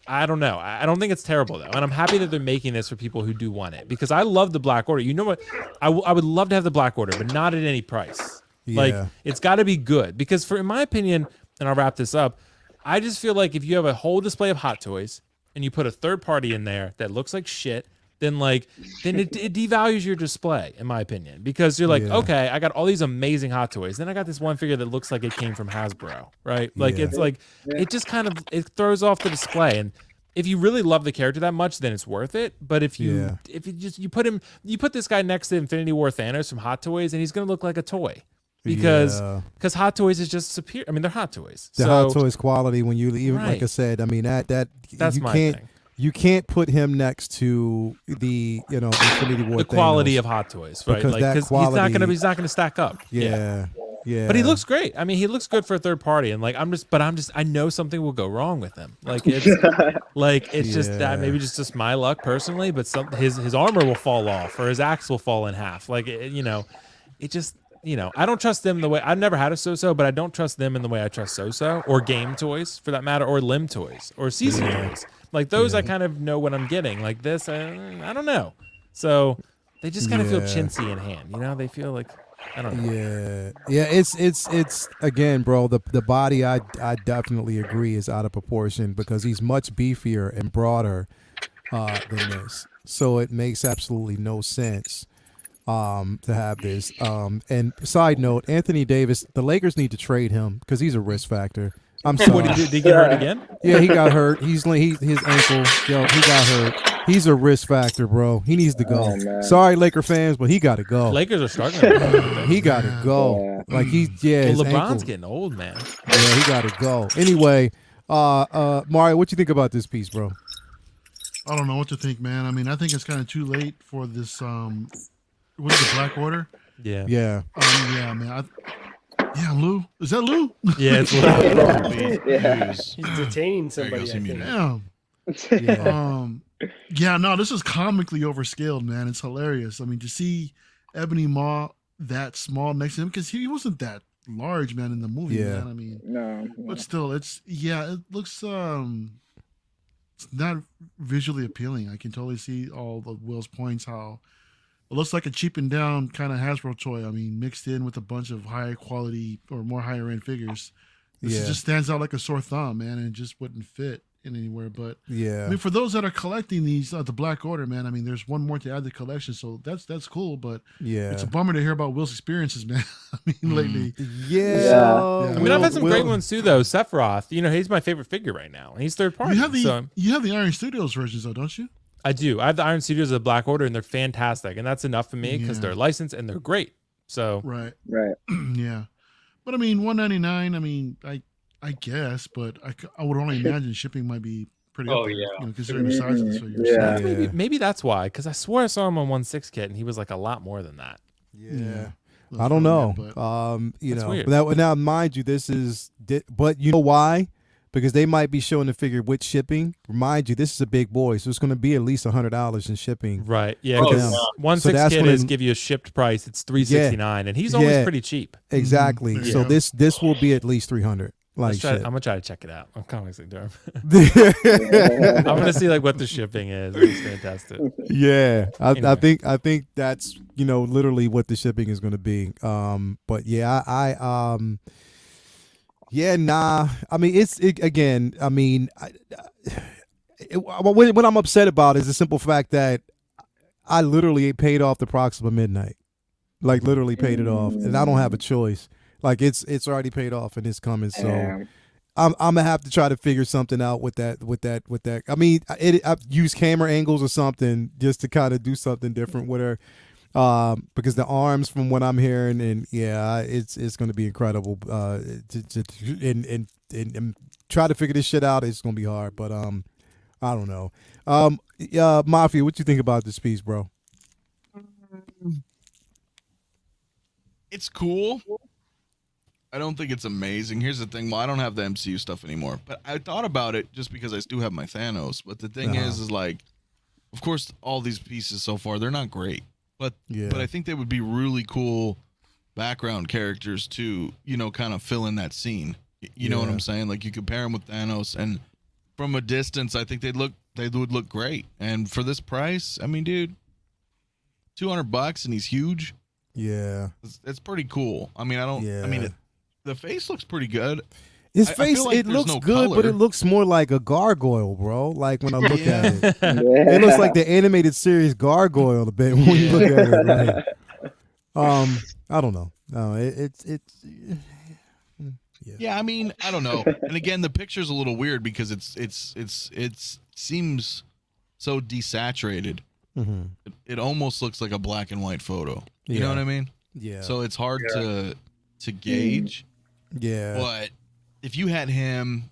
I don't know. I don't think it's terrible though, and I'm happy that they're making this for people who do want it because I love the Black Order. You know what? I would love to have the Black Order, but not at any price. Like it's got to be good because, in my opinion, and I'll wrap this up. I just feel like if you have a whole display of Hot Toys and you put a third party in there that looks like shit, then it devalues your display, in my opinion, because you're like, okay, I got all these amazing Hot Toys, then I got this one figure that looks like it came from Hasbro, right? Like it's like it just kind of it throws off the display. And if you really love the character that much, then it's worth it. But if you put this guy next to Infinity War Thanos from Hot Toys, and he's gonna look like a toy. Because Hot Toys is just superior. I mean, they're Hot Toys. The Hot Toys quality when you even Right. like I said, I mean that's you my can't thing. you can't put him next to the Infinity War The quality Thanos, of Hot Toys, right? because Like, that because quality, he's not gonna stack up. yeah. But he looks great. I mean, he looks good for a third party, and like I know something will go wrong with him. Like it's just that maybe just my luck personally, but his armor will fall off or his axe will fall in half. Like it just I don't trust them the way I've never had a So-So, but I don't trust them in the way I trust So-So or Game Toys for that matter, or Limb Toys or Season Toys. Like those, I kind of know what I'm getting. Like this, I don't know. So they just kind of feel chintzy in hand. They feel like. I don't know. Yeah. It's again, bro. The body, I definitely agree, is out of proportion because he's much beefier and broader than this. So it makes absolutely no sense to have this. And side note, Anthony Davis, the Lakers need to trade him because he's a risk factor. I'm sorry. Did he get hurt again? Yeah, he got hurt. His ankle. He got hurt. He's a risk factor, bro. He needs to go. Oh, sorry, Laker fans, but he got to go. Lakers are struggling. He got to go. Like his LeBron's ankle. getting old, man. Yeah, he got to go. Anyway, Mario, what you think about this piece, bro? I don't know what to think, man. I mean, I think it's kind of too late for this. What is the Black Order? Yeah. Yeah. Yeah, man. Lou. Is that Lou? Yeah, it's Yeah. He's detaining somebody. I think. Damn. No, this is comically overscaled, man. It's hilarious. I mean, to see Ebony Maw that small next to him, because he wasn't that large, man, in the movie, man. I mean, no. But still, it looks it's not visually appealing. I can totally see all of Will's points, how it looks like a cheapened down kind of Hasbro toy. I mean, mixed in with a bunch of higher quality or more higher end figures. This just stands out like a sore thumb, man, and it just wouldn't fit in anywhere. But I mean, for those that are collecting these, the Black Order, man, I mean, there's one more to add to the collection, so that's cool. But it's a bummer to hear about Will's experiences, man. I mean, lately. I mean, I've had some great ones too, though. Sephiroth, he's my favorite figure right now. He's third party. You have the Iron Studios versions, though, don't you? I do. I have the Iron Studios of the Black Order, and they're fantastic, and that's enough for me because they're licensed and they're great. So right. Yeah. But I mean, $199. I mean, I guess, but I would only imagine shipping might be pretty up there, considering the size of this figure. Yeah. Maybe that's why, because I swore I saw him on 1/6 kit, and he was like a lot more than that. Yeah. I don't know. Weird. Now, mind you, but you know why? Because they might be showing the figure with shipping. Remind you, this is a big boy, so it's going to be at least $100 in shipping. Right. Yeah. Because 1/6 kit is give you a shipped price. It's $369, and he's always pretty cheap. Exactly. Mm-hmm. So this will be at least $300. I'm gonna try to check it out. I'm comics derm. I'm gonna see like what the shipping is. It's fantastic. Yeah, Anyway. I think that's literally what the shipping is going to be. But yeah, I I mean, again. I mean, what I'm upset about is the simple fact that I literally paid off the Proxima Midnight, like literally paid it off, and I don't have a choice. Like it's already paid off and it's coming. So I'm gonna have to try to figure something out with that. I mean, I've used camera angles or something just to kind of do something different with her. Because the arms, from what I'm hearing, and it's going to be incredible. And try to figure this shit out. It's going to be hard, but I don't know. Mafia, what you think about this piece, bro? It's cool. I don't think it's amazing. Here's the thing. Well, I don't have the MCU stuff anymore, but I thought about it just because I do have my Thanos. But the thing is like, of course, all these pieces so far, they're not great. But I think they would be really cool background characters to, kind of fill in that scene. You know what I'm saying? Like you compare them with Thanos, and from a distance, I think they would look great. And for this price, I mean, dude, $200 and he's huge. Yeah, it's pretty cool. I mean, the face looks pretty good. His face, it looks good, but it looks more like a gargoyle, bro. Like when I look at it, it looks like the animated series Gargoyle a bit when you look at it. Like, I don't know. No, it's. Yeah, I mean, I don't know. And again, the picture's a little weird because it seems so desaturated. Mm-hmm. It almost looks like a black and white photo. You know what I mean? Yeah. So it's hard to gauge. Yeah. But if you had him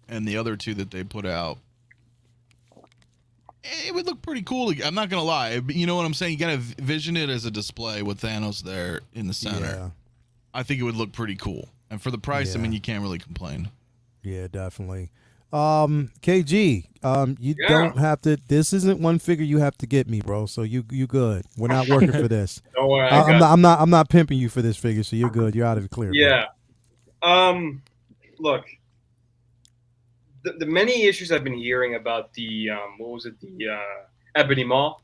and the other two that they put out, it would look pretty cool. I'm not gonna lie. You know what I'm saying? You gotta vision it as a display with Thanos there in the center. Yeah. I think it would look pretty cool. And for the price, I Yeah. mean, you can't really complain. Yeah, definitely. KG, you Yeah. don't have to. This isn't one figure you have to get me, bro. So you good. We're not working for this. Don't worry, I'm not pimping you for this figure. So you're good. You're out of the clear. bro. Yeah. Look, the many issues I've been hearing about the what was it, the Ebony Maw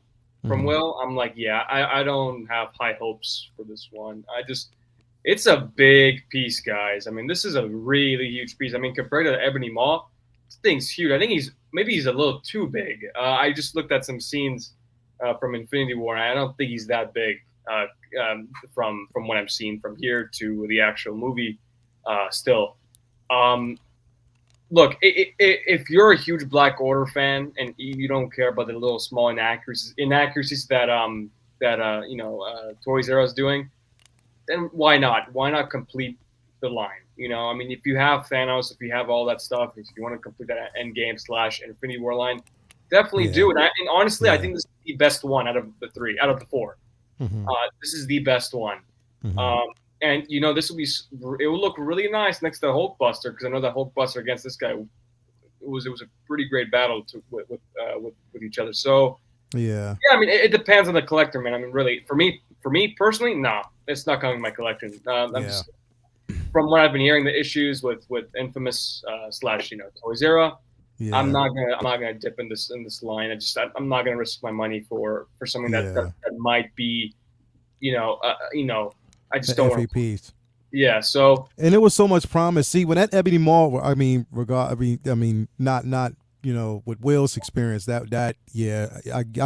from Mhm. Will, I'm like, yeah, I don't have high hopes for this one. It's a big piece, guys. I mean, this is a really huge piece. I mean, compared to the Ebony Maw, this thing's huge. I think he's a little too big. I just looked at some scenes from Infinity War, and I don't think he's that big from what I'm seeing from here to the actual movie. Still, look, if you're a huge Black Order fan and you don't care about the little small inaccuracies that Toys R Us is doing, then why not? Why not complete the line? You know, I mean, if you have Thanos, if you have all that stuff, if you want to complete that Endgame / Infinity War line, definitely do it. And honestly, I think this is the best one out of the the four. Mhm. This is the best one. Mhm. And it will look really nice next to Hulkbuster, because I know that Hulkbuster against this guy, it was a pretty great battle with each other. So Yeah. I mean, it depends on the collector, man. I mean, really, for me personally, no, it's not coming in my collection. Just, from what I've been hearing, the issues with Infamous / Toys R Us, Yeah. I'm not gonna dip in this line. I'm not gonna risk my money for something that might be, I just don't want to. piece. Yeah. So. And it was so much promise. See, when that Ebony Maw, not with Will's experience, I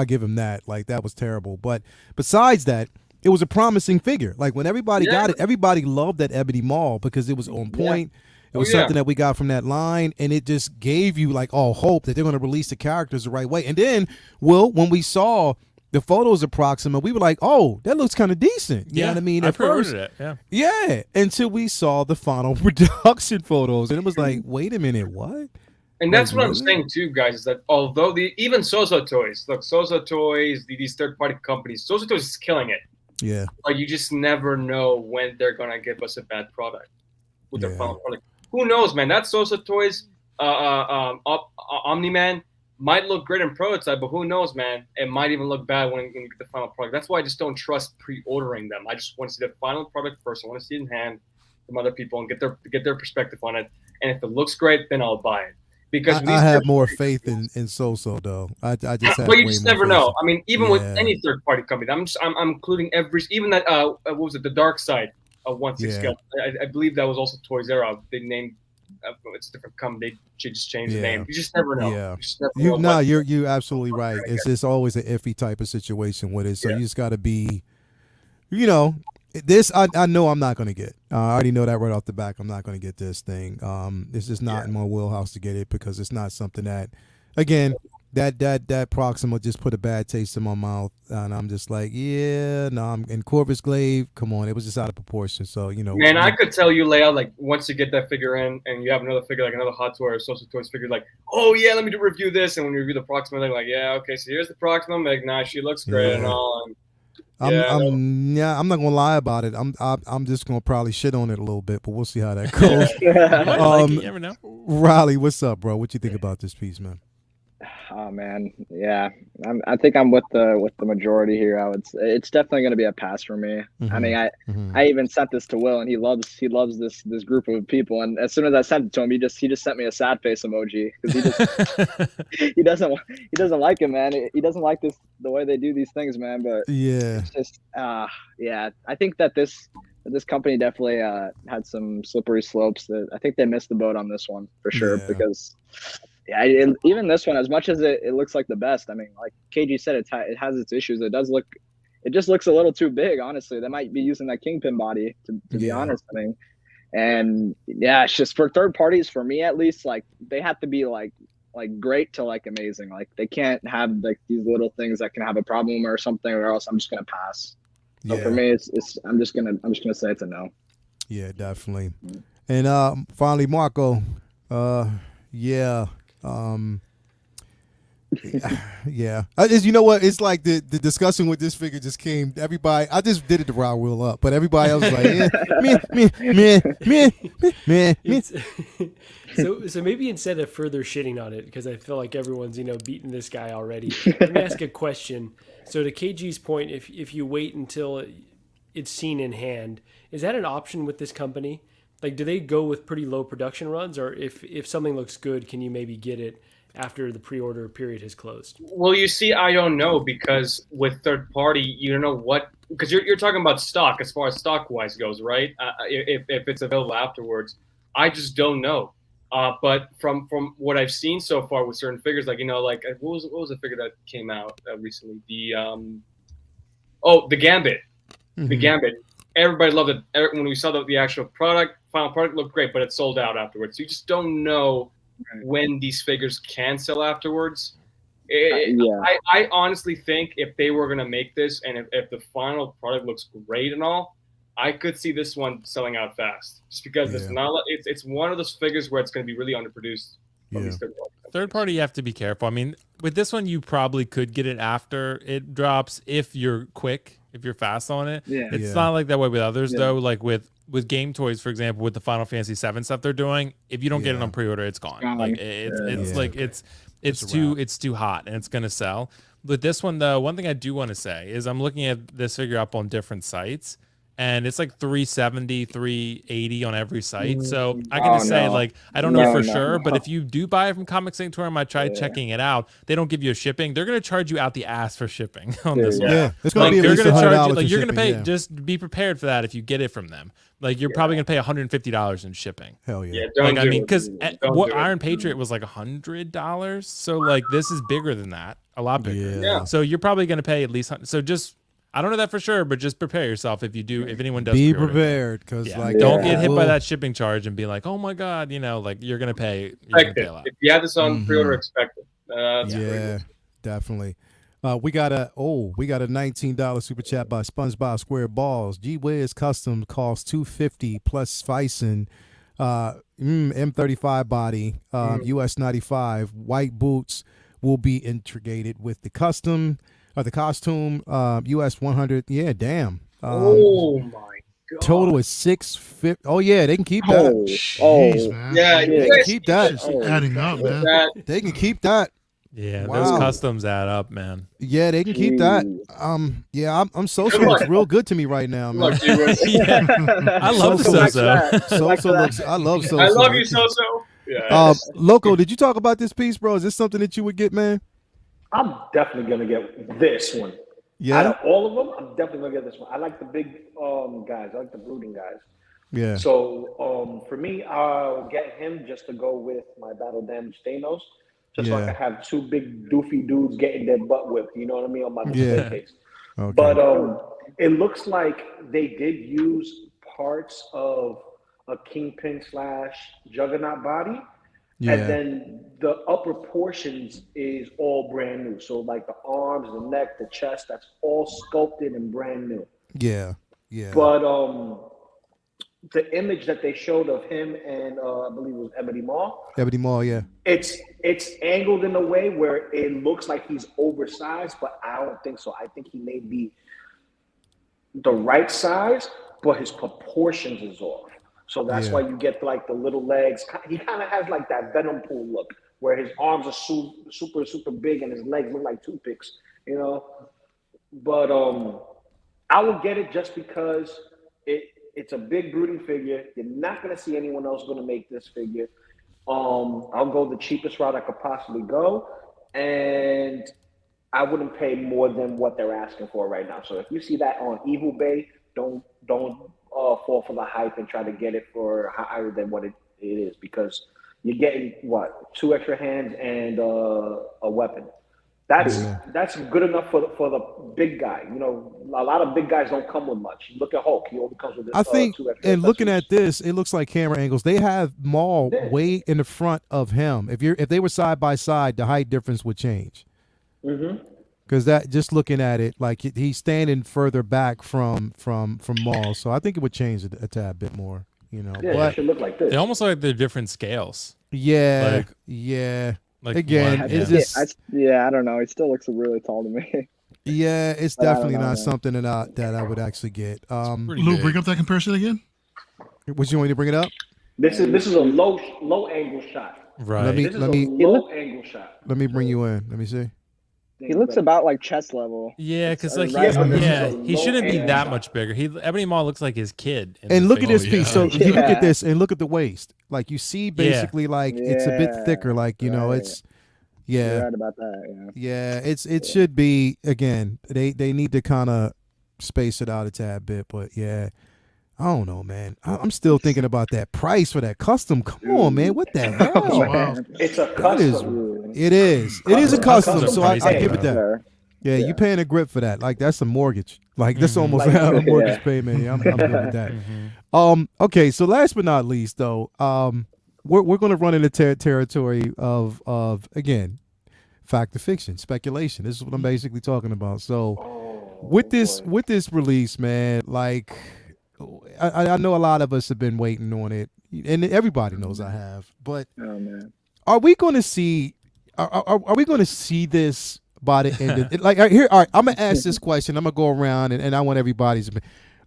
give him that. Like, that was terrible. But besides that, it was a promising figure. Like, when everybody got it, everybody loved that Ebony Maw because it was on point. It was something that we got from that line, and it just gave you like all hope that they're going to release the characters the right way. And then, Will, when we saw the photos of Proxima, we were like, oh, that looks kind of decent. You know what I mean? I At first, it. Yeah. yeah, until we saw the final production photos, and it was like, wait a minute, what? And that's Like, what I'm really? saying too, guys, is that although even Sosa Toys, these third-party companies, Sosa Toys is killing it. Yeah. Like, you just never know when they're gonna give us a bad product with their final product. Who knows, man? That Sosa Toys, Omni-Man might look great in prototype, but who knows, man? It might even look bad when you get the final product. That's why I just don't trust pre-ordering them. I just want to see the final product first. I want to see it in hand from other people and get their perspective on it. And if it looks great, then I'll buy it. Because I have more faith in Soso though. I just have. But you just never know. I mean, even with Yeah. any third party company, I'm including even that what was it, the Dark Side of 1/6 scale. I believe that was also Toys R Us. They named it's a different company. They just changed the name. You just never know. Yeah. You just never know. You're absolutely right. It's always an iffy type of situation with it. So you just got to be, this I know I'm not going to get. I already know that right off the back. I'm not going to get this thing. It's just not in my wheelhouse to get it because it's not something that, again, that Proxima just put a bad taste in my mouth, and I'm just like, and Corvus Glaive, come on, it was just out of proportion. So man, I could tell you, Leia, like once you get that figure in, and you have another figure, like another Hot Toy or Social Toys figure, like, oh yeah, let me review this, and when you review the Proxima, they're like, yeah, okay, so here's the Proxima, I'm like, nah, she looks great and all. And, I'm not gonna lie about it. I'm just gonna probably shit on it a little bit, but we'll see how that goes. You never know. Riley, what's up, bro? What you think about this piece, man? Oh man, yeah. I think I'm with the majority here. I would say it's definitely going to be a pass for me. I mean, I even sent this to Will, and he loves this group of people. And as soon as I sent it to him, he just sent me a sad face emoji because he doesn't like it, man. He doesn't like the way they do these things, man. But it's just yeah. I think that this company definitely had some slippery slopes. That I think they missed the boat on this one for sure because. Yeah, even this one, as much as it looks like the best, I mean, like KG said, it has its issues. It just looks a little too big, honestly. They might be using that Kingpin body, to be honest. I mean, and yeah, it's just for third parties, for me at least, like they have to be like great to like amazing. Like they can't have like these little things that can have a problem or something, or else I'm just gonna pass. So for me, I'm just gonna say it's a no. Yeah, definitely. And finally, Marco, Yeah. You know what? It's like the discussion with this figure just came. Everybody, I just did it to rile Will up, but everybody else was like, me. It's, so maybe instead of further shitting on it, because I feel like everyone's beating this guy already. Let me ask a question. So to KG's point, if you wait until it's seen in hand, is that an option with this company? Like, do they go with pretty low production runs, or if something looks good, can you maybe get it after the pre-order period has closed? Well, you see, I don't know, because with third party, you don't know what, because you're talking about stock as far as stock wise goes, right? If it's available afterwards, I just don't know. But from what I've seen so far with certain figures, like like what was the figure that came out recently? The Gambit, the Gambit. Everybody loved it. When we saw the actual final product looked great, but it sold out afterwards. So you just don't know when these figures can sell afterwards. I honestly think if they were going to make this, and if the final product looks great and all, I could see this one selling out fast, just because it's one of those figures where it's going to be really underproduced. Third party, you have to be careful. I mean, with this one, you probably could get it after it drops if you're quick, if you're fast on it. It's not like that way with others though. Like with Game Toys, for example, with the Final Fantasy VII stuff they're doing, if you don't get it on pre-order, it's gone. Like it's too hot and it's gonna sell. With this one though, one thing I do want to say is I'm looking at this figure up on different sites, and it's like 370, 380 on every site. So I can just say, like, I don't know for sure, but if you do buy it from Comic Sanctuary, I try checking it out. They don't give you a shipping. They're going to charge you out the ass for shipping on this one. Yeah, it's going to be at least $100 $100. Like, you're going to pay, just be prepared for that if you get it from them. Like, you're probably going to pay $150 in shipping. Hell yeah. Don't like, I mean, because what Iron Patriot was like $100. So, like, this is bigger than that. A lot bigger. Yeah. So you're probably going to pay at least, so just, I don't know that for sure, but just prepare yourself if anyone does. Be pre-order. prepared, because don't get hit by that shipping charge and be like, oh my God, like you're gonna pay. Expect it. If you have this on pre-order, expect it. Definitely. We got a $19 super chat by SpongeBob SquareBalls. G Wiz Custom costs $250 plus Fison. M35 body, US 95. White boots will be integrated with the custom. The costume, US 100. Yeah, damn. Oh my God. Total is $650. Oh yeah, they can keep that. Jeez, man. Yeah, they can keep that. Adding up, man. They can keep that. Yeah, Wow. those customs add up, man. Yeah, they can keep that. I'm Sosa looks real good to me right now, man. I love Sosa. Sosa looks. I love Sosa. I love you, Soso. Yeah. Loco, did you talk about this piece, bro? Is this something that you would get, man? I'm definitely gonna get this one. Yeah. Out of all of them, I'm definitely gonna get this one. I like the big guys. I like the brooding guys. Yeah. So for me, I'll get him just to go with my battle damage Thanos. Just so I can have two big doofy dudes getting their butt whipped. You know what I mean on my display case. Okay. But it looks like they did use parts of a Kingpin / Juggernaut body. Yeah. And then the upper portions is all brand new. So like the arms, the neck, the chest, that's all sculpted and brand new. Yeah. Yeah. But the image that they showed of him and I believe it was Ebony Maw, yeah. It's angled in a way where it looks like he's oversized, but I don't think so. I think he may be the right size, but his proportions is off. So that's why you get like the little legs. He kind of has like that Venom Pool look, where his arms are super, super big and his legs look like toothpicks, But I will get it just because it's a big brooding figure. You're not going to see anyone else going to make this figure. I'll go the cheapest route I could possibly go, and I wouldn't pay more than what they're asking for right now. So if you see that on Evil Bay, don't fall for the hype and try to get it for higher than what it is, because you're getting 2 extra hands and a weapon. That's good enough for the big guy. A lot of big guys don't come with much. Look at Hulk; he only comes with. I think, 2 extra. and looking at this, it looks like camera angles. They have Maul way in the front of him. If they were side by side, the height difference would change. Because that, just looking at it, like he's standing further back from Maul, so I think it would change a tad bit more. Yeah, it should look like this. They almost look like they're different scales. Yeah, like Like Again, what? it's Yeah. just I don't know. He still looks really tall to me. yeah, it's But I don't definitely know, not man. something that I would actually get. Pretty Lou, big. bring up that comparison again. Would you want me to bring it up? This is a low angle shot. Right. This is a He low look- angle shot. Let me bring you in. Let me see. He looks about like chest level. Yeah, because like Right under he low shouldn't be angle that shot. much bigger. Ebony Maw looks like his kid. in And the look at figure. this piece. yeah. So if you look at Yeah. this and look at the waist, like you see basically like it's a bit Yeah, thicker. Like you know, right. it's You're yeah, right about that. Yeah. yeah. It should be again. They need to kind of space it out a tad bit, but yeah. I don't know, man. I'm still thinking about that price for that custom. Come on, man. What the hell? Wow. It's a That is, custom. it is. It is a custom. Custom So I price, give it that. Fair. Yeah, you paying a grip for that. Like that's a mortgage. Like that's almost Like, a mortgage yeah. payment. Yeah, I'm good with that. Okay, so last but not least though, we're gonna run into territory of again, fact or fiction, speculation. This is what I'm basically talking about. So with this release, man, like I know a lot of us have been waiting on it, and everybody knows I have. But Oh man. are we going to see? Are we going to see this by the end of it? Like here? All right, I'm gonna ask this question. I'm gonna go around, and I want everybody's.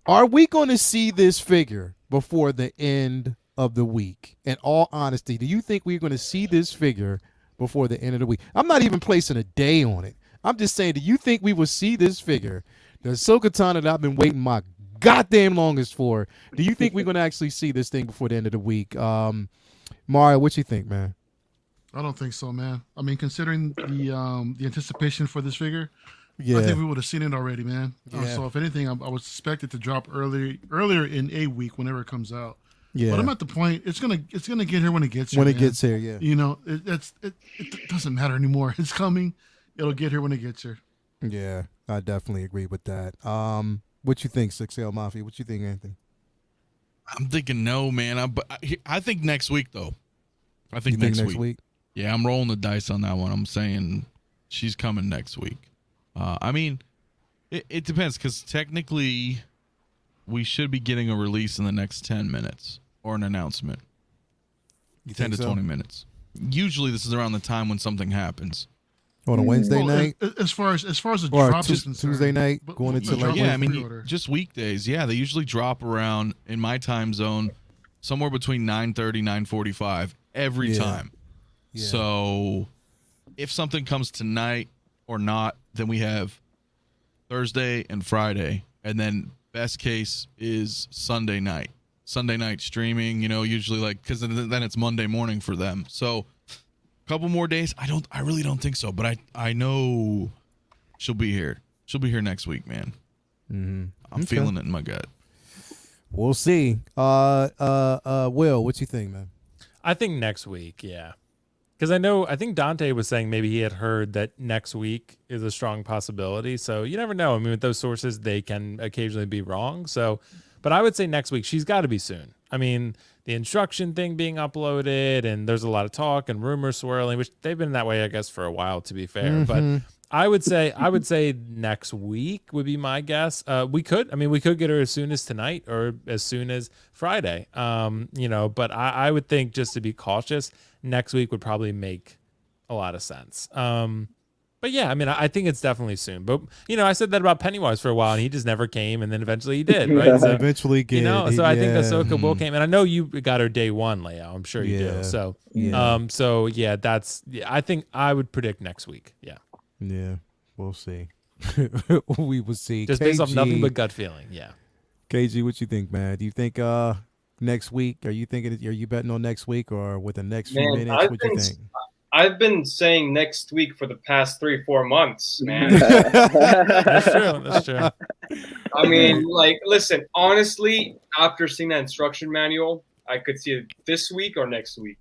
Are we going to see this figure before the end of the week? In all honesty, do you think we're going to see this figure before the end of the week? I'm not even placing a day on it. I'm just saying, do you think we will see this figure, the Ahsoka that I've been waiting my goddamn longest for? Do you think we're going to actually see this thing before the end of the week? Mario, what you think, man? I don't think so, man. I mean, considering the anticipation for this figure, Yeah, I think we would have seen it already, man. Yeah. So if anything, I would expect it to drop earlier in a week whenever it comes out. yeah. But I'm at the point it's gonna get here when it gets here. When it man. gets here, yeah. You know, it doesn't matter anymore. It's coming. It'll get here when it gets here. Yeah, I definitely agree with that. What you think, 6L Mafia? What you think, Anthony? I'm thinking no, man. I think next week though. I think, You think next week. Yeah, I'm rolling the dice on that one. I'm saying she's coming next week. I mean, it depends because technically we should be getting a release in the next 10 minutes or an announcement. You 10 think to so? 20 minutes. Usually this is around the time when something happens. On a Wednesday Well, night as far as the or drop is concerned, Tuesday night, but- going but into drop like on Yeah, I mean, pre-order. just weekdays. Yeah, they usually drop around in my time zone somewhere between 9:30, 9:45 every Yeah. time. Yeah. So if something comes tonight or not, then we have Thursday and Friday, and then best case is Sunday night. Sunday night streaming, usually like because then it's Monday morning for them. So a couple more days. I really don't think so, but I know she'll be here. She'll be here next week, man. Mm-hmm. I'm feeling it in my gut. We'll see. Will, what you think, man? I think next week, yeah. Because I think Dante was saying maybe he had heard that next week is a strong possibility. So you never know. I mean, with those sources, they can occasionally be wrong. So, but I would say next week, she's got to be soon. I mean, the instruction thing being uploaded, and there's a lot of talk and rumors swirling, which they've been that way, I guess, for a while, to be fair. But I would say next week would be my guess. We could get her as soon as tonight or as soon as Friday. But I would think, just to be cautious, next week would probably make a lot of sense. But yeah, I mean, I think it's definitely soon. But I said that about Pennywise for a while, and he just never came, and then eventually he did, right? So, Eventually, so I think yeah. Ahsoka will came, and I know you got her day one, Leo. I'm sure you Yeah. do. So, Yeah. I think I would predict next week. Yeah, Yeah, we'll see. We will see. just based off KG, nothing but gut feeling. Yeah. KG, what you think, man? Do you think next week? Are you betting on next week or with the next few Man, minutes? What do you think? I've been saying next week for the past 3-4 months, man. That's true. I mean, listen, honestly, after seeing that instruction manual, I could see it this week or next week.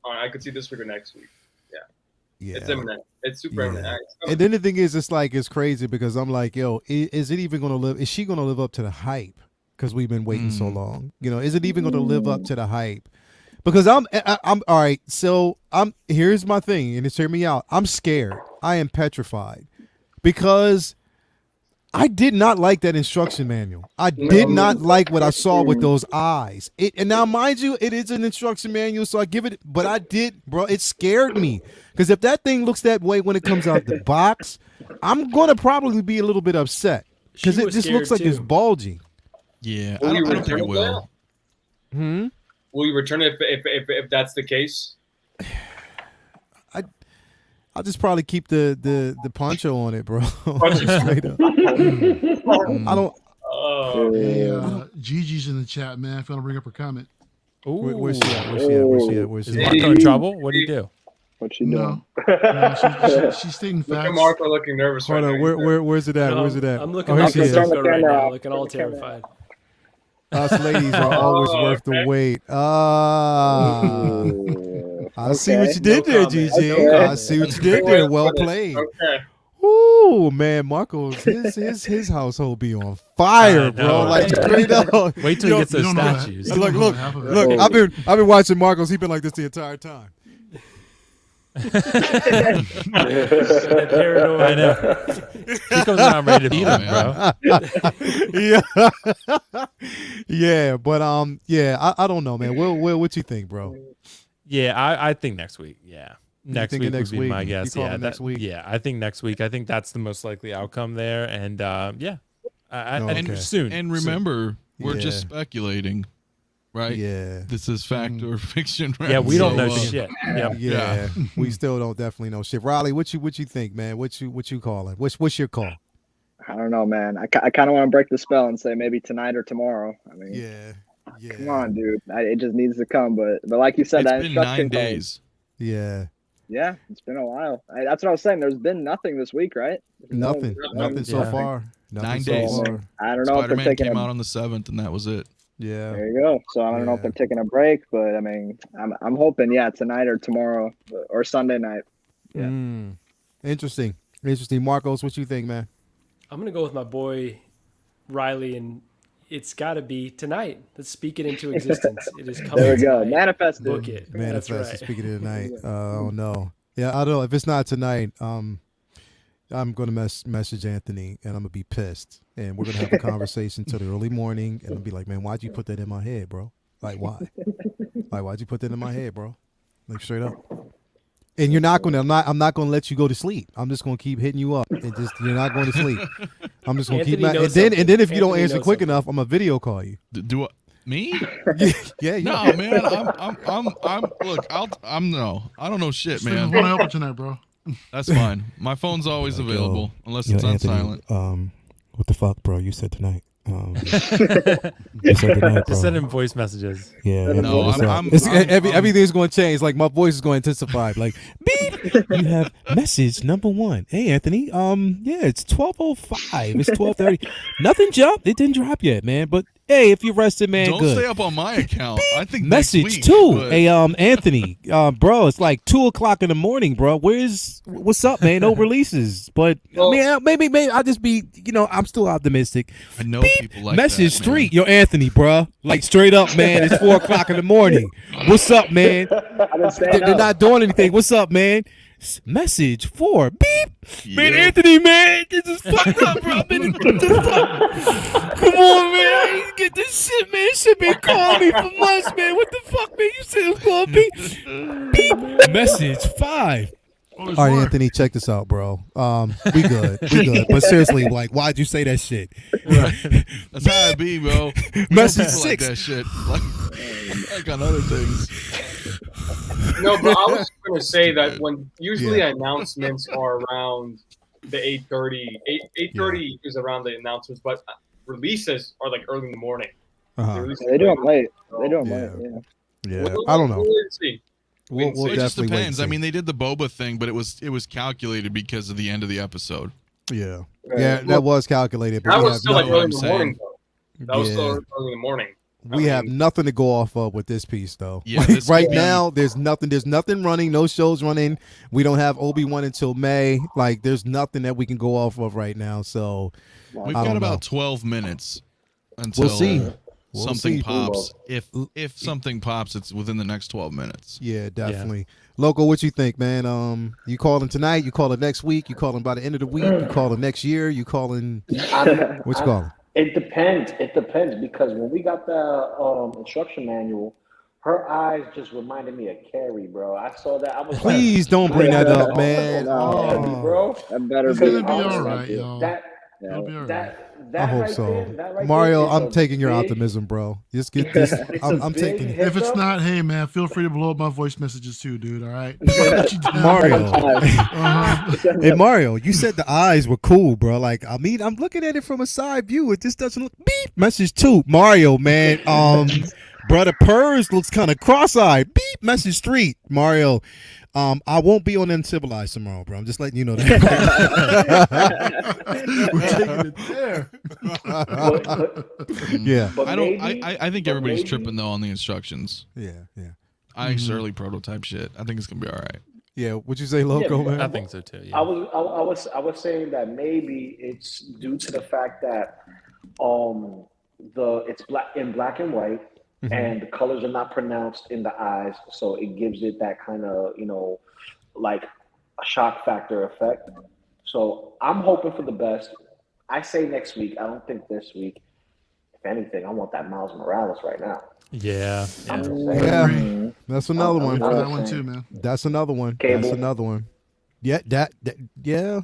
I could see this week or next week. Yeah. It's imminent. It's super imminent. And then the thing is, it's crazy because I'm like, yo, is it even going to live? Is she going to live up to the hype? Because we've been waiting so long. Is it even going to live up to the hype? Because I'm all right. So here's my thing, and just hear me out. I'm scared. I am petrified because I did not like that instruction manual. I did not like what I saw with those eyes. And now, mind you, it is an instruction manual, so I give it. But I did, bro. It scared me because if that thing looks that way when it comes out the box, I'm gonna probably be a little bit upset because it just looks like it's bulgy. Yeah, Will I you don't think return it it will. Will you return it if that's the case? I'll just probably keep the poncho on it, bro. Straight up. I don't. Hey, Gigi's in the chat, man. If you want to bring up her comment. Where's she at? Where's Is she at? Marco in trouble? What do you do? What she doing? No, she's stating Look at facts. Marco looking nervous Hold right on. now. Where's it at? No, Where's it at? I'm looking here at she is. Turn the Cisco right camera now, off. looking all Turn the camera terrified. Us ladies are always worth the wait. I see what you did there, comment. GG. Okay. I see what you did there. Well played. Okay. Ooh, man, Marco's his household be on fire, I bro. know. Like straight up. Wait till he gets You those don't know that. statues. You don't know Look, half of it. look. I've been watching Marco's. He's been like this the entire time. Paranoid. I know. He comes around ready to beat him, bro. Yeah, yeah, but yeah. I don't know, man. Will, what you think, bro? Yeah, I think next week. Yeah. Next thinking week next would be week? my You guess. calling Yeah, next week? Yeah, I think next week. I think that's the most likely outcome there. And yeah, Okay. and soon. And remember, we're Yeah. just speculating, right? Yeah. This is fact or fiction. Right? Yeah, we don't know So, shit. Yep. Yeah, we still don't definitely know shit. Riley, what you think, man? What you calling? What's your call? I don't know, man. I kind of want to break the spell and say maybe tonight or tomorrow. I mean, Yeah, come on, dude. It just needs to come. But like you said, It's that been instruction 9 code- days. yeah. Yeah, it's been a while. That's what I was saying. There's been nothing this week, right? Nothing so Yeah. far. Nothing 9 so days. far. I don't know if Spider-Man they're taking came a out on the 7th, and that was it. Yeah. There you go. So I don't know if Yeah. they're taking a break, but I mean, I'm hoping, yeah, tonight or tomorrow or Sunday night. Yeah. Interesting. Marcos, what you think, man? I'm gonna go with my boy Riley, and it's got to be tonight. Let's speak it into existence. It is coming. There we go. tonight. Manifest it. Book it. Manifest That's is right. speaking of tonight. Oh no. Yeah, I don't know. If it's not tonight, I'm gonna message Anthony and I'm gonna be pissed. And we're gonna have a conversation till the early morning and I'll be like, man, why'd you put that in my head, bro? Like why? Like why'd you put that in my head, bro? Like straight up. And you're not gonna I'm not gonna let you go to sleep. I'm just gonna keep hitting you up and just you're not going to sleep. I'm just gonna Anthony keep my knows and then if you don't Anthony answer knows quick something. enough, I'm gonna video call you. Do I, me? Yeah, No, man. I'm. Look, I don't know shit, Steve, man. want to help you tonight, bro. That's fine. My phone's always available unless it's on silent. What the fuck, bro? You said tonight. You said tonight, Just send him voice messages. Yeah, No, what's I'm- up? It's- I'm- everything's going to change. Like my voice is going to intensify. Like beep. You have message number 1. Hey Anthony. Yeah, it's 12:05. It's 12:30. Nothing jumped. It didn't drop yet, man. But hey, if you're rested, man, Don't good. stay up on my account. I think Message next week, 2. but- Hey, Anthony. Bro, it's like 2:00 in the morning, bro. What's up, man? No releases. But Well- I mean, maybe I'll just be. I'm still optimistic. I know people like Message that, 3, man. yo, Anthony, bruh. Like straight up, man. It's 4:00 in the morning. What's up, man? I've been staying They're up. not doing anything. What's up, man? Message 4, beep. Man, Yeah. Anthony, man, this is fucked up, bro. Man, what the fuck? Come on, man. I ain't get this shit, man. Shit been calling me for months, man. What the fuck, man? You said it was gonna be beep. Message 5. All right, Anthony, check this out, bro. We good. But seriously, like, why'd you say that shit? That's how it be, bro. We know Message people 6. like that shit. Like on other things. No, but I was going to say that when usually announcements are around the 8:30, 8:30 is around the announcements, but releases are like early in the morning. Uh-huh. They do them late. They do them Yeah. late. Yeah. Yeah, I don't know. We'll see. We'll It just definitely wait and depends. I see. mean, they did the Boba thing, but it was calculated because of the end of the episode. Yeah, Right. yeah, that was calculated. But That we was have still like know what early in I'm the morning, saying. though. That was still Yeah. early in the morning. We have nothing to go off of with this piece, though. Yeah, Like, this right could be- now, there's nothing running. No shows running. We don't have Obi-Wan until May. Like, there's nothing that we can go off of right now. So We've I got don't about know. 12 minutes until we'll see. We'll something see. pops. If something pops, it's within the next 12 minutes. Yeah, definitely. Loco, what you think, man? You calling tonight? You calling next week? You calling by the end of the week? You calling next year? You calling? What you calling? It depends. It depends because when we got the instruction manual, her eyes just reminded me of Carrie, bro. I saw that. I was Please like, don't bring that up, man. Carrie, bro. That better It's be. gonna be all right, y'all. That It'll be all right. I hope right so. there, that right Mario, there is I'm a taking your big- optimism, bro. Just get this. It's I'm a taking big it. If it's hiccup. not, hey man, feel free to blow up my voice messages too, dude. All right, Mario. Uh-huh. Hey, Mario, you said the eyes were cool, bro. Like, I mean, I'm looking at it from a side view. It just doesn't look beep. Message 2. Mario, man. Brother Purrs looks kind of cross-eyed. Beep. Message 3. Mario. I won't be on Uncivilized tomorrow, bro. I'm just letting you know that. We're taking it there. Yeah. But I don't. maybe- I think but everybody's maybe- tripping though on the instructions. Yeah. Yeah. Ice early prototype shit. I think it's gonna be all right. Yeah. What'd you say, Loco, Yeah, man? I think so too. Yeah. I was saying that maybe it's due to the fact that it's black and white and the colors are not pronounced in the eyes, so it gives it that kind of like a shock factor effect. So I'm hoping for the best. I say next week. I don't think this week. If anything, I want that Miles Morales right now. Yeah. I'm Yeah. just saying. Yeah. That's another one. For that one too, man. That's another one. Cable. That's another one. Yeah. Yeah.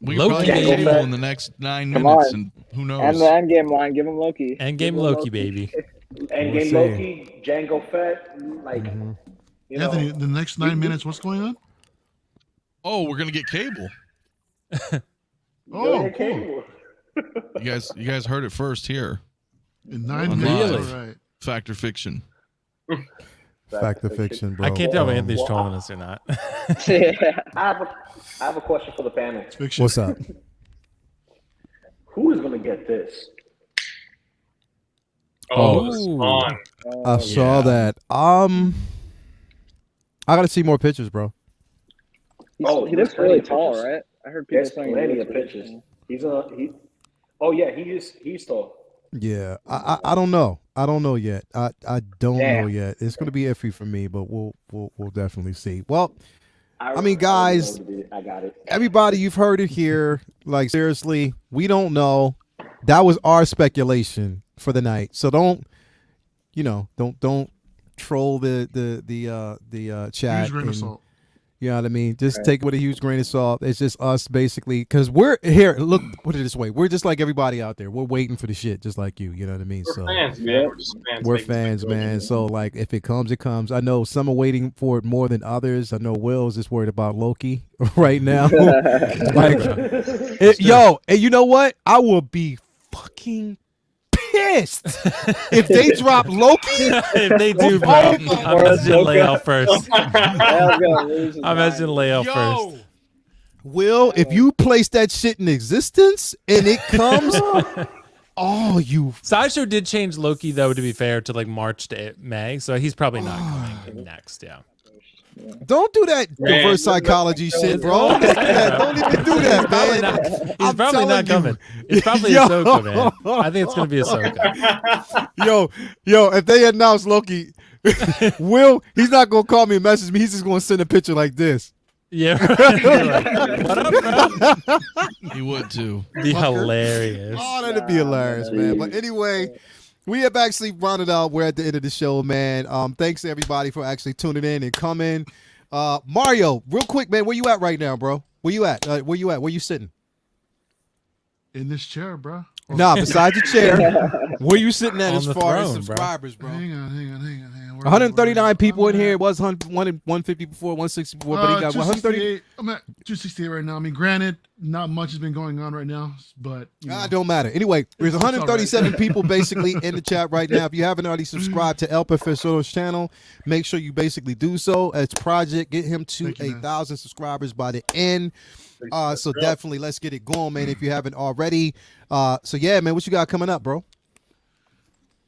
We Loki, can probably get baby. Cable in the next 9 Come minutes, on. and who knows? And the endgame line, give him Loki. Endgame Give him Loki, baby. And We'll Game see. Loki, Django Fett, like you know. Anthony, the next 9 minutes, what's going on? Oh, we're gonna get Cable. Oh, Yeah, cool. Cable. You guys heard it first here. In 9 Really? minutes, all right. Fact or fiction? Fact or fiction, bro. I can't tell if Anthony's trolling us or not. Yeah. I have a question for the panel. It's fiction. What's up? Who is going to get this? Oh, Ooh. Spawn. I saw that. I gotta see more pictures, bro. He looks really tall, right? I heard people There's saying he plenty looks of really pictures. tall. Oh yeah, he's tall. Yeah, I don't know. I don't know yet. I don't know Damn. yet. It's gonna be iffy for me, but we'll definitely see. Well, I mean, guys, I got it. everybody, you've heard it here. Like, seriously, we don't know. That was our speculation for the night. So don't troll the chat. Huge grain of and- salt. You know what I mean? Just take it with a huge grain of salt. It's just us basically, because we're here. Look, put it this way: we're just like everybody out there. We're waiting for the shit, just like you. You know what I mean? We're So fans, man. We're just fans. we're Like, fans, man. So like, if it comes, it comes. I know some are waiting for it more than others. I know Will's just worried about Loki right now. Like, yo, and you know what? I will be fucking pissed if they drop Loki. If they do, bro, I'm messaging Leal first. I'm messaging Leal first. Will, if you place that shit in existence and it comes, oh, you Sideshow did change Loki though, to be fair, to like March to May, so he's probably not coming next. Yeah. don't do that reverse psychology shit, bro. Don't even do that, man. He's I'm probably not telling coming. It's probably Yo. Ahsoka, man. I think it's gonna be Ahsoka. Yo, if they announce Loki, Will, he's not gonna call me and message me. He's just gonna send a picture like this. Yeah. Like, what up, bro? He would too. Be hilarious. Oh, that'd be hilarious, man. But anyway, we have actually rounded out. We're at the end of the show, man. Thanks to everybody for actually tuning in and coming. Mario, real quick, man, where you at right now, bro? Where you at? Where you sitting? In this chair, bro. Nah, beside your chair. Where you sitting at On as the far as throne, bro. subscribers, bro? Hang on. Where 139 people in I'm here. at- It was 150 before, 160 before, but he got 130. 268. I'm at 268 right now. I mean, granted, not much has been going on right now, but you know. Don't matter. Anyway, there's It's all 137 right. people basically in the chat right now. If you haven't already subscribed to El Profesoro's channel, make sure you basically do so. As Project, get him to Thank you, man. 1,000 subscribers by the end. So definitely let's get it going, man, if you haven't already. So yeah, man, what you got coming up, bro?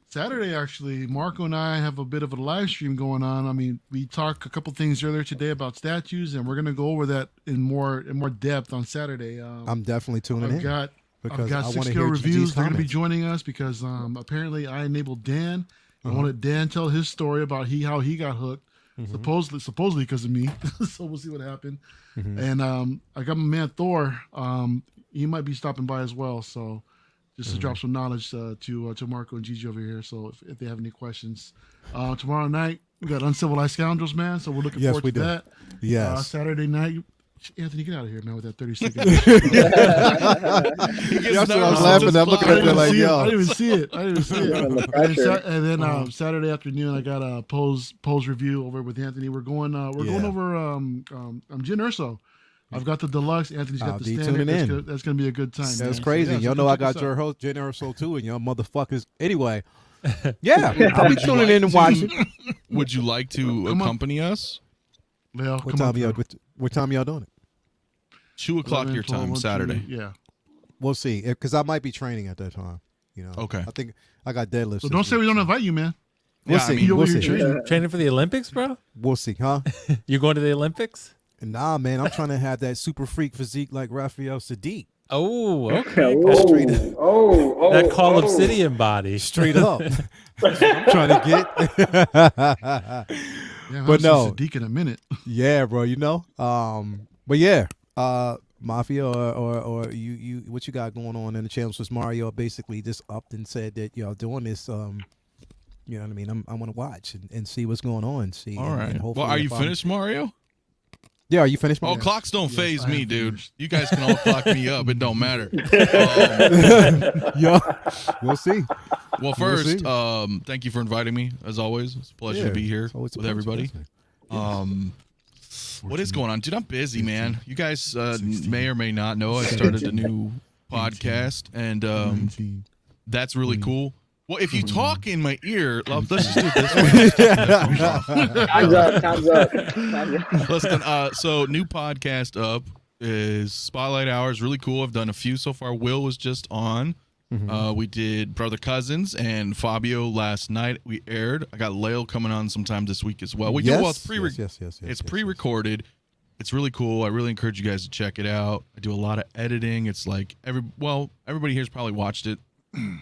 Saturday, actually, Marco and I have a bit of a live stream going on. I mean, we talked a couple things earlier today about statues, and we're gonna go over that in more depth on Saturday. I'm definitely tuning I've in. got because got I Six want to Scale hear Reviews. GG's They're going to be comments. joining us because apparently I enabled Dan. I wanted Dan to tell his story about how he got hooked, supposedly because of me. So we'll see what happened. And I got my man Thor. He might be stopping by as well. So just to drop some knowledge to Marco and Gigi over here. So if they have any questions, tomorrow night we got Uncivilized Scoundrels, man. So we're looking Yes, forward we to do. that. Yes. Saturday night. Anthony, get out of here, man, with that 30 seconds. That's what I was laughing. I'm looking at that like, I yo. didn't even see it. Feeling the pressure. And then Saturday afternoon, I got a pose review over with Anthony. We're going over Jin Urso. I've got the deluxe. Anthony's got the be standard. tuning in. That's gonna be a good time. That's man. So, crazy. yeah, so y'all come know I check got us your out. host, Jen Urso, too, and y'all motherfuckers. Anyway, yeah, I'll be tuning in and watching. Would you like to accompany us? Leo, What come time on, y'all? What time y'all doing it? 2 o'clock your 12, time, 1, 2, Saturday. Yeah. We'll see, because I might be training at that time. You know. Okay. I think I got deadlifts. So this don't say week, we don't so invite you, man. We'll Yeah, I see. mean, We'll you're see. training. Training for the Olympics, bro? We'll see, huh? You going to the Olympics? Nah, man, I'm trying to have that super freak physique like Raphael Sadiq. Oh, okay. That's straight, That Call Obsidian body. straight up. That's what I'm trying to get. Yeah, But no. Sadiq in a minute. Yeah, bro. You know. But yeah. Mafia or you what you got going on in the channel? Since Mario basically just upped and said that y'all doing this. You know what I mean? I want to watch and see what's going on. See. All and right. hopefully Well, are if you finished, Mario? Yeah. Are you finished? Oh, Mario? clocks don't Yes, phase I me, am dude. finished. You guys can all clock me up. It don't matter. Yeah. We'll see. Well, We'll first, see. thank you for inviting me. As always, it's a pleasure Yeah, to be here it's always a with pleasure, everybody. definitely. What is going on, dude? I'm busy, man. You guys may or may not know I started a new podcast, and 19. that's really cool. Well, if you talk in my ear, let's just do it this way. Time's up. Listen, so new podcast up is Spotlight Hours. Really cool. I've done a few so far. Will was just on. We did Brother Cousins and Fabio last night. We aired. I got Lael coming on sometime this week as well. We do well. It's yes, pre-recorded. It's really cool. I really encourage you guys to check it out. I do a lot of editing. It's like everybody here's probably watched it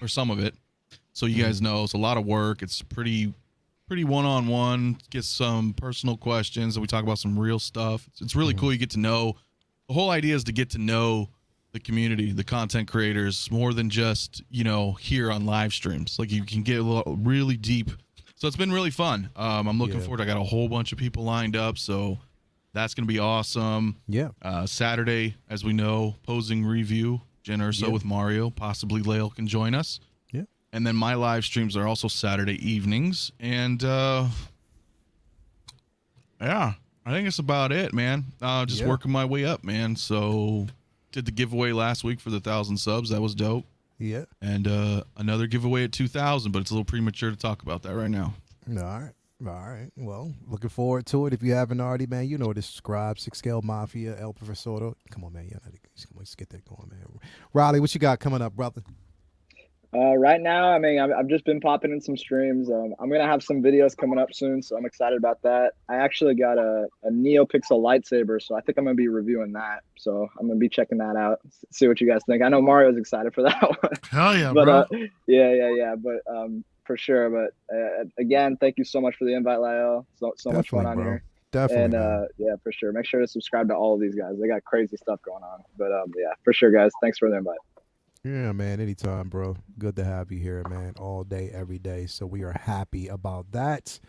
or some of it, so you guys know it's a lot of work. It's pretty one-on-one. Get some personal questions, and we talk about some real stuff. It's really cool. You get to know. The whole idea is to get to know the community, the content creators, more than just here on live streams. Like you can get really deep. So it's been really fun. I'm looking forward. I got a whole bunch of people lined up, so that's gonna be awesome. Yeah. Saturday, as we know, posing review, Jen Urso with Mario. Possibly Lael can join us. Yeah. And then my live streams are also Saturday evenings. And yeah, I think it's about it, man. Just working my way up, man. So did the giveaway last week for the 1,000 subs. That was dope. Yeah. And another giveaway at 2,000, but it's a little premature to talk about that right now. All right. Well, looking forward to it. If you haven't already, man, you know to subscribe. Six Scale Mafia, El Profesor. Come on, man. Let's get that going, man. Riley, what you got coming up, brother? Right now, I mean, I've just been popping in some streams. I'm gonna have some videos coming up soon, so I'm excited about that. I actually got a NeoPixel lightsaber, so I think I'm gonna be reviewing that. So I'm gonna be checking that out. See what you guys think. I know Mario's excited for that one. Hell yeah, But bro. yeah. But for sure. But again, thank you so much for the invite, Lyle. So much fun on bro. here. Definitely. And man. yeah, for sure. Make sure to subscribe to all of these guys. They got crazy stuff going on. But yeah, for sure, guys. Thanks for the invite. Yeah, man. Anytime, bro. Good to have you here, man. All day, every day. So we are happy about that.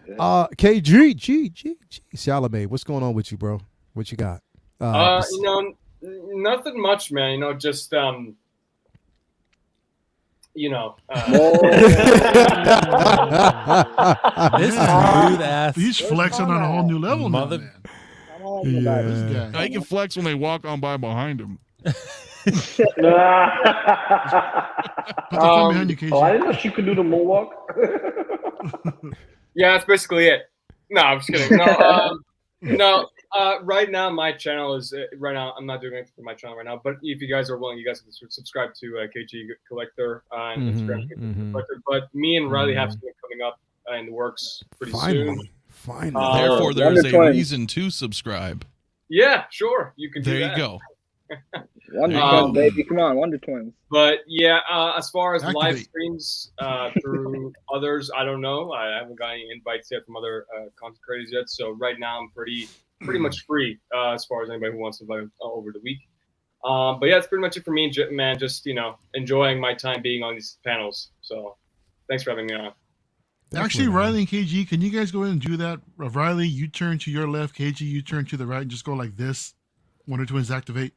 KG. Salome, what's going on with you, bro? What you got? Nothing much, man. Just This smooth ass. He's flexing on a whole new level now, man. This guy. Now he can flex when they walk on by behind him. Put the phone behind you, KG. I didn't know she could do the moonwalk. Yeah, that's basically it. No, I'm just kidding. No, right now my channel is I'm not doing anything for my channel right now. But if you guys are willing, you guys can subscribe to KG Collector on Instagram. Collector. But me and Riley have something coming up in the works pretty soon. Finally. Therefore, there's a reason to subscribe. Yeah, sure. You can do There that. you go. Wonder Um, Twins, baby. Come on, Wonder Twins. But yeah, as far as live Activate. streams through others, I don't know. I haven't got any invites yet from other content creators yet. So right now I'm pretty much free as far as anybody who wants to invite over the week. But yeah, that's pretty much it for me, man. Just enjoying my time being on these panels. So thanks for having me on. Actually, Riley and KG, can you guys go ahead and do that? Riley, you turn to your left. KG, you turn to the right, and just go like this. Wonder Twins activate.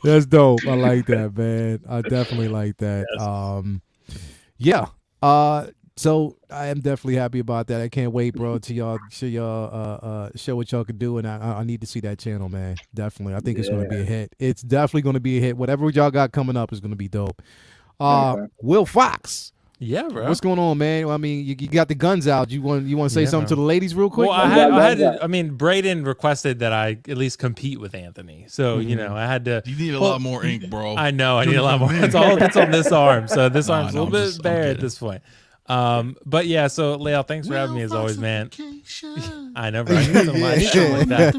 That's dope. I like that, man. I definitely like that. Yes. So I am definitely happy about that. I can't wait, bro, to y'all show what y'all can do, and I need to see that channel, man. Definitely, I think it's going to be a hit. It's definitely going to be a hit. Whatever y'all got coming up is going to be dope. Will Fox. Yeah, bro. What's going on, man? I mean, you got the guns out. You want to say something to the ladies real quick? Well, I mean, Braden requested that I at least compete with Anthony, so I had to. You need a lot more ink, bro. I know. I need a lot more. It's all that's on this arm, so this arm's a little bit bare at this point. But yeah, so Leal, thanks for having me as always, man. I know, bro. I need some like that.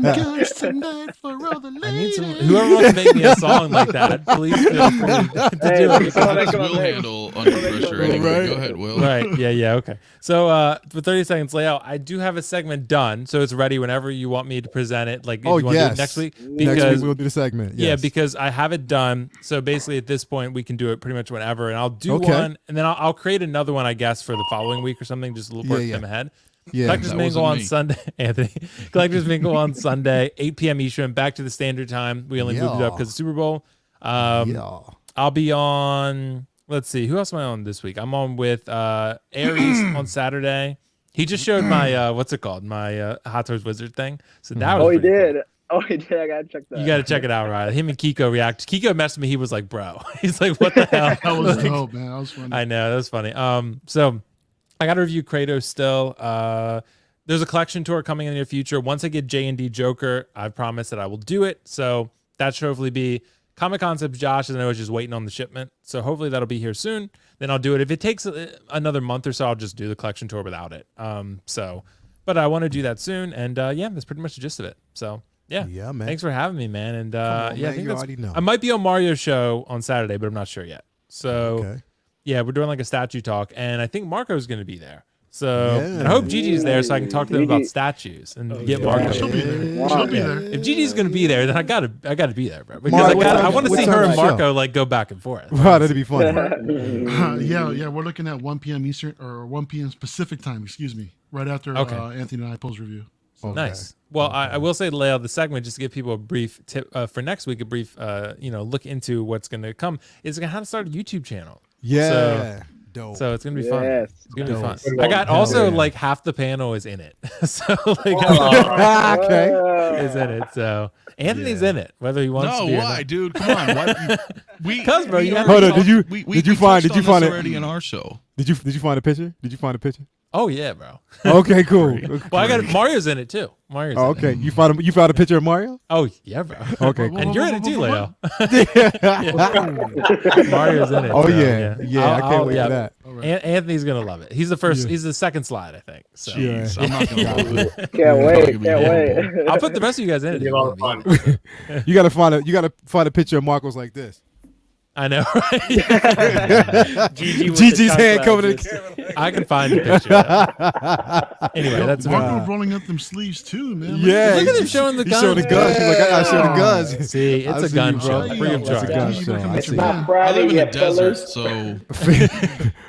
I need some. Whoever wants to make me a song like that, please feel free to do it. How does Will handle under pressure anyway? Go ahead, Will. Right. Yeah. Okay. So for 30 seconds, Leal, I do have a segment done, so it's ready whenever you want me to present it. Like, if you want to do it next week. Next week we'll do the segment. Yes. Yeah, because I have it done. So basically, at this point, we can do it pretty much whenever, and I'll do one, and then I'll create another one, I guess, for the following week or something, just a little work them ahead. Yeah, Collectors Mingle on Sunday, Anthony. Collectors Mingle on Sunday, 8 p.m. Eastern, back to the standard time. We only moved it up because of Super Bowl. I'll be on, let's see, who else am I on this week? I'm on with Aries on Saturday. He just showed my, what's it called? My Hot Toys Wizard thing. So that was he did. Cool. Oh, he did. I got to check that. You got to check it out, right? Him and Kiko react. Kiko messaged me. He was like, bro. He's like, what the hell? That was dope, man. That was funny. I know. That was funny. So I got to review Kratos still. There's a collection tour coming in the near future. Once I get J&D Joker, I promise that I will do it. So that should hopefully be Comic Concepts. Josh, I know, is just waiting on the shipment. So hopefully that'll be here soon. Then I'll do it. If it takes another month or so, I'll just do the collection tour without it. But I want to do that soon. And yeah, that's pretty much the gist of it. So yeah, man. Thanks for having me, man. And I think I might be on Mario's show on Saturday, but I'm not sure yet. So yeah, we're doing like a statue talk, and I think Marco's going to be there. So and I hope Gigi's there so I can talk to them about statues and get Marco. She'll be there. She'll be there. If Gigi's going to be there, then I gotta be there, bro. Because I want to see her and Marco like go back and forth. Wow, that'd be fun. Yeah, we're looking at 1 p.m. Eastern or 1 p.m. Pacific time. Excuse me, right after Anthony and I post review. So. Nice. Well, I will say, Leia, the segment, just to give people a brief tip for next week, a brief look into what's going to come, is going to have to start a YouTube channel. Yeah. Dope. So it's gonna be fun. Yes. It's gonna be fun. I got also like half the panel is in it. So like is in it. So Anthony's in it, whether he wants to be or why, not. dude? Come on. Why, because bro, you hold on. Did you find it already in our show? Did you find a picture? Oh yeah, bro. Okay, cool. Well, I got Mario's in it too. Mario's okay. In it. You found a picture of Mario? Oh yeah, bro. Okay, and you're in it too, Leo. Mario's in it. Oh so, yeah. I can't wait for that. Right. Anthony's gonna love it. He's the first. He's the second slide, I think. So. Jeez, I'm not gonna love it. Can't wait. I'll put the rest of you guys in it. It'll be a lot of fun. You gotta find a picture of Marcos like this. I know, right? Gigi's hand coming to the camera. I can find a picture. Anyway, that's Marco rolling up them sleeves too, man. Yeah, look at him showing the guns. He's showing the guns. He's like, I gotta show the guns. See, it's a gun show. Free of charge. It's a gun show. I live in the desert, so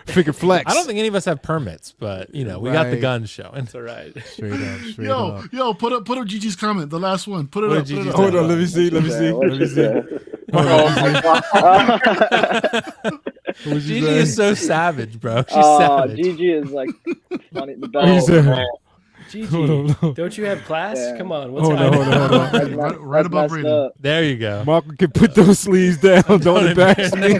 figure flex. I don't think any of us have permits, but we got the guns showing. That's all right. Straight up. Yo, put up Gigi's comment, the last one. Put it up. Hold on, let me see. Gigi is so savage, bro. She's savage. Gigi is like funny. The best. Gigi, don't you have class? Yeah. Come on. What's hold on. Right above Brady. There you go. Marco can put those sleeves down. Don't embarrass me.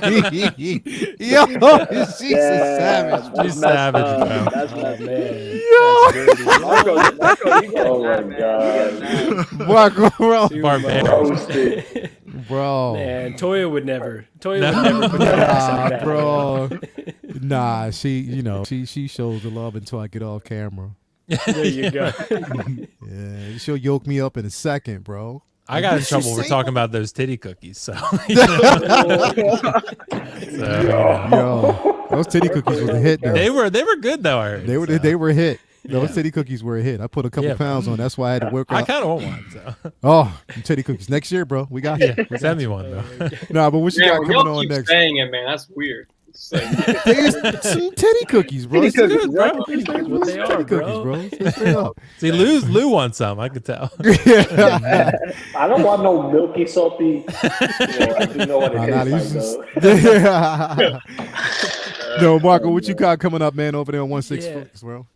Yo, she's a savage. She's savage, bro. That's my man. Yo. Marco, you get mad. Marco, bro. Barbarian. Bro. Man, Toya would never. Toya would never put that ass like that. Bro. Nah, she shows the love until I get off camera. There you go. Yeah, she'll yoke me up in a second, bro. I got in Did she trouble for say talking about those titty cookies. So, Yo, those titty cookies was a hit, though. they were good though. I heard, They were a hit. Those Yeah. titty cookies were a hit. I put a couple Yeah. pounds on. That's why I had to work I out. kind of want one. So, Oh, titty cookies next year, bro. We got you. send me one though. Nah, but what you Yeah, got when coming y'all on keep next? saying it, man, that's weird. It's like, There's some titty cookies, bro. Titty It's cookies, good, bro. bro. Titty cookies. What they Titty are, cookies, bro. bro. Straight up. See, Lou wants some. I could tell. Yeah. I don't want no milky, salty. I do know what it Nah, tastes these like, is- though. No, Marco, what you got coming up, man, over there on 16 Yeah. Flicks, bro?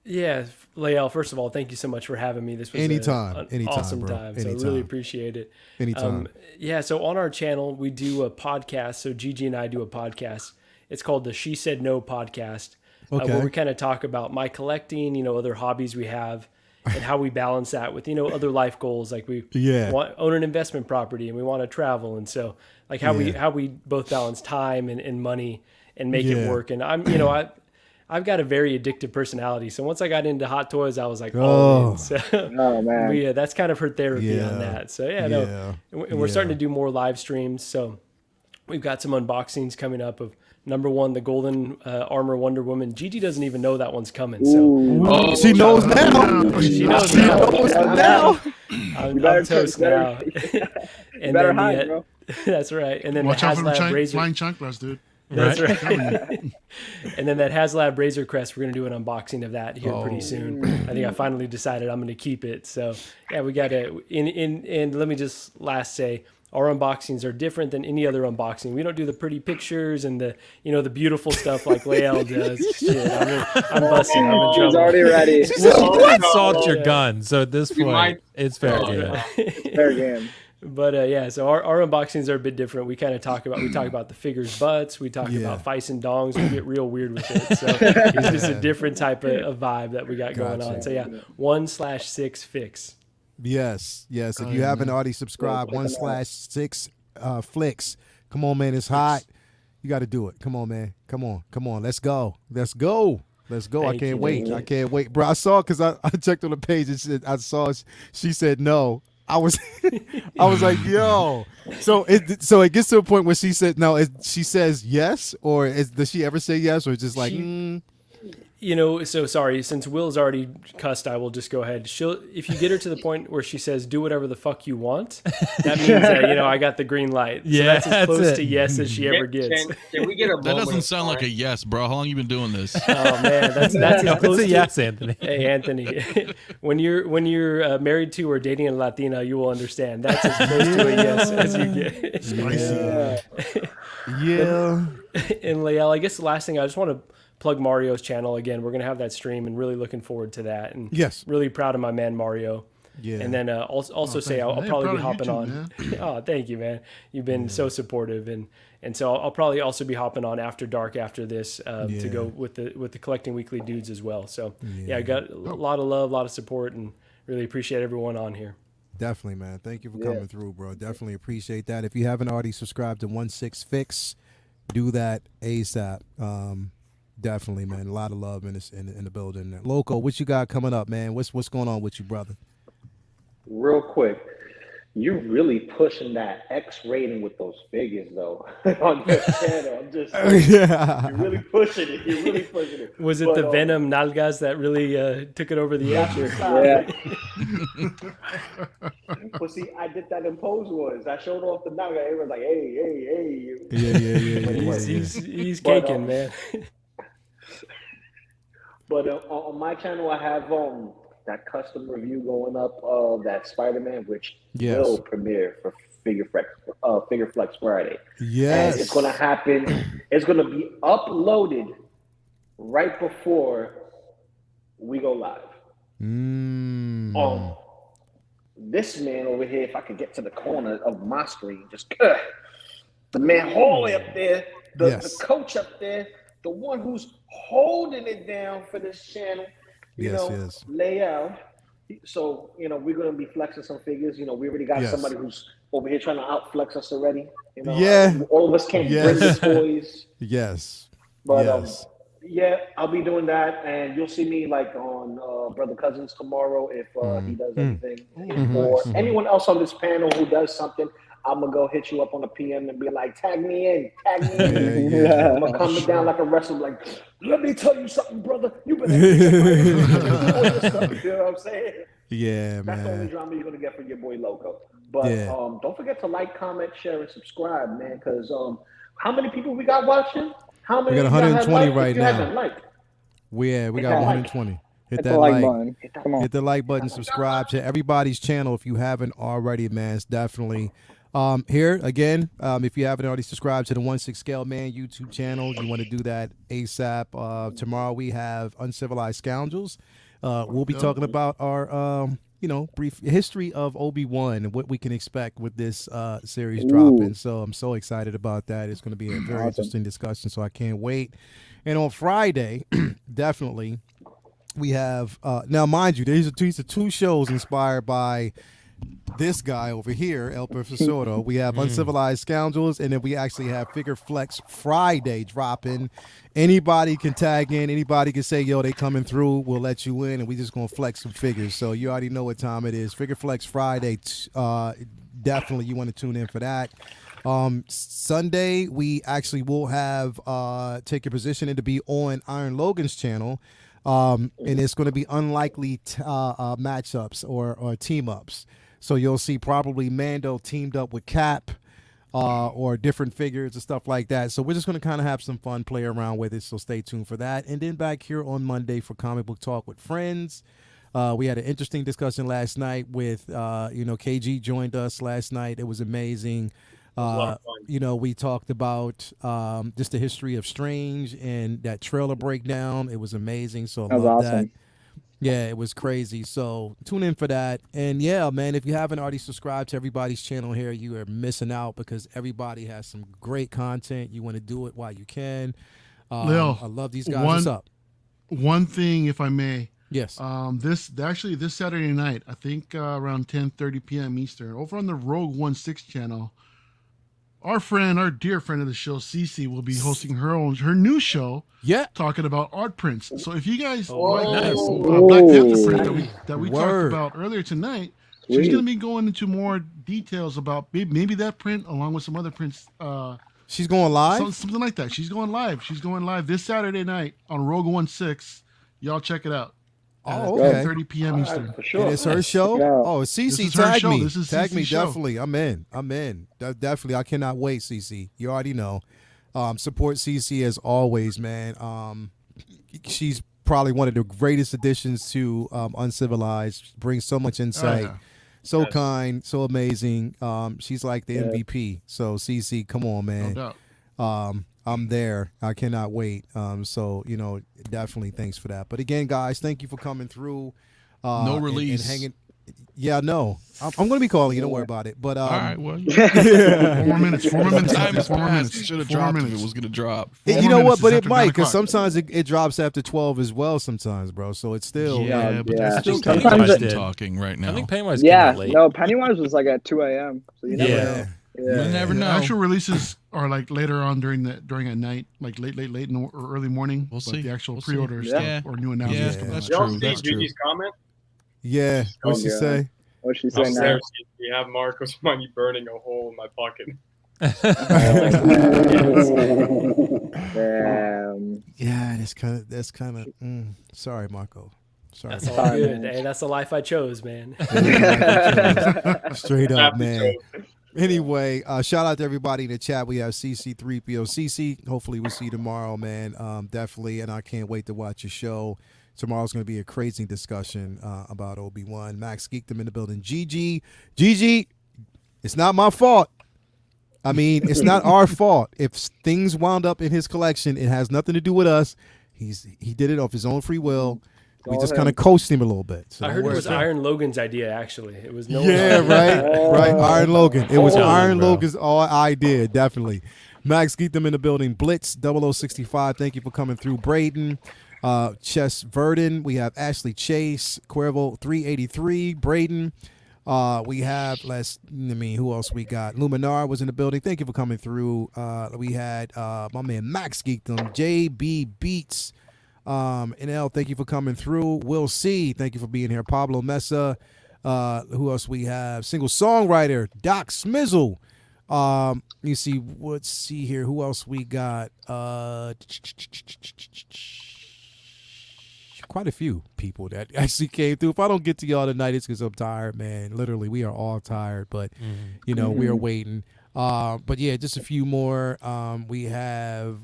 Yeah, Lael, first of all, thank you so much for having me. This was Anytime, an awesome bro. time. So I Anytime. really appreciate it. Anytime. Yeah, so on our channel, we do a podcast. So Gigi and I do a podcast. It's called the She Said No podcast, Okay. where we kind of talk about my collecting, other hobbies we have, and how we balance that with, other life goals. Like we Yeah. own an investment property and we want to travel. And so like how we both balance time and money and make it Yeah. work. And I've got a very addictive personality. So once I got into hot toys, I was like, Oh. all in. So Oh man. that's kind of her therapy Yeah. on that. So Yeah. and we're starting to do more live streams. So we've got some unboxings coming up of number one, the Golden Armor Wonder Woman. Gigi doesn't even know that one's coming. So Ooh. She knows now. she knows She now. knows now. I'm better toast now. And better then hide, bro. that's right. And then Watch the out for the HasLab Razor. flying chanclas, dude. That's Right. right. And then that HasLab Razor Crest, we're going to do an unboxing of that here pretty soon. I think I finally decided I'm going to keep it. So yeah, we got to, and let me just last say, our unboxings are different than any other unboxing. We don't do the pretty pictures and the beautiful stuff like Lael does. Shit, I'm busting. I'm in She was trouble. already ready. Don't salt your Yeah. gun. So at this point, might- it's fair. Oh, game. Fair game. But yeah, so our unboxings are a bit different. We kind of talk about the figures' butts. We talk about fice and dongs. We get real weird with it. So it's just a different type of vibe that we got going Gotcha. on. So yeah, 1/6 fix. Yes. If you haven't already subscribed, 1/6 flicks. Come on, man. It's hot. You got to do it. Come on, man. Come on. Let's go. I Thank can't you, wait. man. I can't wait, bro. I saw because I checked on the page and I saw she said no. I was like, yo. So it gets to a point where she said no. She says yes, or does she ever say yes, or it's just like? So sorry, since Will's already cussed, I will just go ahead. If you get her to the point where she says, do whatever the fuck you want, that means that, I got the green light. So Yeah, that's as that's close it. to yes as she ever gets. Can we get a That moment doesn't of sound like a yes, bro. How long you been doing this? Oh man, that's as No, close it's a to yes, Anthony. Hey Anthony, when you're married to or dating a Latina, you will understand. That's as close to a yes as you get. Yeah. And Lael, I guess the last thing I just want to plug Mario's channel again. We're gonna have that stream, and really looking forward to that. And Yes. really proud of my man Mario. Yeah. And then also say I'll Hey, probably be proud of you hopping too, on. Oh, thank you, man. You've been so supportive, and so I'll probably also be hopping on after dark after this to go with the Collecting Weekly dudes as well. So yeah, I got a lot of love, a lot of support, and really appreciate everyone on here. Definitely, man. Thank you for coming through, bro. Definitely appreciate that. If you haven't already subscribed to 1/6 Fix, do that ASAP. Definitely, man. A lot of love in the building. Loco, what you got coming up, man? What's going on with you, brother? Real quick, you're really pushing that X rating with those figures, though, on your channel. I'm just saying, Yeah. you're really pushing it. You're really pushing it. Was it But, the Venom Nalgas that really took it over the edge? Or? But see, I did that in Pose Wars. I showed off the Naga. Everyone's like, hey. Yeah. He's But, caking, man. But on my channel, I have that custom review going up of that Spider-Man, which will premiere for Figure Flex Friday. Yes. And it's going to happen. It's going to be uploaded right before we go live. This man over here, if I could get to the corner of my screen, just the man all the way up there, the coach up there, the one who's holding it down for this channel, Lael. So, we're going to be flexing some figures. We already got somebody who's over here trying to outflex us already. All of us can't bring the toys. Yes. But Yeah, I'll be doing that, and you'll see me like on Brother Cousins tomorrow if he does anything, or anyone else on this panel who does something. I'm gonna go hit you up on the PM and be like, tag me in, tag me in. Yeah. I'm gonna come down like a wrestler, like, let me tell you something, brother. You better do all your stuff. You know what I'm saying? Yeah, That's the only man. drama you're gonna get from your boy Loco. But Yeah. don't forget to like, comment, share, and subscribe, man. Because how many people we got watching? How many We got of y'all had 120 liked? right If you now. haven't liked, We hit got that like. 120. Hit Hit that the like like. button. Come on. Hit the like button. Subscribe to everybody's channel if you haven't already, man. It's definitely here again. If you haven't already subscribed to the 1/6 Scale Man YouTube channel, you want to do that ASAP. Tomorrow we have Uncivilized Scoundrels. We'll be talking about our brief history of Obi-Wan and what we can expect with this series dropping. So I'm so excited about that. It's going to be a very interesting discussion. So I can't wait. And on Friday, definitely. We have now, mind you, these are two shows inspired by this guy over here, El Profesoro. We have Uncivilized Scoundrels, and then we actually have Figure Flex Friday dropping. Anybody can tag in. Anybody can say, yo, they coming through. We'll let you in, and we just going to flex some figures. So you already know what time it is. Figure Flex Friday. Definitely you want to tune in for that. Sunday, we actually will have Take Your Position and to be on Iron Logan's channel. And it's going to be unlikely matchups or team-ups. So you'll see probably Mando teamed up with Cap or different figures and stuff like that. So we're just going to kind of have some fun, play around with it. So stay tuned for that. And then back here on Monday for Comic Book Talk with Friends. We had an interesting discussion last night with, KG joined us last night. It was amazing. We talked about just the history of Strange and that trailer breakdown. It was amazing. So I love that. Yeah, it was crazy. So tune in for that. And yeah, man, if you haven't already subscribed to everybody's channel here, you are missing out because everybody has some great content. You want to do it while you can. Lil, I love these guys. What's up? One thing, if I may. Yes. This Saturday night, I think around 10:30 p.m. Eastern, over on the Rogue 1/6 channel, our dear friend of the show, Cece, will be hosting her new show. Yeah, talking about art prints. So if you guys like Black that Panther print that we talked about earlier tonight, she's going to be going into more details about maybe that print along with some other prints. She's going live? Something like that. She's going live. She's going live this Saturday night on Rogue 1/6. Y'all check it out. Oh, okay. 30 p.m. Eastern. For sure. And it's her show? Oh, Cece, tag me. Tag me, definitely. I'm in. Definitely. I cannot wait, Cece. You already know. Support Cece as always, man. She's probably one of the greatest additions to Uncivilized. Brings so much insight. So kind, so amazing. She's like the MVP. So Cece, come on, man. No doubt. I'm there. I cannot wait. So definitely thanks for that. But again, guys, thank you for coming through. No release. And hanging. Yeah, no. I'm going to be calling you. Don't worry about it. But all right, well, 4 more minutes. 4 more minutes. Time is 4 more passed. minutes. Should have dropped if it was going to drop. You know what? But it might, because sometimes it drops after 12 as well. Sometimes, bro. So it's still but that's still Pennywise talking right now. I think Pennywise. Late. No, Pennywise was like at 2 a.m. So you never know. You never know. Actual releases are like later on during at night, like late or early morning. We'll see. The actual pre-order stuff or new announcements. That's Y'all true. see That's true. Gigi's comment? Yeah. What'd she say? What'd she say now? You have Marco's money burning a hole in my pocket. Yeah, that's kind of. Sorry, Marco. Sorry. That's all good. Hey, that's the life I chose, man. Straight up, man. Anyway, shout out to everybody in the chat. We have CC3PO. CC, hopefully we'll see you tomorrow, man. Definitely, and I can't wait to watch your show. Tomorrow's going to be a crazy discussion about Obi-Wan. Max Geekdom in the building. Gigi, it's not my fault. I mean, it's not our fault. If things wound up in his collection, it has nothing to do with us. He did it off his own free will. We just kind of coached him a little bit. So I heard it was Iron Logan's idea, actually. It was right. Iron Logan. It was Iron Logan's idea, definitely. Max Geekdom in the building. Blitz 0065. Thank you for coming through. Braden, Chess Verdon. We have Ashley Chase, Cuervo 383. Braden, We have who else we got? Luminar was in the building. Thank you for coming through. We had my man Max Geekdom, JB Beats, NL. Thank you for coming through. Will C. Thank you for being here. Pablo Mesa. Who else we have? Single songwriter Doc Smizzle. You see, let's see here. Who else we got? Quite a few people that actually came through. If I don't get to y'all tonight, it's because I'm tired, man. Literally, we are all tired, but we are waiting. But yeah, just a few more. We have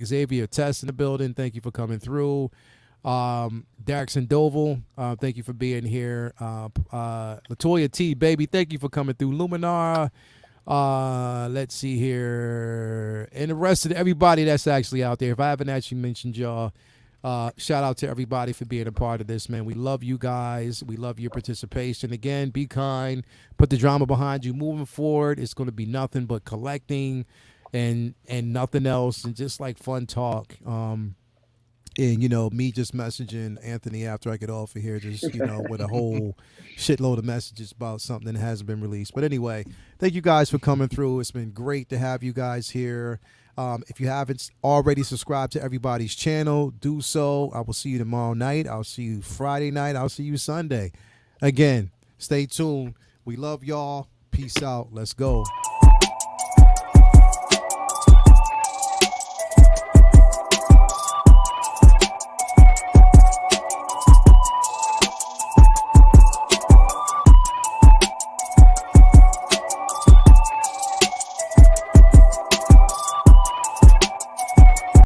Xavier Tess in the building. Thank you for coming through. Derrickson Doval, thank you for being here. Latoya T, baby, thank you for coming through. Luminar. Let's see here. And the rest of everybody that's actually out there. If I haven't actually mentioned y'all, shout out to everybody for being a part of this, man. We love you guys. We love your participation. Again, be kind. Put the drama behind you. Moving forward, it's going to be nothing but collecting and nothing else, and just like fun talk. And, me just messaging Anthony after I get off of here, just, with a whole shitload of messages about something that hasn't been released. But anyway, thank you guys for coming through. It's been great to have you guys here. If you haven't already subscribed to everybody's channel, do so. I will see you tomorrow night. I'll see you Friday night. I'll see you Sunday. Again, stay tuned. We love y'all. Peace out. Let's go.